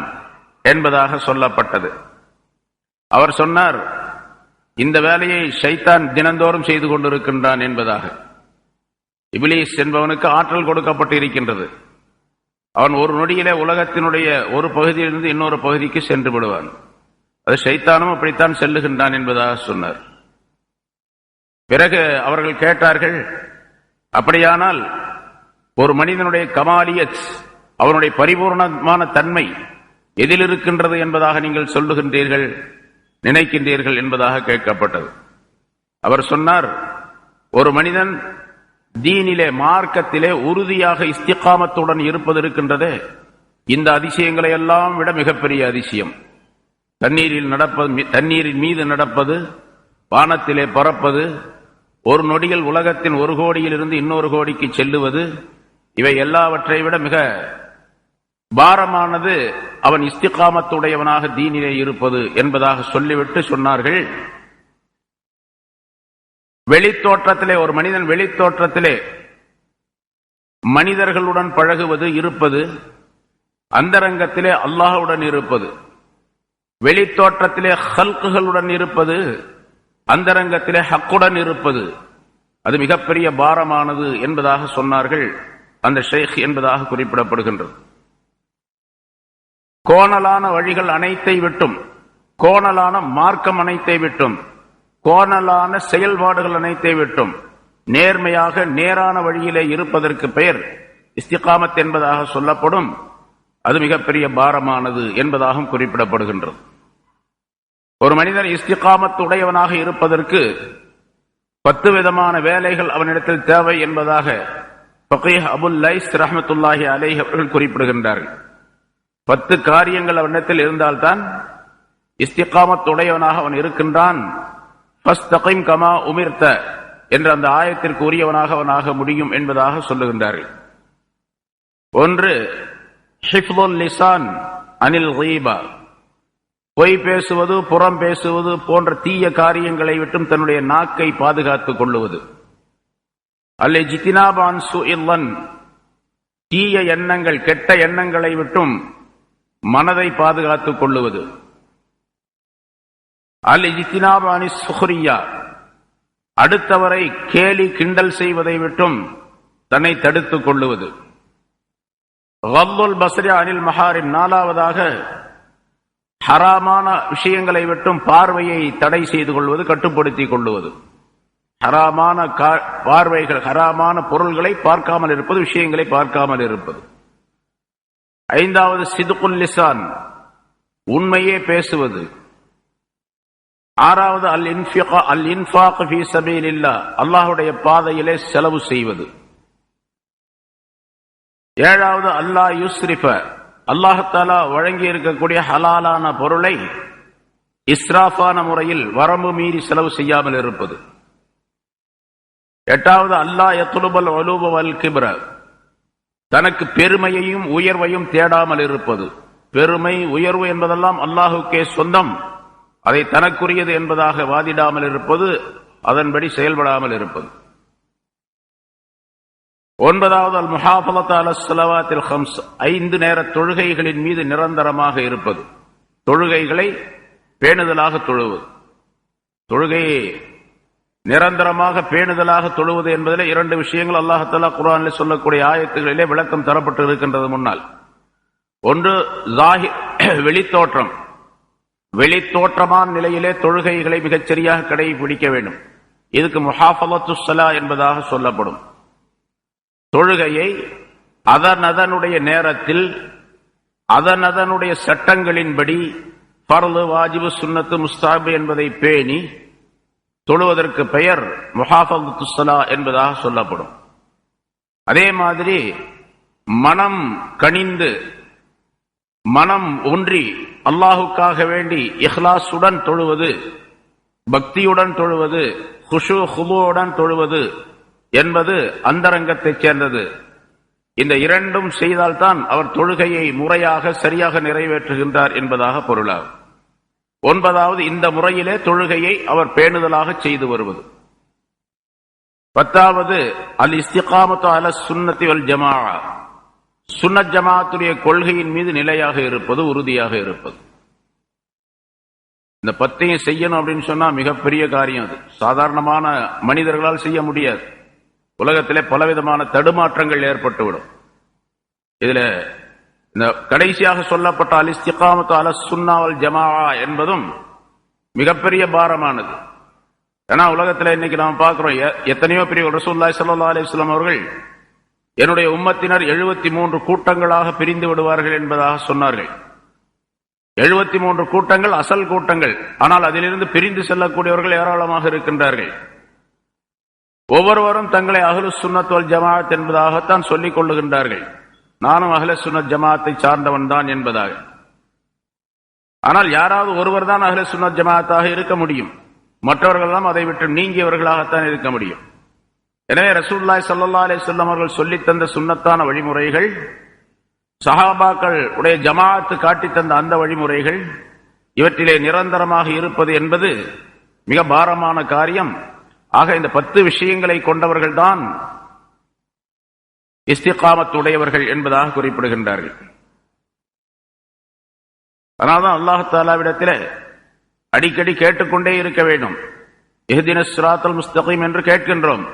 என்பதாக சொல்லப்பட்டது. அவர் சொன்னார், இந்த வேலையை ஷைத்தான் தினந்தோறும் செய்து கொண்டிருக்கின்றான் என்பதாக. இப்லீஸ் என்பவனுக்கு ஆற்றல் கொடுக்கப்பட்டு இருக்கின்றது. அவன் ஒரு நொடியிலே உலகத்தினுடைய ஒரு பகுதியிலிருந்து இன்னொரு பகுதிக்கு சென்று விடுவான். அது ஷைத்தானும் அப்படித்தான் செல்லுகின்றான் என்பதாக சொன்னார். பிறகு அவர்கள் கேட்டார்கள், அப்படியானால் ஒரு மனிதனுடைய கமாலியத், அவனுடைய பரிபூர்ணமான தன்மை எதில் இருக்கின்றது என்பதாக நீங்கள் சொல்லுகின்றீர்கள், நினைக்கின்றீர்கள் என்பதாக கேட்கப்பட்டது. அவர் சொன்னார், ஒரு மனிதன் தீனிலே, மார்க்கத்திலே உறுதியாக இஸ்திகாமத்துடன் இருப்பது இருக்கின்றதே, இந்த அதிசயங்களை எல்லாம் விட மிகப்பெரிய அதிசயம். தண்ணீரில் நடப்பது, தண்ணீரின் மீது நடப்பது, வானத்திலே பறப்பது, ஒரு நொடியில் உலகத்தின் ஒரு கோடியில் இருந்து இன்னொரு கோடிக்கு செல்லுவது, இவை எல்லாவற்றை விட மிக பாரமானது அவன் இஸ்திகாமத்துடையவனாக தீனிலே இருப்பது என்பதாக சொல்லிவிட்டு சொன்னார்கள், வெளித்தோற்றத்திலே ஒரு மனிதன் வெளித்தோற்றத்திலே மனிதர்களுடன் பழகுவது, இருப்பது, அந்தரங்கத்திலே அல்லாஹ்வுடன் இருப்பது. வெளித்தோற்றத்திலே ஹல்குகளுடன் இருப்பது, அந்தரங்கத்திலே ஹக்குடன் இருப்பது, அது மிகப்பெரிய பாரமானது என்பதாக சொன்னார்கள். அந்த ஷேக் என்பதாக குறிப்பிடப்படுகின்றது. கோணலான வழிகள் அனைத்தை விட்டும் கோணலான மார்க்கம் அனைத்தை விட்டும், கோணலான செயல்பாடுகள் அனைத்தை விட்டும் நேர்மையாக நேரான வழியிலே இருப்பதற்கு பெயர் இஸ்திகாமத் என்பதாக சொல்லப்படும். அது மிகப்பெரிய பாரமானது என்பதாகவும் குறிப்பிடப்படுகின்றது. ஒரு மனிதன் இஸ்திகாமத் உடையவனாக இருப்பதற்கு 10 விதமான வேலைகள் அவனிடத்தில் தேவை என்பதாக ஃபகீஹ் அபுல் லைஸ் ரஹ்மத்துல்லாஹி அலைஹி அவர்கள் குறிப்பிடுகின்றார்கள். 10 காரியங்கள் அவனிடத்தில் இருந்தால்தான் இஸ்திகாமத் உடையவனாக அவன் இருக்கின்றான். ஃபஸ்தகிம் கமா உமிர்த என்ற அந்த ஆயத்திற்கு உரியவனாக அவனாக முடியும் என்பதாக சொல்லுகின்றார்கள். ஒன்று, ஹிஃப்துல் லிசான் அனில் கீபா, பொய் பேசுவது, புறம் பேசுவது போன்ற தீய காரியங்களை விட்டும் தன்னுடைய நாக்கை பாதுகாத்துக் கொள்ளுவது. அல்-இஜ்தினாப் அன் சூஇல் ظن, தீய எண்ணங்கள் கெட்ட எண்ணங்களை விட்டும் மனதை பாதுகாத்துக் கொள்ளுவது. அல்-இஜ்தினாப் அனிஸ் சுஹ்ரியா, அடுத்தவரை கேலி கிண்டல் செய்வதை விட்டும் தன்னை தடுத்துக் கொள்ளுவது. கல்லுல் பஸ்ரி அனில் மஹாரிம், நாலாவதாக ஹராமான விஷயங்களை விட்டும் பார்வையை தடை செய்து கொள்வது, கட்டுப்படுத்திக் கொள்ளுவது. ஹராமான பார்வைகள், ஹராமான பொருள்களை பார்க்காமல் இருப்பது, விஷயங்களை பார்க்காமல் இருப்பது. ஐந்தாவது சிதுகுல் லிசான், உண்மையே பேசுவது. ஆறாவது அல் இன்ஃபாக் ஃபீ சபீலில்லாஹ், அல்லாஹ்வுடைய பாதையிலே செலவு செய்வது. ஏழாவது அல்லா யுஸ்ரிஃப, அல்லாஹ் தஆலா வழங்கி இருக்கக்கூடிய ஹலாலான பொருளை இஸ்ராஃபான முறையில் வரம்பு மீறி செலவு செய்யாமல் இருப்பது. எட்டாவது அல்லா யத்லுபல் உலூப வல் கிப்ர, தனக்கு பெருமையையும் உயர்வையும் தேடாமல் இருப்பது. பெருமை உயர்வு என்பதெல்லாம் அல்லாஹுக்கே சொந்தம், அதை தனக்குரியது என்பதாக வாதிடாமல் இருப்பது, அதன்படி செயல்படாமல் இருப்பது. ஒன்பதாவது அல் முஹாஃபலத் அலா ஸலவாத்தில் ஹம்ஸ், 5 நேர தொழுகைகளின் மீது நிரந்தரமாக இருப்பது. தொழுகைகளை பேணுதலாக தொழுவது. தொழுகையை நிரந்தரமாக பேணுதலாக தொழுவது என்பதில் 2 விஷயங்கள் அல்லாஹ் தஆலா குர்ஆனில் சொல்லக்கூடிய ஆயத்துகளிலே விளக்கம் தரப்பட்டு இருக்கின்றது முன்னால். ஒன்று வெளித்தோற்றம், வெளித்தோற்றமான நிலையிலே தொழுகைகளை மிகச் சரியாக கடைபிடிக்க வேண்டும். இதுக்கு முஹாஃபலத்துஸ் ஸலா என்பதாக சொல்லப்படும். தொழுகையை அதனுடைய நேரத்தில் அதனுடைய சட்டங்களின்படி ஃபர்து, வாஜிபு, சுன்னத்து, முஸ்தஹப் என்பதை பேணி தொழுவதற்கு பெயர் முஹாஃபலத்துஸ் ஸலா என்பதாக சொல்லப்படும். அதே மாதிரி மனம் கனிந்து, மனம் ஒன்றி அல்லாஹுக்காக வேண்டி இஹ்லாசுடன் தொழுவது, பக்தியுடன் தொழுவது, குஷு ஹுதுவுடன் தொழுவது என்பது அந்தரங்கத்தைச் சேர்ந்தது. இந்த 2ம் செய்தால்தான் அவர் தொழுகையை முறையாக சரியாக நிறைவேற்றுகின்றார் என்பதாக பொருளாகும். 9வது இந்த முறையிலே தொழுகையை அவர் பேணுதலாக செய்து வருவது. 10வது அல் இஸ்திகாமத்து அலா சுன்னத்தி வல் ஜமாஅ, சுன்னத் ஜமாஅத்துடைய கொள்கையின் மீது நிலையாக இருப்பது, உறுதியாக இருப்பது. இந்த 10ஐயும் செய்யணும் அப்படின்னு சொன்னா மிகப்பெரிய காரியம். அது சாதாரணமான மனிதர்களால் செய்ய முடியாது. உலகத்திலே பலவிதமான தடுமாற்றங்கள் ஏற்பட்டுவிடும். இதுல இந்த கடைசியாக சொல்லப்பட்ட அல் இஸ்திகாமத்து அலா சுன்னா வல் ஜமாஅ என்பதும் மிகப்பெரிய பாரமானது. ஏன்னா உலகத்தில் இன்னைக்கு நாம் பார்க்கிறோம், எத்தனையோ பிரிவுகள். ரசூலுல்லாஹி ஸல்லல்லாஹு அலைஹி வஸல்லம் அவர்கள் என்னுடைய உம்மத்தினர் 73 கூட்டங்களாக பிரிந்து விடுவார்கள் என்பதாக சொன்னார்கள். 73 கூட்டங்கள் அசல் கூட்டங்கள். ஆனால் அதிலிருந்து பிரிந்து செல்லக்கூடியவர்கள் ஏராளமாக இருக்கின்றார்கள். ஒவ்வொருவரும் தங்களை அஹ்லுஸ் சுன்னத் வல் ஜமாஅத் என்பதாகத்தான் சொல்லிக் கொள்ளுகின்றார்கள். நானும் அஹ்லுஸ் சுன்னத் ஜமாஅத்தை சார்ந்தவன் தான் என்பதாக. ஆனால் யாராவது ஒருவர் தான் அஹ்லுஸ் சுன்னத் ஜமாஅத்தாக இருக்க முடியும். மற்றவர்களெல்லாம் அதை விட்டு நீங்கியவர்களாகத்தான் இருக்க முடியும். எனவே ரசூலுல்லாஹி ஸல்லல்லாஹு அலைஹி வஸல்லம் அவர்கள் சொல்லித் தந்த சுன்னத்தான வழிமுறைகள், சஹாபாக்கள் உடைய ஜமாஅத்து காட்டித் தந்த அந்த வழிமுறைகள், இவற்றிலே நிரந்தரமாக இருப்பது என்பது மிக பாரமான காரியம். ஆக இந்த 10 விஷயங்களை கொண்டவர்கள் தான் இஸ்திகாமத் உடையவர்கள் என்பதாக குறிப்பிடுகின்றார்கள். அதனால்தான் அல்லாஹ் தஆலாவிடத்திலே அடிக்கடி கேட்டுக்கொண்டே இருக்க வேண்டும். இஹ்தினஸ் ஸிராத்தல் முஸ்தகீம் என்று கேட்கின்றோம்.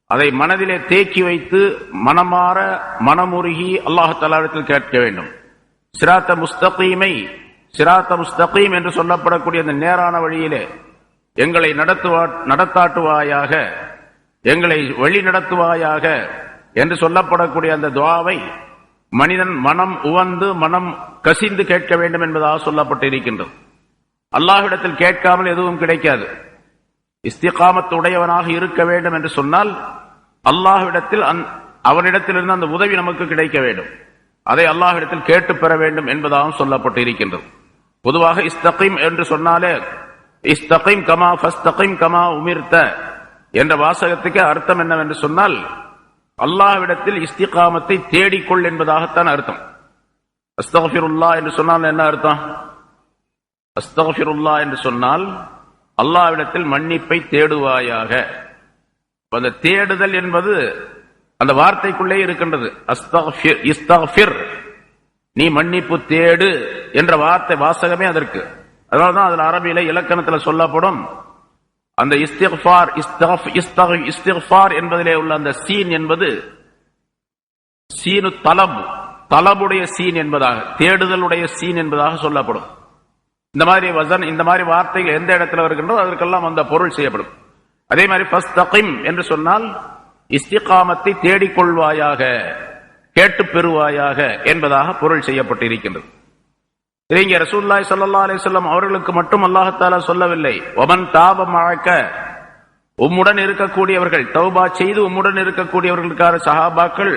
அதை மனதிலே தேக்கி வைத்து மனமாற மனமுருகி அல்லாஹ் தஆலாவிடத்தில் கேட்க வேண்டும். ஸிராத்த முஸ்தகீமை சிராத்த முஸ்தகீம் என்று சொல்லப்படக்கூடிய அந்த நேரான வழியிலே எங்களை நடத்தாட்டுவாயாக, எங்களை வழி நடத்துவாயாக என்று சொல்லப்படக்கூடிய அந்த துஆவை மனிதன் மனம் உவந்து மனம் கசிந்து கேட்க வேண்டும் என்பதாக சொல்லப்பட்டிருக்கின்றது. அல்லாஹ்விடத்தில் கேட்காமல் எதுவும் கிடைக்காது. இஸ்திகாமத் உடையவனாக இருக்க வேண்டும் என்று சொன்னால் அல்லாஹ்விடத்தில் அவனிடத்திலிருந்து அந்த உதவி நமக்கு கிடைக்க வேண்டும். அதை அல்லாஹ்விடத்தில் கேட்டு பெற வேண்டும் என்பதாகவும் சொல்லப்பட்டு இருக்கின்றது. பொதுவாக இஸ்தகீம் என்று சொன்னாலே இஸ்தகீம் கமா ஃபஸ்தகீம் கமா உமிர்த என்ற வாசகத்துக்கு அர்த்தம் என்னவென்று சொன்னால் அல்லாஹ்விடத்தில் இஸ்திகாமத்தை தேடிக்கொள் என்பதாகத்தான் அர்த்தம். அஸ்தக்ஃபிருல்லாஹ் என்று சொன்னால் என்ன அர்த்தம்? அஸ்தக்ஃபிருல்லாஹ் என்று சொன்னால் அல்லாஹ்விடத்தில் மன்னிப்பை தேடுவாயாக. அந்த தேடுதல் என்பது அந்த வார்த்தைக்குள்ளே இருக்கின்றது. அஸ்தக்ஃபிர், இஸ்தக்ஃபிர், நீ மன்னிப்பு தேடு என்ற வார்த்தை வாசகமே அதற்கு. அதனால்தான் அதில் அரபியில இலக்கணத்தில் சொல்லப்படும் அந்த இஸ்திக்ஃபார், இஸ்திக்ஃபார் என்பதிலே உள்ள அந்த சீன் என்பது சீனு தலப், தலபுடைய சீன் என்பதாக, தேடுதலுடைய சீன் என்பதாக சொல்லப்படும். இந்த மாதிரி வசன், இந்த மாதிரி வார்த்தைகள் எந்த இடத்துல வருகின்றோ அதற்கெல்லாம் அந்த பொருள் செய்யப்படும். அதே மாதிரி ஃபஸ்தகிம் என்று சொன்னால் இஸ்திகாமத்தை தேடிக்கொள்வாயாக, கேட்டு பெறுவாயாக என்பதாக பொருள் செய்யப்பட்டிருக்கின்றது. இங்கே ரசூலுல்லாஹி ஸல்லல்லாஹு அலைஹி வஸல்லம் அவர்களுக்கு மட்டும் அல்லாஹ் தஆலா சொல்லவில்லை. வமன் தாப மஅக, உம்முடன் இருக்கக்கூடியவர்கள், தௌபா செய்து உம்முடன் இருக்கக்கூடியவர்களுக்கான சஹாபாக்கள்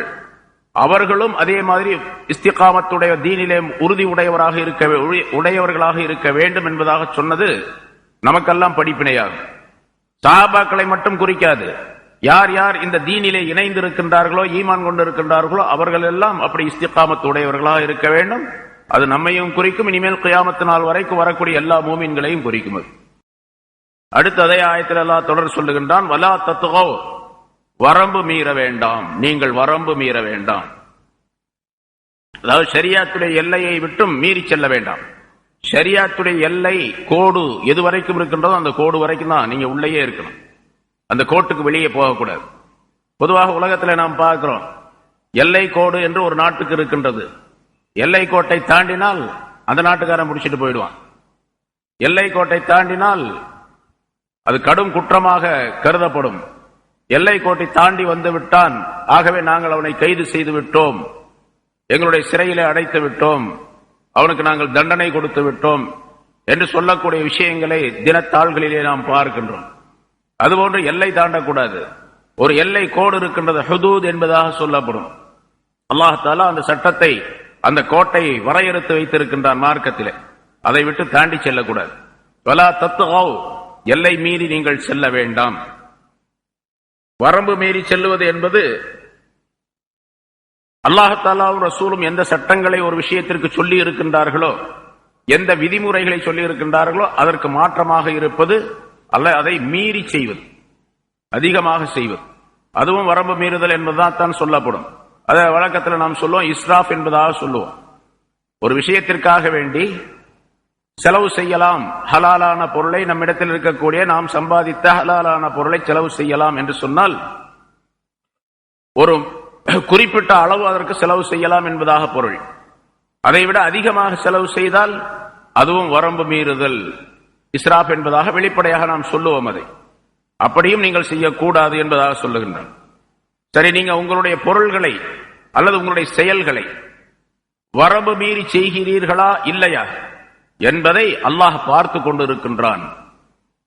அவர்களும் அதே மாதிரி இஸ்திகாமத்துடைய தீனிலே உறுதி உடையவர்களாக இருக்க வேண்டும் என்பதாக சொன்னது நமக்கெல்லாம் படிப்பினையாகும். சஹாபாக்களை மட்டும் குறிக்காது. யார் யார் இந்த தீனிலே இணைந்திருக்கின்றார்களோ, ஈமான் கொண்டிருக்கின்றார்களோ அவர்கள் எல்லாம் அப்படி இஸ்திகாமத்து உடையவர்களாக இருக்க வேண்டும். அது நம்மையும் குறிக்கும், இனிமேல் கியாமத்து நாள் வரைக்கும் வரக்கூடிய எல்லா மூமின்களையும் குறிக்கும். அடுத்த அதே ஆயத்தில் அல்லாஹ் தொடர் சொல்லுகின்றான், வலா தத்கௌ, வரம்பு மீற வேண்டாம், நீங்கள் வரம்பு மீற வேண்டாம். அதாவது ஷரியாத்துடைய எல்லையை விட்டும் மீறி செல்ல வேண்டாம். ஷரியாத்துடைய எல்லை கோடு எது வரைக்கும் இருக்கின்றதோ அந்த கோடு வரைக்கும் தான் நீங்க உள்ளேயே இருக்கணும். அந்த கோட்டுக்கு வெளியே போகக்கூடாது. பொதுவாக உலகத்தில் நாம் பார்க்கிறோம், எல்லை கோடு என்று ஒரு நாட்டுக்கு இருக்கின்றது. எல்லை கோட்டை தாண்டினால் அந்த நாட்டுக்காரன் முடிச்சிட்டு போயிடுவான். எல்லை கோட்டை தாண்டினால் அது கடும் குற்றமாக கருதப்படும். எல்லை கோட்டை தாண்டி வந்து விட்டான், ஆகவே நாங்கள் அவனை கைது செய்து விட்டோம், எங்களுடைய சிறையிலே அடைத்து விட்டோம், அவனுக்கு நாங்கள் தண்டனை கொடுத்து விட்டோம் என்று சொல்லக்கூடிய விஷயங்களை தினத்தாள்களிலே நாம் பார்க்கின்றோம். அதுபோன்று எல்லை தாண்டக்கூடாது. ஒரு எல்லை கோடு இருக்கின்றது, ஹுதூத் என்பதாக சொல்லப்படும். அல்லாஹ் தஆலா அந்த சட்டத்தை, அந்த கோட்டை வரையறுத்து வைத்திருக்கின்றான் மார்க்கத்திலே. அதை விட்டு தாண்டி செல்லக்கூடாது. வலா தத்கௌ, எல்லை மீறி நீங்கள் செல்ல வேண்டாம். வரம்பு மீறி செல்லுவது என்பது அல்லாஹ் தஆலாவும் ரசூலும் எந்த சட்டங்களை ஒரு விஷயத்திற்கு சொல்லி இருக்கின்றார்களோ, எந்த விதிமுறைகளை சொல்லி இருக்கின்றார்களோ அதற்கு மாற்றமாக இருப்பது அல்ல, அதை மீறி செய்வது, அதிகமாக செய்வது, அதுவும் வரம்பு மீறுதல் என்பதுதான் சொல்லப்படும். அதை வழக்கத்தில் நாம் சொல்லுவோம் இஸ்ராஃப் என்பதாக சொல்லுவோம். ஒரு விஷயத்திற்காக வேண்டி செலவு செய்யலாம், ஹலாலான பொருளை நம்மிடத்தில் இருக்கக்கூடிய நாம் சம்பாதித்த ஹலாலான பொருளை செலவு செய்யலாம் என்று சொன்னால் ஒரு குறிப்பிட்ட அளவு அதற்கு செலவு செய்யலாம் என்பதாக பொருள். அதைவிட அதிகமாக செலவு செய்தால் அதுவும் வரம்பு மீறுதல், இஸ்ராப் என்பதாக வெளிப்படையாக நாம் சொல்லுவோம். அதை அப்படியும் நீங்கள் செய்யக்கூடாது என்பதாக சொல்லுகின்றனர். சரி, நீங்க உங்களுடைய பொருள்களை அல்லது உங்களுடைய செயல்களை வரம்பு மீறி செய்கிறீர்களா இல்லையா என்பதை அல்லாஹ் பார்த்து கொண்டிருக்கின்றான்.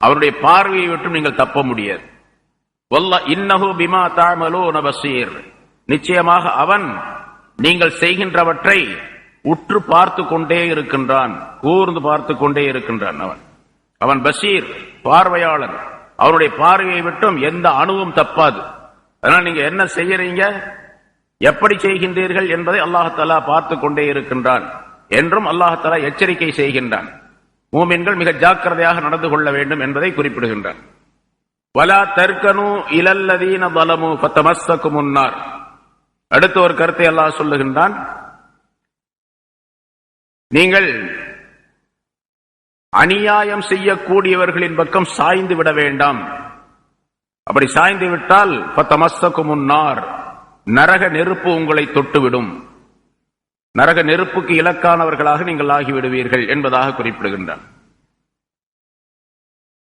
அவருடைய பார்வையை விட்டு நீங்கள் தப்ப முடியாது. வல்லாஹ் இன்னஹு பிமா தஅமலூன பஸீர், நிச்சயமாக அவன் நீங்கள் செய்கின்றவற்றை உற்று பார்த்து கொண்டே இருக்கின்றான், கூர்ந்து பார்த்து கொண்டே இருக்கின்றான். அவன் பஷீர், பார்வையாளன். அவருடைய பார்வையை விட்டும் எந்த அணுவும் தப்பாது. அதனால் நீங்க என்ன செய்யறீங்க, எப்படி செய்கின்றீர்கள் என்பதை அல்லாஹ் தஆலா பார்த்து கொண்டே இருக்கின்றான் என்றும் அல்லாஹ் தஆலா எச்சரிக்கை செய்கின்றான். மூமின்கள் மிக ஜாக்கிரதையாக நடந்து கொள்ள வேண்டும் என்பதை குறிப்பிடுகின்றான். வலா தர்கனு இலல்லதீன ஸலமு ஃபதமஸ்ஸகுமுன் நார். அடுத்த ஒரு கருத்தை அல்லாஹ் சொல்லுகின்றான், நீங்கள் அநியாயம் செய்யக்கூடியவர்களின் பக்கம் சாய்ந்து விட வேண்டாம். அப்படி சாய்ந்து விட்டால் ஃபதமஸ்ஸகுமுன் நார், நரக நெருப்பு உங்களை தொட்டுவிடும். நரக நெருப்புக்கு இலக்கானவர்களாக நீங்கள் ஆகிவிடுவீர்கள் என்பதாக குறிப்பிடுகின்றான்.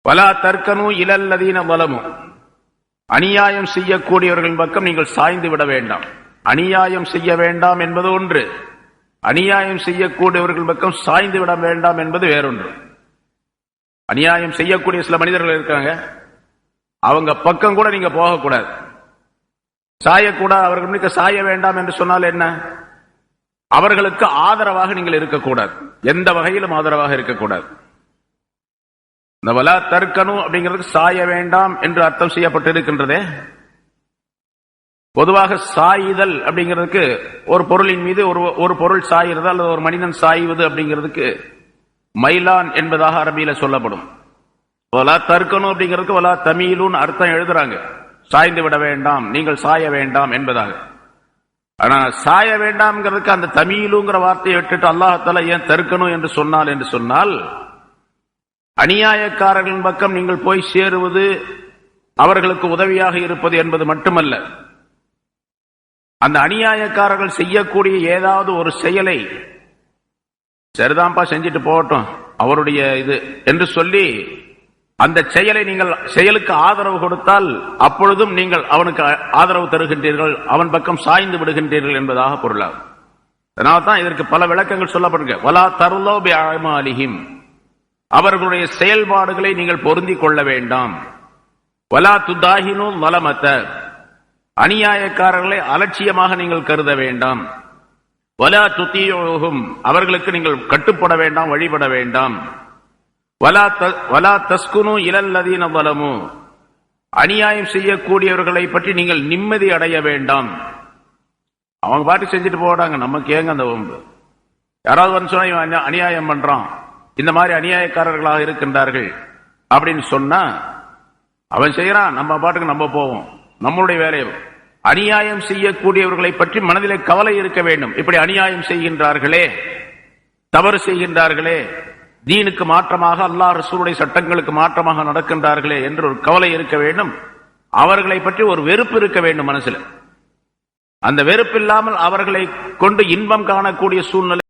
வலா தர்க்கனு இலல்லதீன வலமு, அநியாயம் செய்யக்கூடியவர்களின் பக்கம் நீங்கள் சாய்ந்து விட வேண்டாம். அநியாயம் செய்ய வேண்டாம் என்பது ஒன்று, அநியாயம் செய்யக்கூடியவர்கள் பக்கம் சாய்ந்து விட வேண்டாம் என்பது வேறொன்று. அநியாயம் செய்யக்கூடிய சில மனிதர்கள் இருக்காங்க, அவங்க பக்கம் கூட நீங்க போகக்கூடாது, சாயக்கூடாது. அவர்களுக்கு சாய வேண்டாம் என்று சொன்னால் என்ன? அவர்களுக்கு ஆதரவாக நீங்கள் இருக்கக்கூடாது, எந்த வகையிலும் ஆதரவாக இருக்கக்கூடாது. இந்த வலா தர்க்கனு அப்படிங்கிறது சாய வேண்டாம் என்று அர்த்தம் செய்யப்பட்டிருக்கின்றதே. பொதுவாக சாயுதல் அப்படிங்கிறதுக்கு ஒரு பொருளின் மீது ஒரு பொருள் சாயுறது அல்லது ஒரு மனிதன் சாய்வது அப்படிங்கிறதுக்கு மைலான் என்பதாக அரபியில சொல்லப்படும். வலா தர்க்கனு அப்படிங்கிறதுக்கு வலா தமிழுன்னு அர்த்தம் எழுதுறாங்க, சாய்ந்து விட வேண்டாம், நீங்கள் சாய வேண்டாம் என்பதாக. ஆனா சாய வேண்டாம்ங்கிறதுக்கு அந்த தமிழுங்கிற வார்த்தையை விட்டுட்டு அல்லாஹ்தாலா ஏன் தர்க்கனு என்று சொன்னால் அநியாயக்காரர்களின் பக்கம் நீங்கள் போய் சேருவது அவர்களுக்கு உதவியாக இருப்பது என்பது மட்டுமல்ல, அந்த அநியாயக்காரர்கள் செய்யக்கூடிய ஏதாவது ஒரு செயலை சரிதான்ப்பா செஞ்சுட்டு போகட்டும் அவருடைய இது என்று சொல்லி அந்த செயலை நீங்கள் செயலுக்கு ஆதரவு கொடுத்தால் அப்பொழுதும் நீங்கள் அவனுக்கு ஆதரவு தருகின்றீர்கள், அவன் பக்கம் சாய்ந்து விடுகின்றீர்கள் என்பதாக பொருளாகும். அதனால்தான் இதற்கு பல விளக்கங்கள் சொல்லப்படுங்க. வலா தருலோ பி அமாலிஹிம், அவர்களுடைய செயல்பாடுகளை நீங்கள் பொருந்திக் கொள்ள வேண்டாம். வலா துதாஹினு வலமத, அநியாயக்காரர்களை அலட்சியமாக நீங்கள் கருத வேண்டாம். வலா துதியுஹும், அவர்களுக்கு நீங்கள் கட்டுப்பட வேண்டாம், வழிபட வேண்டாம். வலா தஸ்குனு இலல்லதீன வலமு, அநியாயம் செய்யக்கூடியவர்களை பற்றி நீங்கள் நிம்மதி அடைய வேண்டாம். அவங்க பாட்டு செஞ்சுட்டு போறாங்க, நமக்கு ஏங்க அந்த வம்பு? யாராவது வந்து சொன்னா இவன் அநியாயம் பண்றான், இந்த மாதிரி அநியாயக்காரர்களாக இருக்கின்றார்கள் அப்படின்னு சொன்னா அவன் செய்யறான், நம்ம பாட்டுக்கு நம்ம போவோம், நம்மளுடைய வேலையை. அநியாயம் செய்யக்கூடியவர்களை பற்றி மனதிலே கவலை இருக்க வேண்டும். இப்படி அநியாயம் செய்கின்றார்களே, தவறு செய்கின்றார்களே, தீனுக்கு மாற்றமாக அல்லாஹ் ரசூலுடைய சட்டங்களுக்கு மாற்றமாக நடக்கின்றார்களே என்று ஒரு கவலை இருக்க வேண்டும். அவர்களை பற்றி ஒரு வெறுப்பு இருக்க வேண்டும் மனசுல. அந்த வெறுப்பு இல்லாமல் அவர்களை கொண்டு இன்பம் காணக்கூடிய சூழ்நிலை